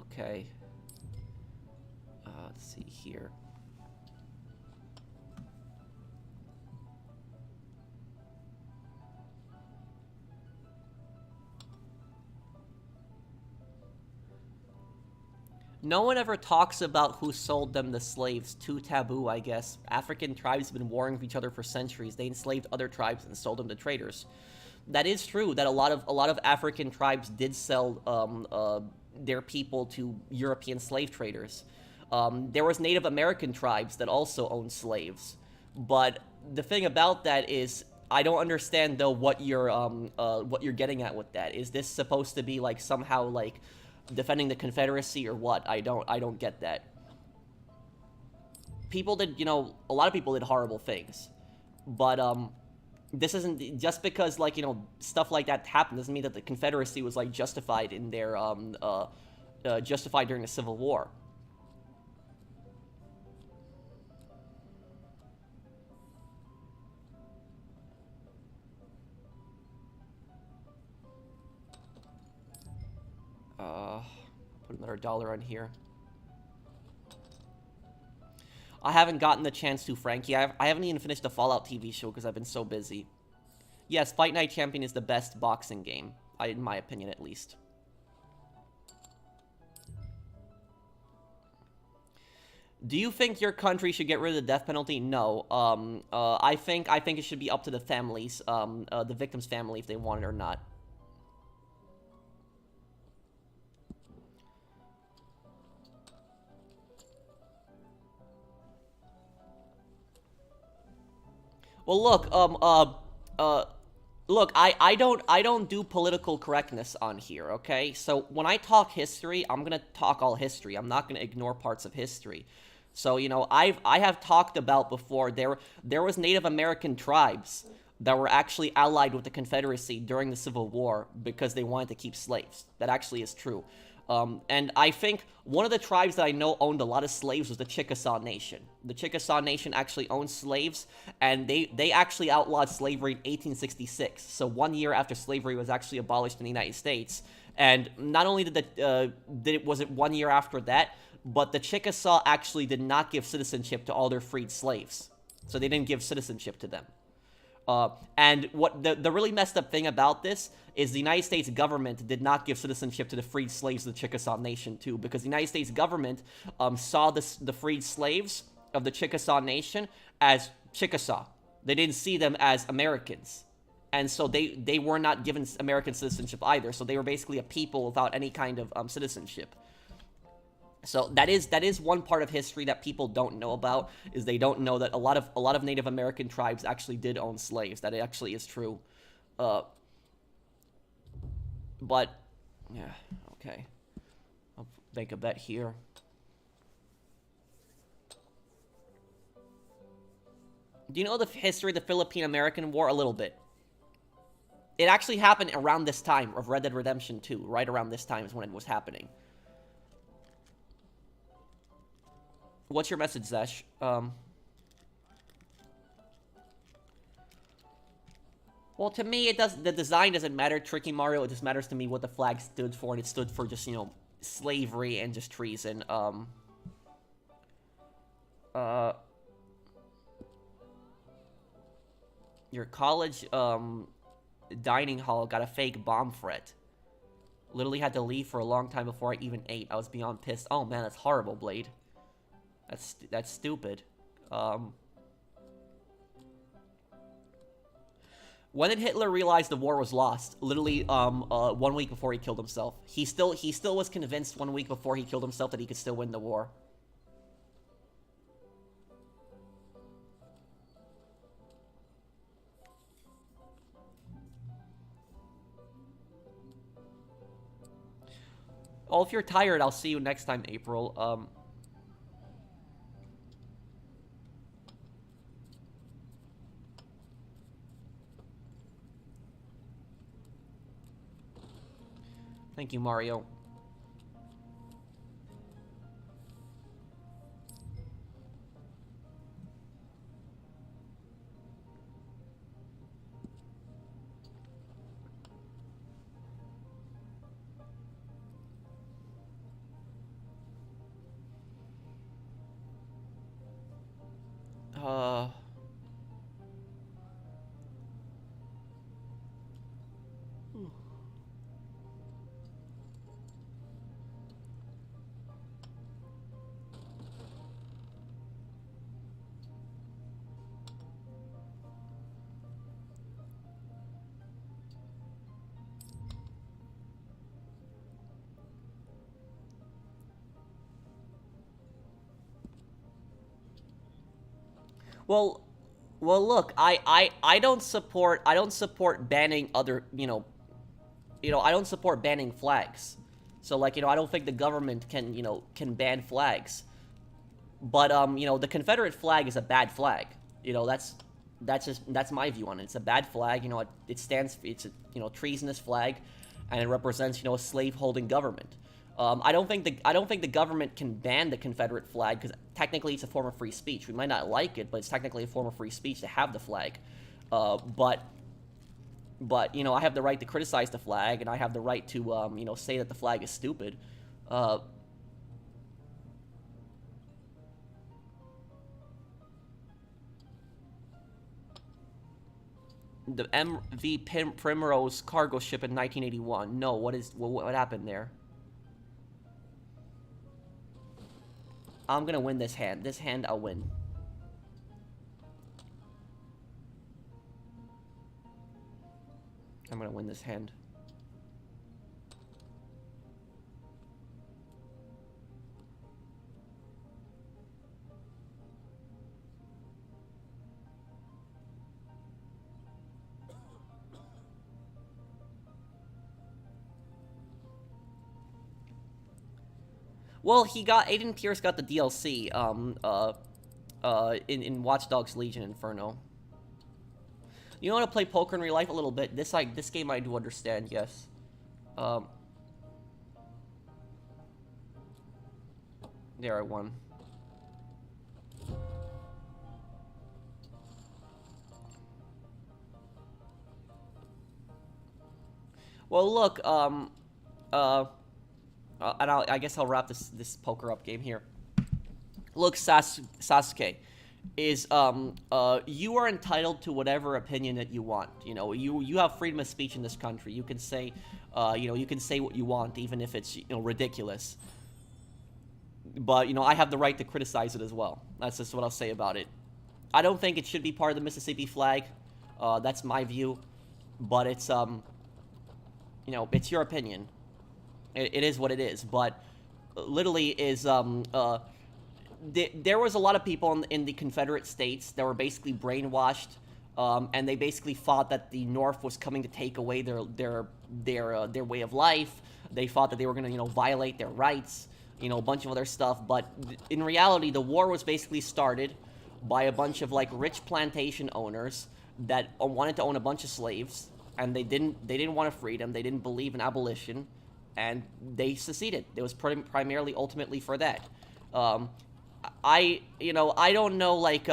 Okay. Let's see here. No one ever talks about who sold them the slaves. Too taboo, I guess. African tribes have been warring with each other for centuries. They enslaved other tribes and sold them to traders. That is true. That a lot of African tribes did sell their people to European slave traders. There was Native American tribes that also owned slaves. But the thing about that is, I don't understand though what you're getting at with that. Is this supposed to be like somehow like defending the Confederacy or what? I don't get that. People did, you know, a lot of people did horrible things, but this isn't just because, like, you know, stuff like that happened doesn't mean that the Confederacy was like justified in their justified during the Civil War. Put another $1 on here. I haven't gotten the chance to, Frankie. I haven't even finished the Fallout TV show because I've been so busy. Yes, Fight Night Champion is the best boxing game, in my opinion, at least. Do you think your country should get rid of the death penalty? No. I think it should be up to the families, the victim's family, if they want it or not. Well, look, I don't do political correctness on here, okay? So when I talk history, I'm gonna talk all history. I'm not gonna ignore parts of history. So, you know, I have talked about before, there was Native American tribes that were actually allied with the Confederacy during the Civil War because they wanted to keep slaves. That actually is true. And I think one of the tribes that I know owned a lot of slaves was the Chickasaw Nation. The Chickasaw Nation actually owned slaves, and they actually outlawed slavery in 1866. So 1 year after slavery was actually abolished in the United States. And not only was it 1 year after that, but the Chickasaw actually did not give citizenship to all their freed slaves. So they didn't give citizenship to them. And what the really messed up thing about this is the United States government did not give citizenship to the freed slaves of the Chickasaw Nation too, because the United States government saw the freed slaves of the Chickasaw Nation as Chickasaw. They didn't see them as Americans. And so they were not given American citizenship either. So they were basically a people without any kind of citizenship. So that is one part of history that people don't know about, is they don't know that a lot of Native American tribes actually did own slaves. That actually is true. But, yeah, okay. I'll make a bet here. Do you know the history of the Philippine-American War? A little bit. It actually happened around this time of Red Dead Redemption 2. Right around this time is when it was happening. What's your message, Zesh? Well, to me, it does. The design doesn't matter. Tricky Mario, it just matters to me what the flag stood for, and it stood for just, you know, slavery and just treason. Your college, dining hall got a fake bomb threat. Literally had to leave for a long time before I even ate. I was beyond pissed. Oh man, that's horrible, Blade. That's stupid. When did Hitler realize the war was lost? Literally, 1 week before he killed himself. He still was convinced 1 week before he killed himself that he could still win the war. Oh, if you're tired, I'll see you next time, April. Thank you, Mario. Well, look, I don't support banning other, I don't support banning flags. So, like, I don't think the government can ban flags. But, the Confederate flag is a bad flag. That's my view on it. It's a bad flag. It's a treasonous flag, and it represents, a slave-holding government. I don't think the government can ban the Confederate flag because technically it's a form of free speech. We might not like it, but it's technically a form of free speech to have the flag. But I have the right to criticize the flag, and I have the right to say that the flag is stupid. The MV Primrose cargo ship in 1981. No, what happened there? I'm gonna win this hand. This hand, I'll win. I'm gonna win this hand. Well, Aiden Pierce got the DLC, in Watch Dogs Legion Inferno. You know how to play poker in real life a little bit? This game I do understand, yes. There, I won. Well, look, and I guess I'll wrap this poker up game here. Look, Sasuke, you are entitled to whatever opinion that you want. You have freedom of speech in this country. You can say, you can say what you want, even if it's ridiculous. But I have the right to criticize it as well. That's just what I'll say about it. I don't think it should be part of the Mississippi flag. That's my view. But it's it's your opinion. It is what it is, but literally there was a lot of people in the Confederate States that were basically brainwashed and they basically thought that the North was coming to take away their way of life. They thought that they were going to, violate their rights, a bunch of other stuff. But in reality, the war was basically started by a bunch of like rich plantation owners that wanted to own a bunch of slaves, and they didn't want a freedom. They didn't believe in abolition, and they seceded. It was primarily ultimately for that. I don't know, like,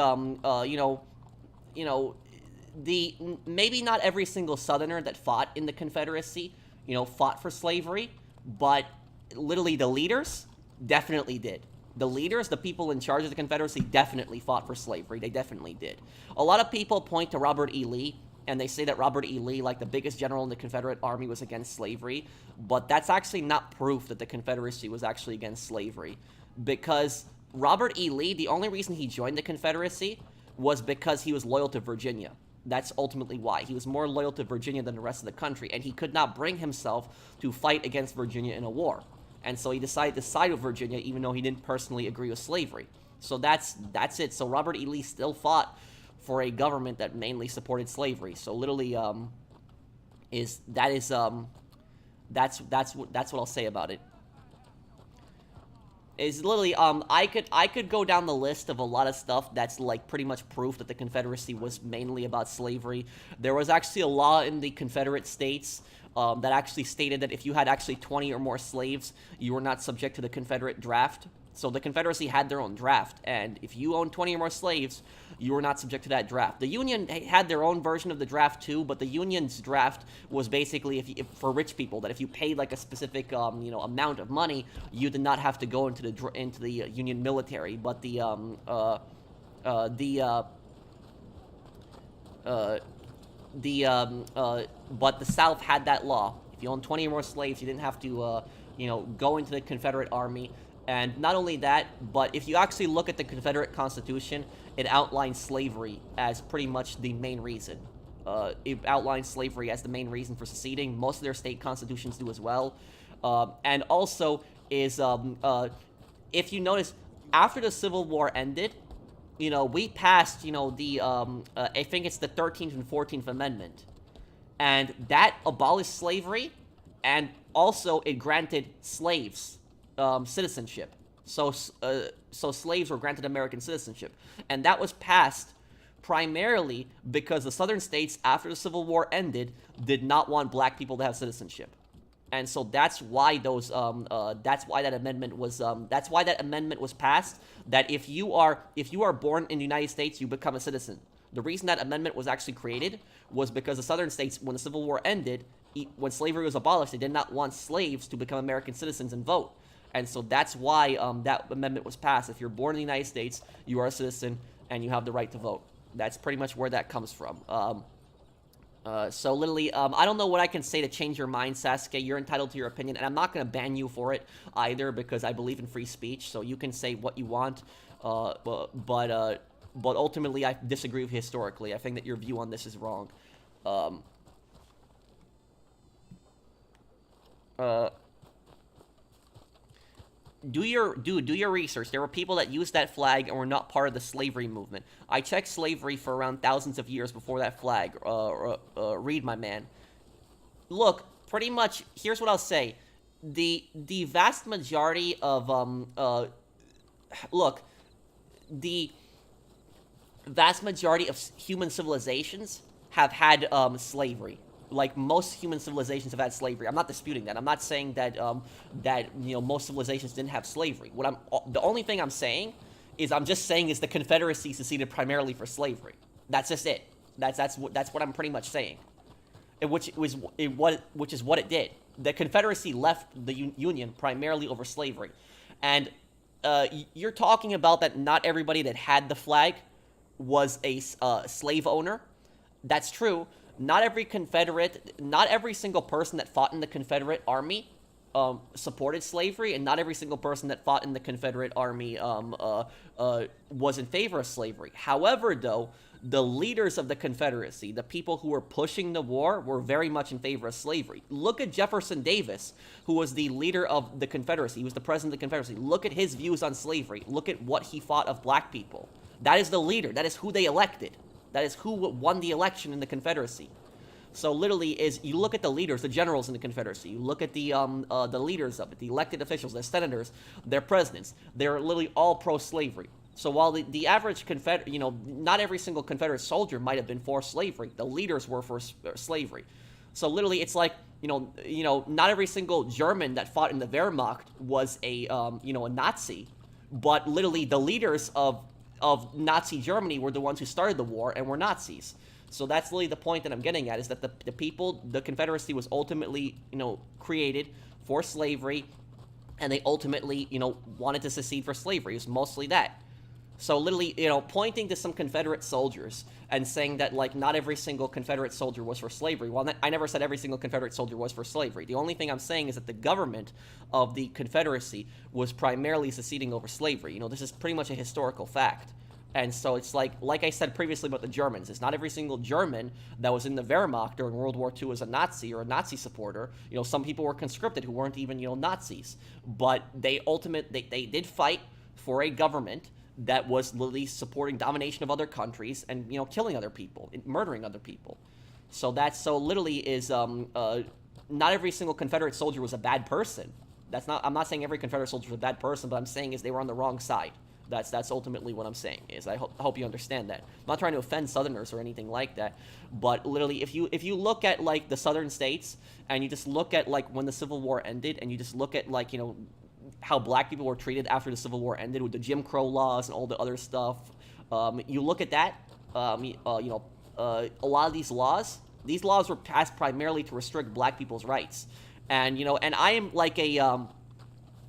maybe not every single Southerner that fought in the Confederacy, fought for slavery, but literally the leaders definitely did. The leaders, the people in charge of the Confederacy, definitely fought for slavery. They definitely did. A lot of people point to Robert E. Lee, and they say that Robert E. Lee, like the biggest general in the Confederate Army, was against slavery, but that's actually not proof that the Confederacy was actually against slavery, because Robert E. Lee, the only reason he joined the Confederacy was because he was loyal to Virginia. That's ultimately why. He was more loyal to Virginia than the rest of the country, and he could not bring himself to fight against Virginia in a war. And so he decided to side with Virginia, even though he didn't personally agree with slavery. So that's it. So Robert E. Lee still fought for a government that mainly supported slavery. So literally, that's what I'll say about it. Is literally, I could go down the list of a lot of stuff that's like pretty much proof that the Confederacy was mainly about slavery. There was actually a law in the Confederate States that actually stated that if you had actually 20 or more slaves, you were not subject to the Confederate draft. So the Confederacy had their own draft, and if you owned 20 or more slaves, you were not subject to that draft. The Union had their own version of the draft too, but the Union's draft was basically if for rich people, that if you paid like a specific amount of money, you did not have to go into the Union military. But but the South had that law. If you owned 20 or more slaves, you didn't have to go into the Confederate Army. And not only that, but if you actually look at the Confederate Constitution, it outlines slavery as pretty much the main reason. It outlines slavery as the main reason for seceding. Most of their state constitutions do as well. And also is, if you notice, after the Civil War ended, we passed, I think it's the 13th and 14th Amendment. And that abolished slavery, and also it granted slaves citizenship. So slaves were granted American citizenship. And that was passed primarily because the southern states, after the Civil War ended, did not want black people to have citizenship. And so that's why that amendment was passed, that if you are born in the United States, you become a citizen. The reason that amendment was actually created was because the southern states, when the Civil War ended, when slavery was abolished, they did not want slaves to become American citizens and vote. And so that's why that amendment was passed. If you're born in the United States, you are a citizen and you have the right to vote. That's pretty much where that comes from. So literally, I don't know what I can say to change your mind, Sasuke. You're entitled to your opinion, and I'm not going to ban you for it either, because I believe in free speech, so you can say what you want. But ultimately, I disagree with you historically. I think that your view on this is wrong. Do your research. There were people that used that flag and were not part of the slavery movement. I checked slavery for around thousands of years before that flag. Read, my man. Look, pretty much, here's what I'll say. The vast majority of, the vast majority of human civilizations have had, slavery. Like, most human civilizations have had slavery. I'm not disputing that. I'm not saying that most civilizations didn't have slavery. The only thing I'm saying is the Confederacy seceded primarily for slavery. That's just it. That's what I'm pretty much saying. Which is what it did. The Confederacy left the Union primarily over slavery. And you're talking about that not everybody that had the flag was a slave owner. That's true. Not every single person that fought in the Confederate Army supported slavery, and not every single person that fought in the Confederate Army was in favor of slavery. However, though, the leaders of the Confederacy, the people who were pushing the war, were very much in favor of slavery. Look at Jefferson Davis, who was the leader of the Confederacy. He was the president of the Confederacy. Look at his views on slavery. Look at what he fought of black people. That is the leader. That is who they elected. That is who won the election in the Confederacy. So literally, is you look at the leaders, the generals in the Confederacy. You look at the leaders of it, the elected officials, their senators, their presidents. They're literally all pro-slavery. So while the average not every single Confederate soldier might have been for slavery, the leaders were for slavery. So literally, it's like not every single German that fought in the Wehrmacht was a Nazi, but literally the leaders of Nazi Germany were the ones who started the war and were Nazis. So that's really the point that I'm getting at, is that the Confederacy was ultimately, created for slavery, and they ultimately, wanted to secede for slavery. It was mostly that. So literally, pointing to some Confederate soldiers and saying that, like, not every single Confederate soldier was for slavery. Well, I never said every single Confederate soldier was for slavery. The only thing I'm saying is that the government of the Confederacy was primarily seceding over slavery. This is pretty much a historical fact. And so it's like I said previously about the Germans, it's not every single German that was in the Wehrmacht during World War II was a Nazi or a Nazi supporter. Some people were conscripted who weren't even, Nazis. But they did fight for a government that was literally supporting domination of other countries and, killing other people, murdering other people. So literally is, not every single Confederate soldier was a bad person. I'm not saying every Confederate soldier was a bad person, but I'm saying is they were on the wrong side. That's ultimately what I'm saying. Is I hope you understand that. I'm not trying to offend Southerners or anything like that, but literally, if you look at like the Southern states and you just look at like when the Civil War ended, and you just look at like how black people were treated after the Civil War ended with the Jim Crow laws and all the other stuff, you look at that, a lot of these laws were passed primarily to restrict black people's rights, and I am like a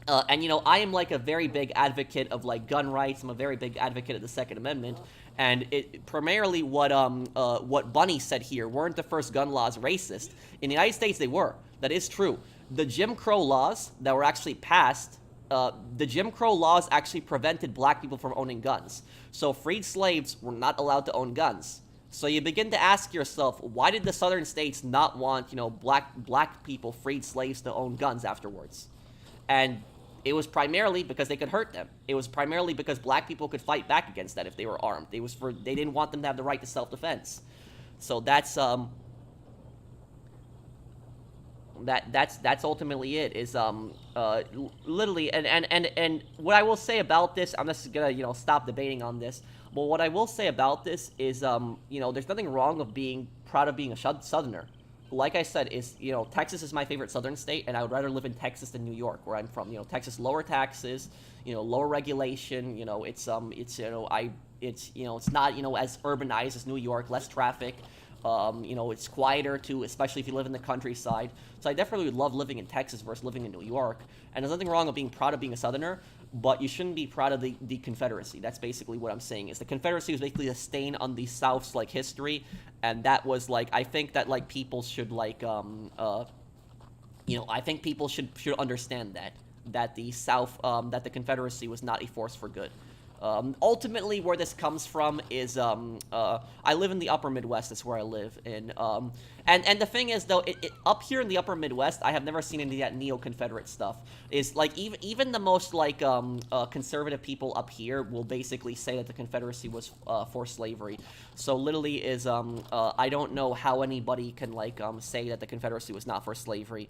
I am like a very big advocate of like gun rights. I'm a very big advocate of the Second Amendment, and it primarily what Bunny said here weren't the first gun laws racist. In the United States, they were. That is true. The Jim Crow laws that were actually passed, the Jim Crow laws actually prevented black people from owning guns. So freed slaves were not allowed to own guns. So you begin to ask yourself, why did the Southern states not want black people, freed slaves, to own guns afterwards? And it was primarily because they could hurt them. It was primarily because black people could fight back against that if they were armed. They didn't want them to have the right to self-defense. So that's ultimately it. Is literally and what I will say about this, I'm just gonna stop debating on this. But what I will say about this is there's nothing wrong of being proud of being a Southerner. Like I said, Texas is my favorite Southern state, and I would rather live in Texas than New York, where I'm from. Texas, lower taxes, lower regulation. It's not as urbanized as New York, less traffic. It's quieter too, especially if you live in the countryside. So I definitely would love living in Texas versus living in New York. And there's nothing wrong with being proud of being a Southerner, but you shouldn't be proud of the Confederacy. That's basically what I'm saying. Is the Confederacy was basically a stain on the South's like history, and that was like, I think that like people should like I think people should understand that the South, that the Confederacy was not a force for good. Ultimately, where this comes from is, I live in the upper Midwest. That's where I live in. And the thing is, though, up here in the upper Midwest, I have never seen any of that neo-Confederate stuff. Is like even the most like conservative people up here will basically say that the Confederacy was for slavery. So literally is I don't know how anybody can like say that the Confederacy was not for slavery.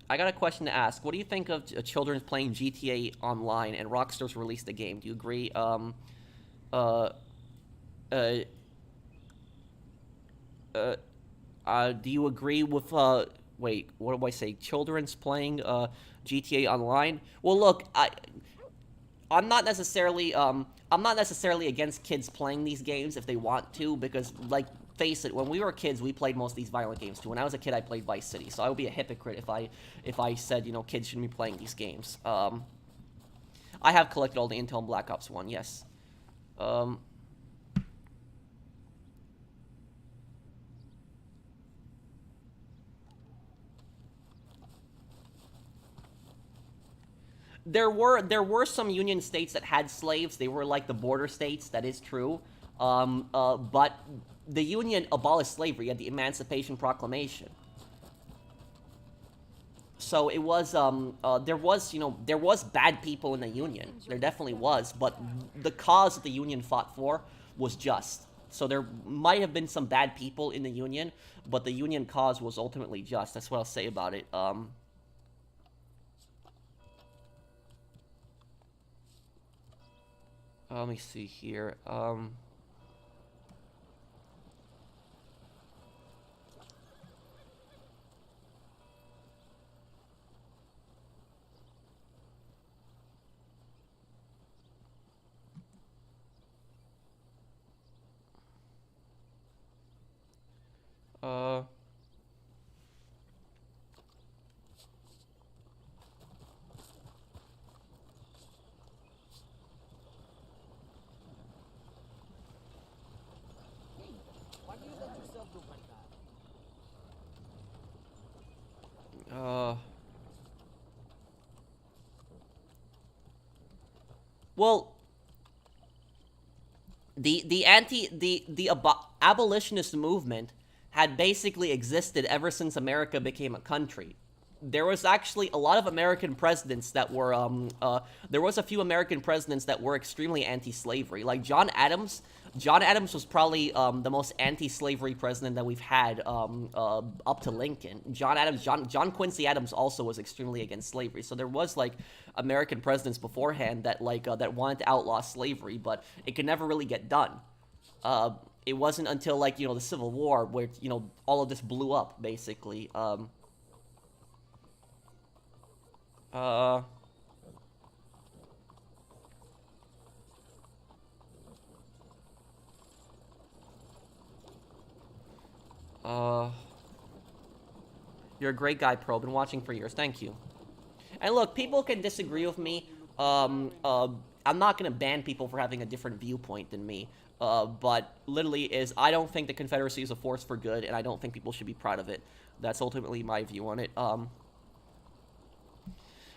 I got a question to ask. What do you think of children playing GTA Online and Rockstar's released the game? Do you agree? Do you agree with, wait, what do I say? Children's playing GTA Online? Well, look, I'm not necessarily against kids playing these games if they want to, because, like, face it, when we were kids, we played most of these violent games too. When I was a kid, I played Vice City, so I would be a hypocrite if I said, kids shouldn't be playing these games. I have collected all the Intel and Black Ops 1, yes. There were some Union states that had slaves. They were like the border states, that is true. But the Union abolished slavery at the Emancipation Proclamation. So it was there was, you know, there was bad people in the Union. There definitely was, but the cause that the Union fought for was just. So there might have been some bad people in the Union, but the Union cause was ultimately just. That's what I'll say about it. Let me see here. Uh, Why do you let yourself go like that? well, the abolitionist movement had basically existed ever since America became a country. There was actually a lot of American presidents that were there was a few American presidents that were extremely anti-slavery. Like John Adams. John Adams was probably the most anti-slavery president that we've had up to Lincoln. John Quincy Adams also was extremely against slavery. So there was like American presidents beforehand that that wanted to outlaw slavery, but it could never really get done. It wasn't until like, you know, the Civil War where, you know, all of this blew up basically. Uh, you're a great guy, Pro. Been watching for years. Thank you. And look, people can disagree with me. I'm not gonna ban people for having a different viewpoint than me. But literally is, I don't think the Confederacy is a force for good, and I don't think people should be proud of it. That's ultimately my view on it.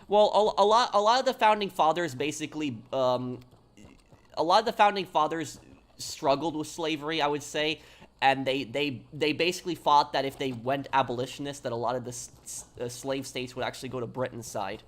Well, a lot of the founding fathers basically, a lot of the founding fathers struggled with slavery, I would say, and they basically thought that if they went abolitionist, that a lot of the slave states would actually go to Britain's side.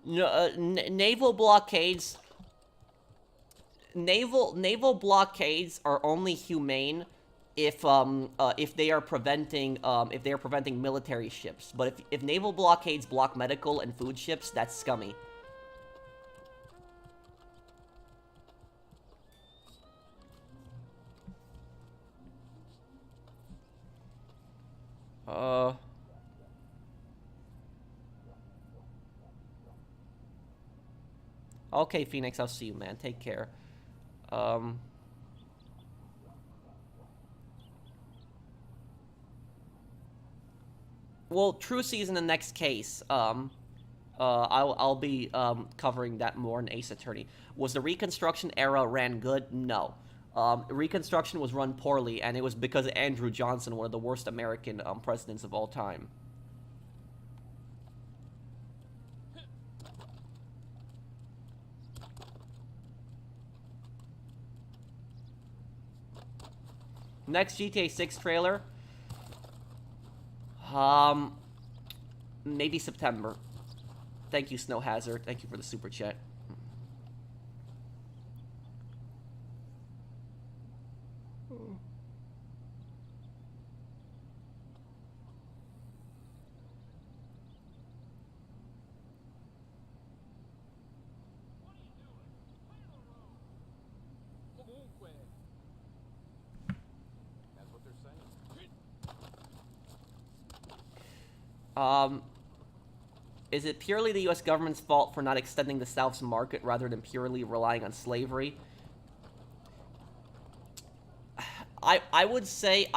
No, naval blockades. Naval blockades are only humane if they are preventing military ships. But if naval blockades block medical and food ships, that's scummy. Okay, Phoenix, I'll see you, man. Take care. Well, Trucy's in the next case. I'll be covering that more in Ace Attorney. Was the Reconstruction era ran good? No. Reconstruction was run poorly, and it was because of Andrew Johnson, one of the worst American presidents of all time. Next GTA 6 trailer. Maybe September. Thank you, Snow Hazard. Thank you for the super chat. Comunque. That's what they're saying. Is it purely the U.S. government's fault for not extending the South's market rather than purely relying on slavery? I would say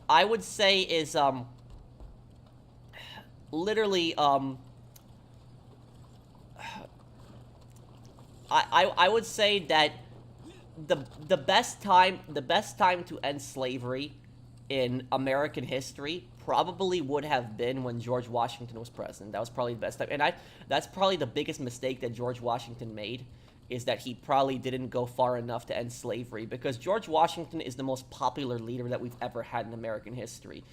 I would say is literally I would say that the best time to end slavery in American history probably would have been when George Washington was president. That was probably the best time. And that's probably the biggest mistake that George Washington made, is that he probably didn't go far enough to end slavery, because George Washington is the most popular leader that we've ever had in American history.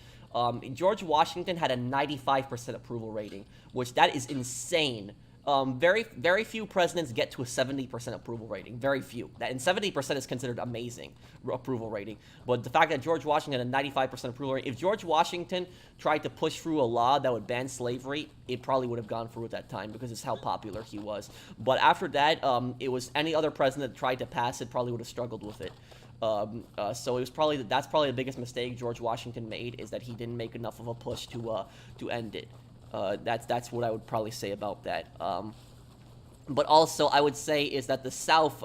George Washington had a 95% approval rating, which that is insane. Very few presidents get to a 70% approval rating. Very few. And 70% is considered amazing approval rating. But the fact that George Washington had a 95% approval rating, if George Washington tried to push through a law that would ban slavery, it probably would have gone through at that time, because it's how popular he was. But after that, it was any other president that tried to pass it probably would have struggled with it. So it was probably that's probably the biggest mistake George Washington made, is that he didn't make enough of a push to end it. That's what I would probably say about that. But also, I would say is that the South,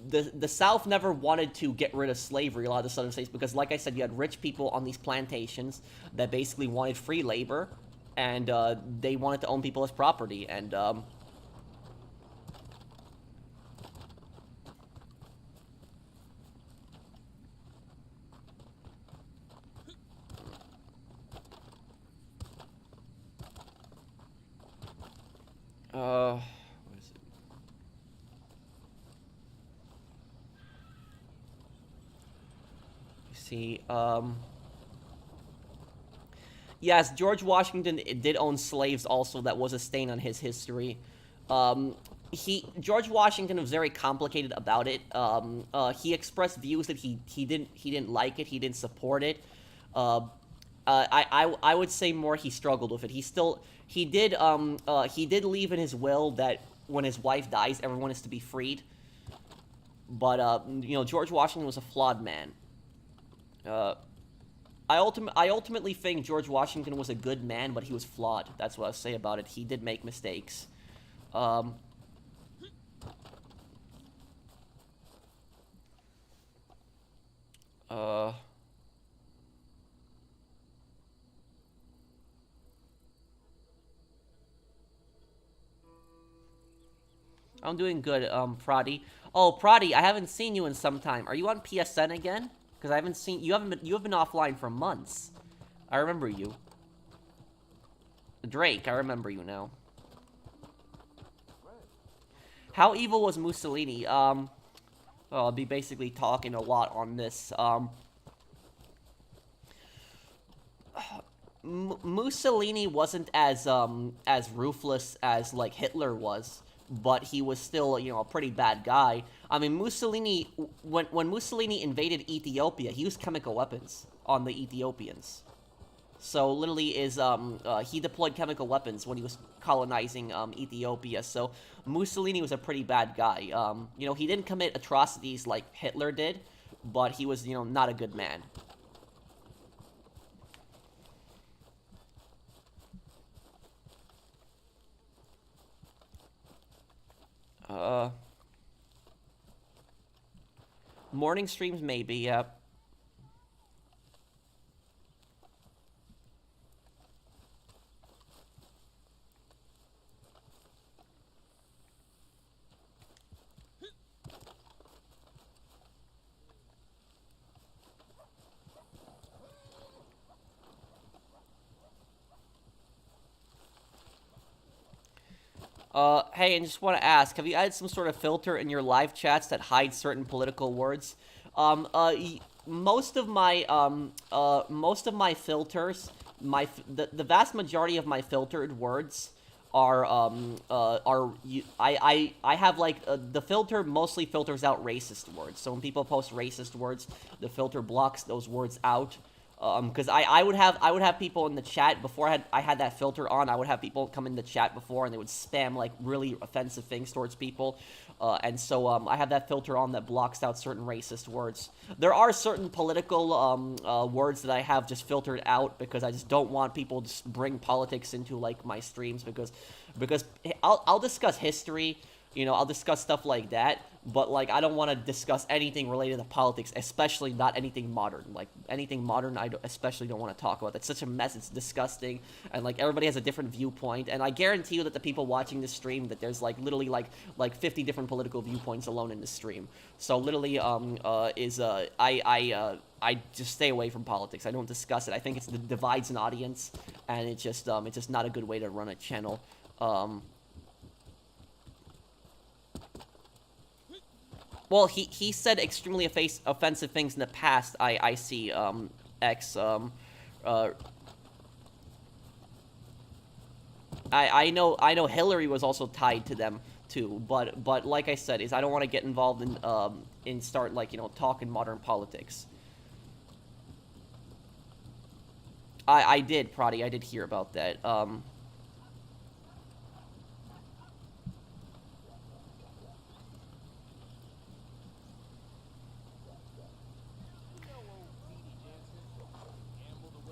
the South never wanted to get rid of slavery, a lot of the southern states, because, like I said, you had rich people on these plantations that basically wanted free labor, and they wanted to own people as property, and what is it? You see, yes, George Washington did own slaves also. That was a stain on his history. George Washington was very complicated about it. He expressed views that he didn't like it, he didn't support it. I would say more he struggled with it. He did leave in his will that when his wife dies, everyone is to be freed. But George Washington was a flawed man. I ultimately think George Washington was a good man, but he was flawed. That's what I'll say about it. He did make mistakes. I'm doing good, Prodi. Oh, Prodi, I haven't seen you in some time. Are you on PSN again? Because I haven't seen you. You have been offline for months. I remember you. Drake, I remember you now. How evil was Mussolini? Well, I'll be basically talking a lot on this. Mussolini wasn't as ruthless as, like, Hitler was, but he was still, a pretty bad guy. I mean, Mussolini, when Mussolini invaded Ethiopia, he used chemical weapons on the Ethiopians. So, literally, he deployed chemical weapons when he was colonizing Ethiopia. So, Mussolini was a pretty bad guy. He didn't commit atrocities like Hitler did, but he was, not a good man. Morning streams, maybe, yep. Hey, and just want to ask, have you added some sort of filter in your live chats that hides certain political words? Most of my filters, the vast majority of my filtered words are I have, like, the filter mostly filters out racist words. So when people post racist words, the filter blocks those words out. Because I would have people in the chat before I had that filter on. I would have people come in the chat before, and they would spam, like, really offensive things towards people. And so I have that filter on that blocks out certain racist words. There are certain political words that I have just filtered out because I just don't want people to bring politics into, like, my streams, because I'll discuss history. I'll discuss stuff like that, But, like, I don't want to discuss anything related to politics, especially not anything modern. Like, anything modern, especially don't want to talk about. It's such a mess. It's disgusting. And, like, everybody has a different viewpoint. And I guarantee you that the people watching this stream, that there's, like, literally, like 50 different political viewpoints alone in this stream. So, literally, I just stay away from politics. I don't discuss it. I think it divides an audience. And it's just not a good way to run a channel. Well, he said extremely offensive things in the past. I see. I know Hillary was also tied to them too. But like I said, I don't want to get involved in start, like, you know, talking modern politics. I did, Prodi. I did hear about that.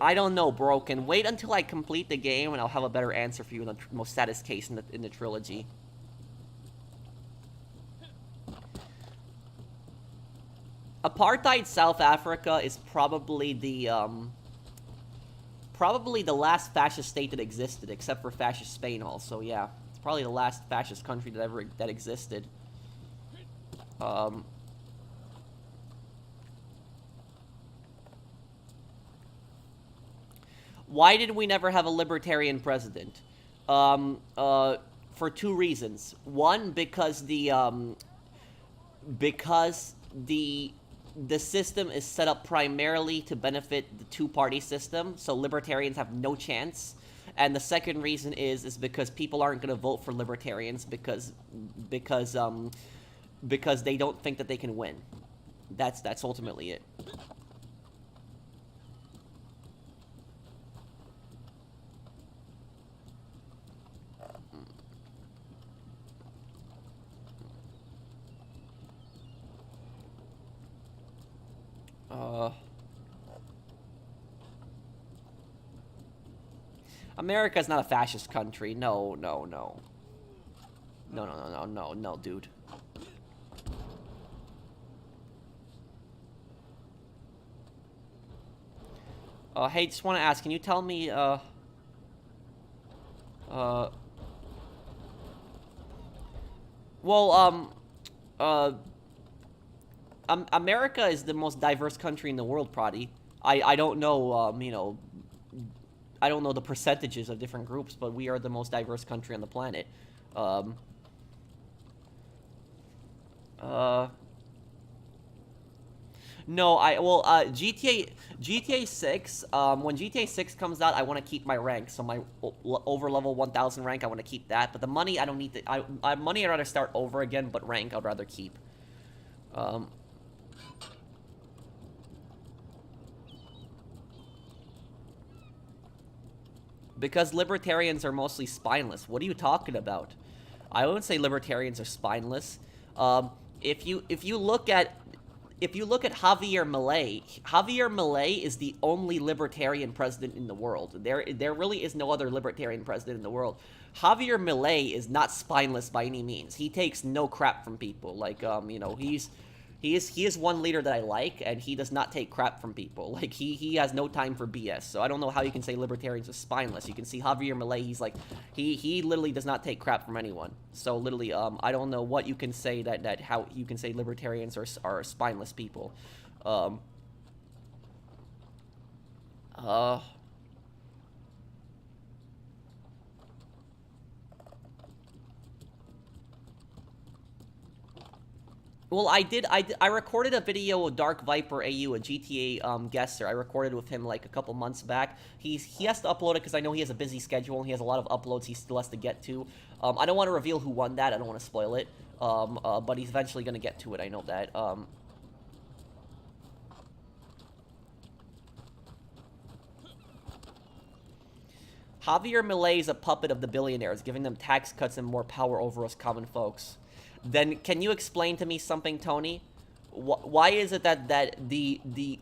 I don't know, Broken. Wait until I complete the game, and I'll have a better answer for you in the most saddest case in the trilogy. Apartheid South Africa is probably the last fascist state that existed, except for fascist Spain. Also, yeah, it's probably the last fascist country that existed. Why did we never have a libertarian president? For two reasons. One, because the system is set up primarily to benefit the two-party system, so libertarians have no chance. And the second reason is because people aren't going to vote for libertarians because they don't think that they can win. That's ultimately it. America's not a fascist country. No, dude. Hey, just want to ask, can you tell me, America is the most diverse country in the world, Prodi. I don't know, you know, I don't know the percentages of different groups, but we are the most diverse country on the planet. No, GTA 6, when GTA 6 comes out, I want to keep my rank, so my over level 1000 rank, I want to keep that, but the money, I don't need to, money I'd rather start over again, but rank I'd rather keep. Because libertarians are mostly spineless. What are you talking about? I wouldn't say libertarians are spineless. If you look at Javier Milei is the only libertarian president in the world. There really is no other libertarian president in the world. Javier Milei is not spineless by any means. He takes no crap from people. Like, you know, he is one leader that I like, and he does not take crap from people. Like, he has no time for BS. So I don't know how you can say libertarians are spineless. You can see Javier Milei, he's like, he literally does not take crap from anyone. So literally, I don't know what you can say how you can say libertarians are spineless people. Well, I recorded a video with Dark Viper AU, a GTA guesser. I recorded with him like a couple months back. He has to upload it because I know he has a busy schedule and he has a lot of uploads he still has to get to. I don't want to reveal who won that. I don't want to spoil it. But he's eventually going to get to it. I know that. Javier Milei is a puppet of the billionaires, giving them tax cuts and more power over us common folks. Then can you explain to me something, Tony? Why is it that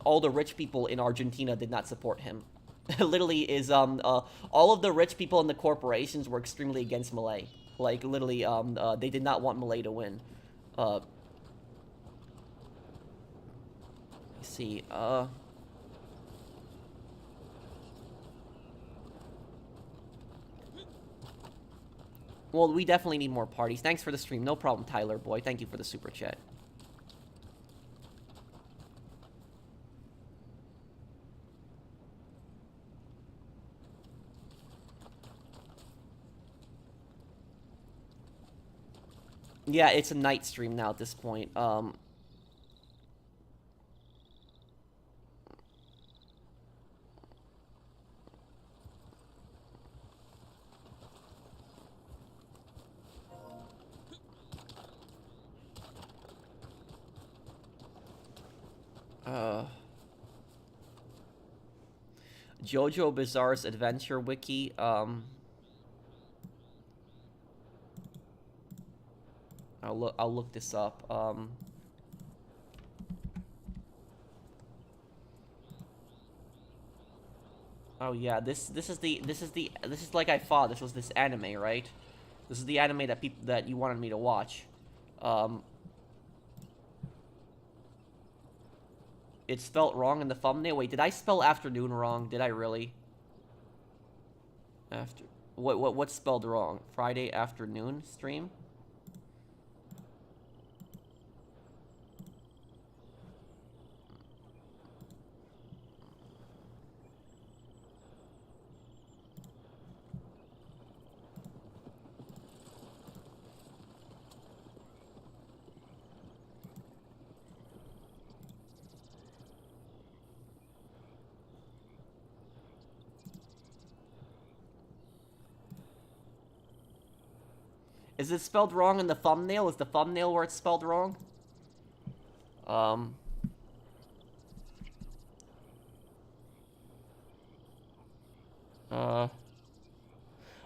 all the rich people in Argentina did not support him? Literally is all of the rich people in the corporations were extremely against Milei. Like literally they did not want Milei to win. see. Well, we definitely need more parties. Thanks for the stream. No problem, Tyler boy. Thank you for the super chat. Yeah, it's a night stream now at this point. JoJo Bizarre's Adventure Wiki, I'll look this up. Oh yeah, this is like I thought. This was this anime, right? This is the anime that you wanted me to watch. It's spelt wrong in the thumbnail. Wait, did I spell afternoon wrong? Did I really? What's spelled wrong? Friday afternoon stream? Is it spelled wrong in the thumbnail? Is the thumbnail where it's spelled wrong?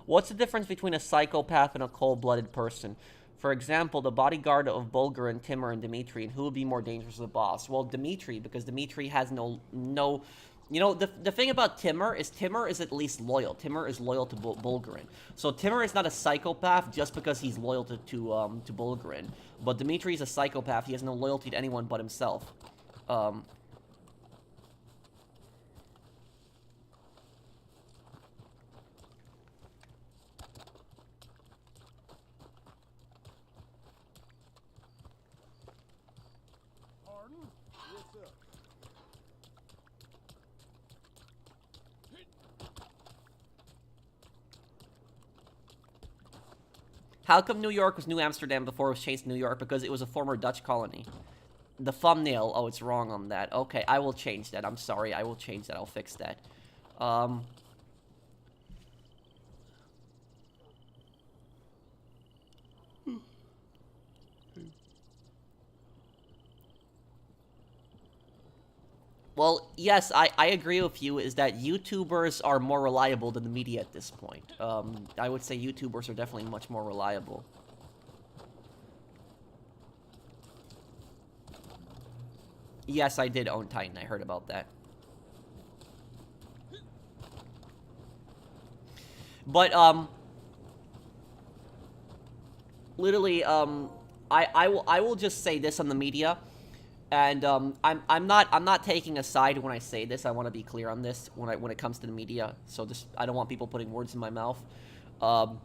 What's the difference between a psychopath and a cold-blooded person? For example, the bodyguard of Bulgar and Timur and Dmitri, and who would be more dangerous as a boss? Well, Dmitri, because Dmitri has no... You know, the thing about Timur is at least loyal. Timur is loyal to Bulgarin. So Timur is not a psychopath just because he's loyal to Bulgarin. But Dmitri is a psychopath. He has no loyalty to anyone but himself. Pardon? What's up? How come New York was New Amsterdam before it was changed to New York? Because it was a former Dutch colony. The thumbnail, oh, it's wrong on that. Okay, I will change that. I'm sorry, I will change that. I'll fix that. Well, yes, I agree with you, is that YouTubers are more reliable than the media at this point. I would say YouTubers are definitely much more reliable. Yes, I did own Titan. I heard about that. But, literally, I will just say this on the media. And I'm not taking a side when I say this. I want to be clear on this when it comes to the media. So just I don't want people putting words in my mouth. But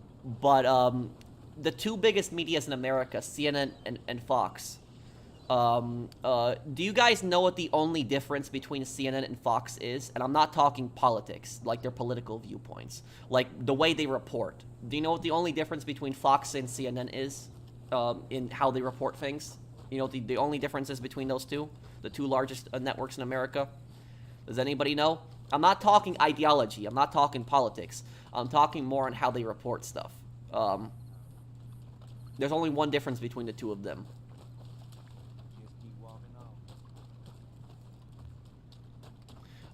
the two biggest medias in America, CNN and Fox. Do you guys know what the only difference between CNN and Fox is? And I'm not talking politics, like their political viewpoints, like the way they report. Do you know what the only difference between Fox and CNN is in how they report things? You know, the only differences between those two? The two largest networks in America? Does anybody know? I'm not talking ideology. I'm not talking politics. I'm talking more on how they report stuff. There's only one difference between the two of them. Just keep walking on.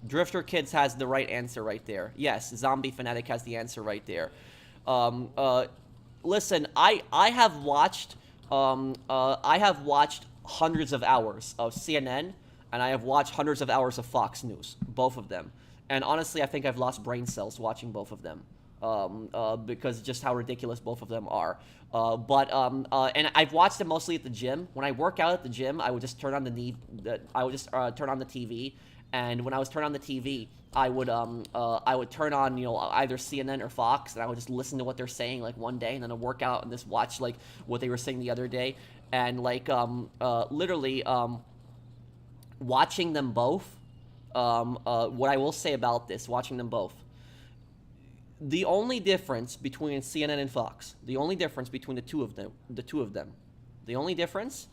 Drifter Kids has the right answer right there. Yes, Zombie Fanatic has the answer right there. Listen, I have watched hundreds of hours of CNN, and I have watched hundreds of hours of Fox News, both of them. And honestly, I think I've lost brain cells watching both of them. because just how ridiculous both of them are. And I've watched them mostly at the gym. When I work out at the gym, I would just turn on turn on the TV, and when I was turning on the TV, I would turn on either CNN or Fox, and I would just listen to what they're saying like one day, and then I'd work out and just watch like what they were saying the other day, and like literally watching them both. What I will say about this, watching them both, the only difference between CNN and Fox, the only difference between the two of them, the only difference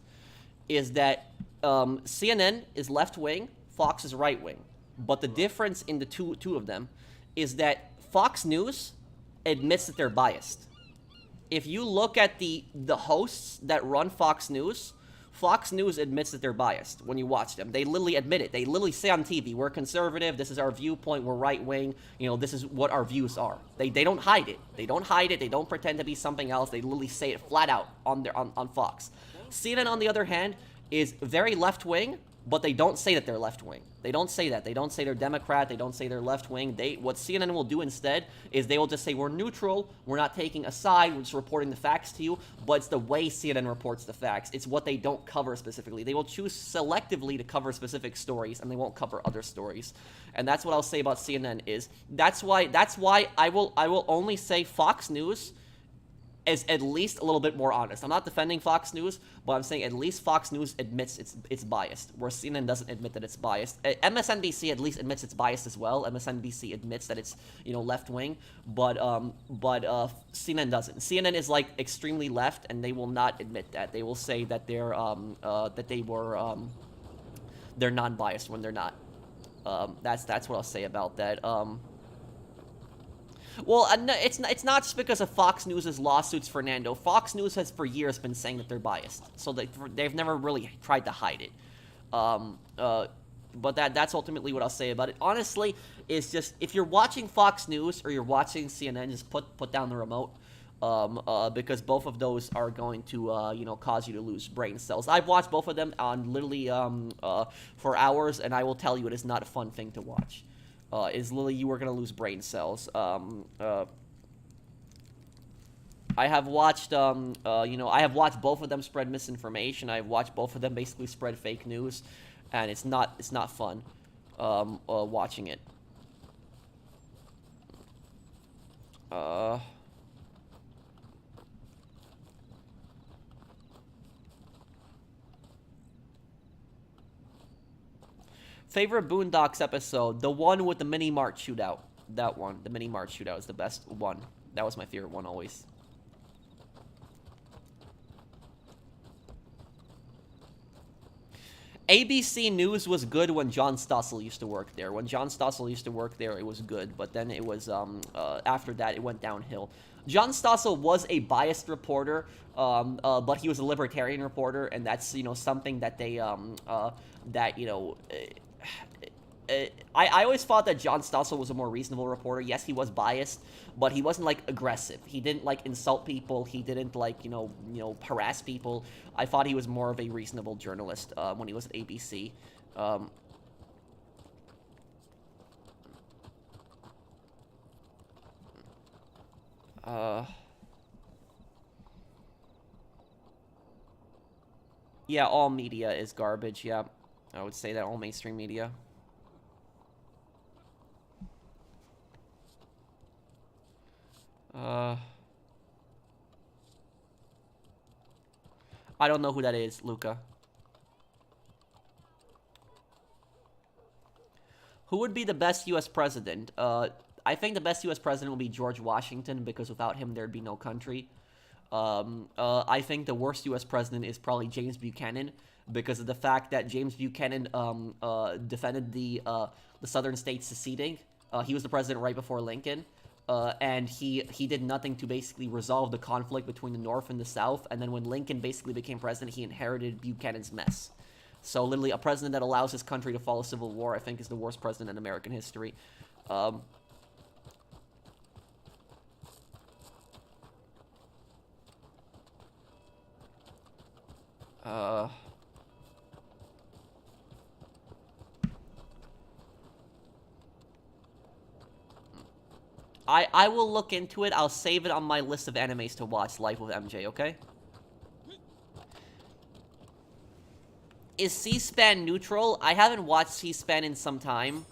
is that CNN is left wing, Fox is right wing. But the difference in the two of them is that Fox News admits that they're biased. If you look at the hosts that run Fox News admits that they're biased when you watch them. They literally admit it. They literally say on TV, we're conservative, this is our viewpoint, we're right-wing, this is what our views are. They don't hide it. They don't hide it. They don't pretend to be something else. They literally say it flat out on Fox. CNN, on the other hand, is very left-wing, but they don't say that they're left-wing. They don't say that. They don't say they're Democrat. They don't say they're left-wing. What CNN will do instead is they will just say, we're neutral. We're not taking a side. We're just reporting the facts to you. But it's the way CNN reports the facts. It's what they don't cover specifically. They will choose selectively to cover specific stories, and they won't cover other stories. And that's what I'll say about CNN is that's why I will only say Fox News is at least a little bit more honest. I'm not defending Fox News, but I'm saying at least Fox News admits it's biased, where CNN doesn't admit that it's biased. MSNBC at least admits it's biased as well. MSNBC admits that it's left wing, but CNN doesn't. CNN is like extremely left, and they will not admit that. They will say that they're they're non-biased when they're not. That's what I'll say about that. Well, it's not just because of Fox News' lawsuits, Fernando. Fox News has for years been saying that they're biased, so they've never really tried to hide it. But that's ultimately what I'll say about it. Honestly, it's just if you're watching Fox News or you're watching CNN, just put down the remote, because both of those are going to cause you to lose brain cells. I've watched both of them on literally for hours, and I will tell you it is not a fun thing to watch. Is literally you are going to lose brain cells. I have watched, I have watched both of them spread misinformation. I've watched both of them basically spread fake news, and it's not fun, watching it. Favorite Boondocks episode? The one with the mini mart shootout. That one. The mini mart shootout is the best one. That was my favorite one always. ABC News was good when John Stossel used to work there. When John Stossel used to work there, it was good. But then it was, after that, it went downhill. John Stossel was a biased reporter, but he was a libertarian reporter, and that's, something that they, I always thought that John Stossel was a more reasonable reporter. Yes, he was biased, but he wasn't, aggressive. He didn't, insult people. He didn't, harass people. I thought he was more of a reasonable journalist, when he was at ABC. Yeah, all media is garbage, yeah. I would say that all mainstream media. I don't know who that is, Luca. Who would be the best U.S. president? I think the best U.S. president would be George Washington, because without him, there'd be no country. I think the worst U.S. president is probably James Buchanan, because of the fact that James Buchanan defended the southern states seceding. He was the president right before Lincoln. And he did nothing to basically resolve the conflict between the North and the South. And then when Lincoln basically became president, he inherited Buchanan's mess. So literally, a president that allows his country to fall a civil war, I think, is the worst president in American history. I will look into it. I'll save it on my list of animes to watch. Life with MJ, okay? Is C-SPAN neutral? I haven't watched C-SPAN in some time.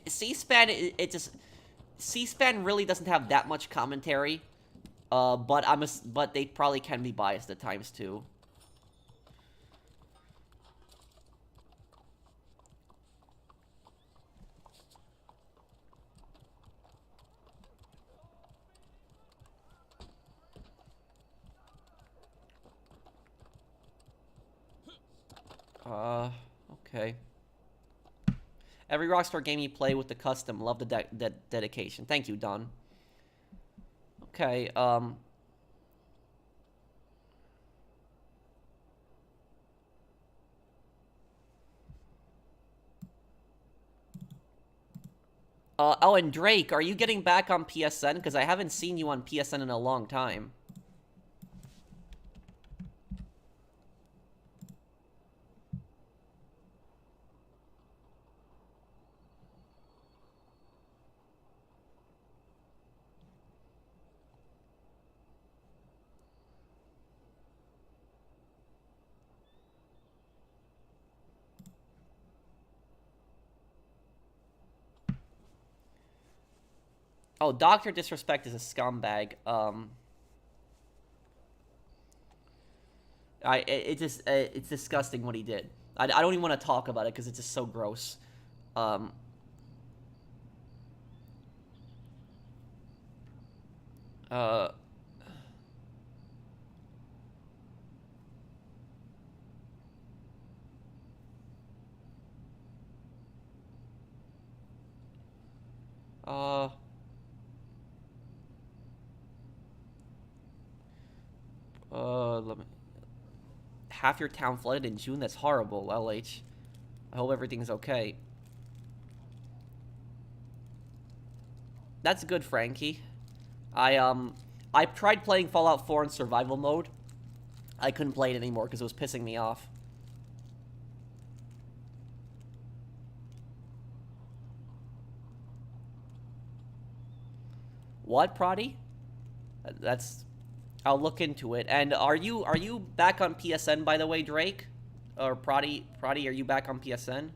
C-SPAN, it just... C-SPAN really doesn't have that much commentary. But they probably can be biased at times, too. Okay. Every Rockstar game you play with the custom, love the dedication. Thank you, Don. Okay, oh, and Drake, are you getting back on PSN? Because I haven't seen you on PSN in a long time. Oh, Dr. Disrespect is a scumbag. It's disgusting what he did. I don't even want to talk about it because it's just so gross. Um, uh, uh, let me... Half your town flooded in June? That's horrible, LH. I hope everything's okay. That's good, Frankie. I tried playing Fallout 4 in survival mode. I couldn't play it anymore because it was pissing me off. What, Prodi? That's... I'll look into it. And are you back on PSN, by the way, Drake? Or Prodi, are you back on PSN?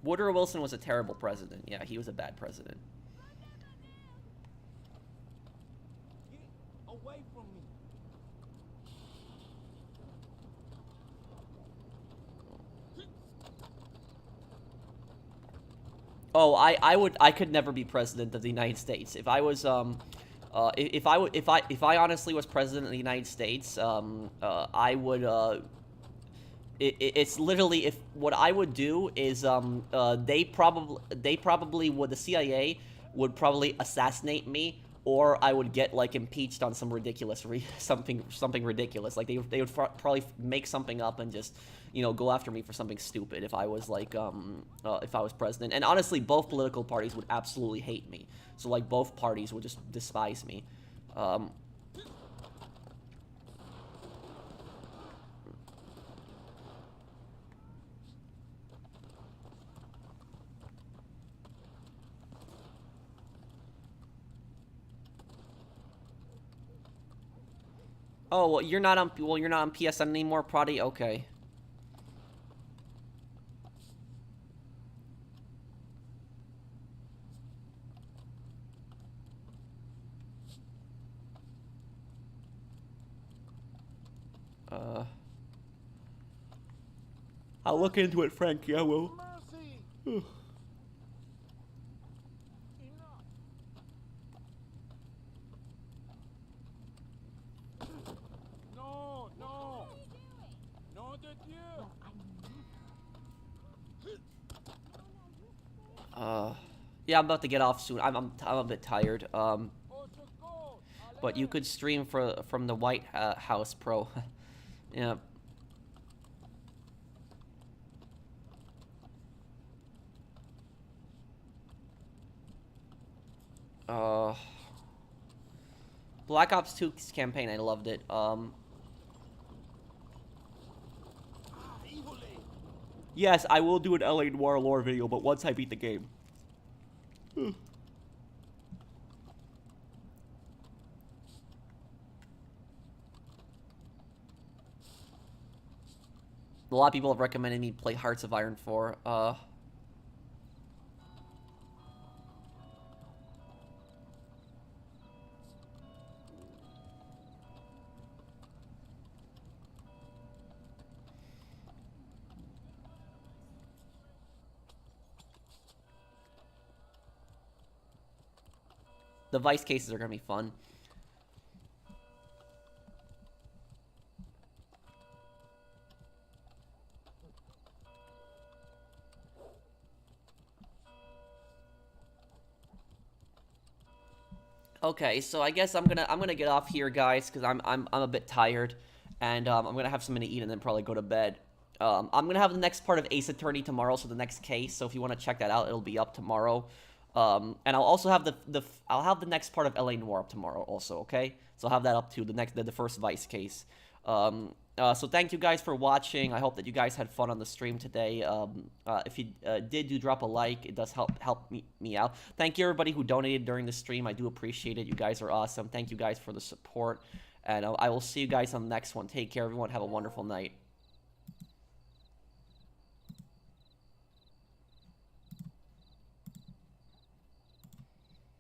Woodrow Wilson was a terrible president. Yeah, he was a bad president. Get away from me. Oh, I could never be president of the United States. If I was if I honestly was president of the United States, I would it's literally, if what I would do is they probably would, the CIA would probably assassinate me, or I would get like impeached on some ridiculous something ridiculous. Like they would probably make something up and just, you know, go after me for something stupid if I was like if I was president. And honestly, both political parties would absolutely hate me. So like both parties would just despise me. Oh, well, you're not on PSN anymore, Prodi? Okay. I'll look into it, Frankie, I will. Mercy. No, no. No de Dieu. Yeah, I'm about to get off soon. I'm a bit tired. But you could stream from the White House Pro. Yeah. Black Ops 2's campaign, I loved it. Evil Ed. Yes, I will do an LA Noire lore video, but once I beat the game. A lot of people have recommended me play Hearts of Iron 4. The Vice cases are gonna be fun. Okay, so I guess I'm gonna get off here, guys, because I'm a bit tired, and I'm gonna have something to eat and then probably go to bed. I'm gonna have the next part of Ace Attorney tomorrow, so the next case. So if you want to check that out, it'll be up tomorrow. And I'll also have I'll have the next part of LA Noire up tomorrow also. Okay, so I'll have that up too. The first Vice case. So thank you guys for watching. I hope that you guys had fun on the stream today. If you did, do drop a like. It does help me out. Thank you everybody who donated during the stream. I do appreciate it. You guys are awesome. Thank you guys for the support. And I will see you guys on the next one. Take care, everyone. Have a wonderful night.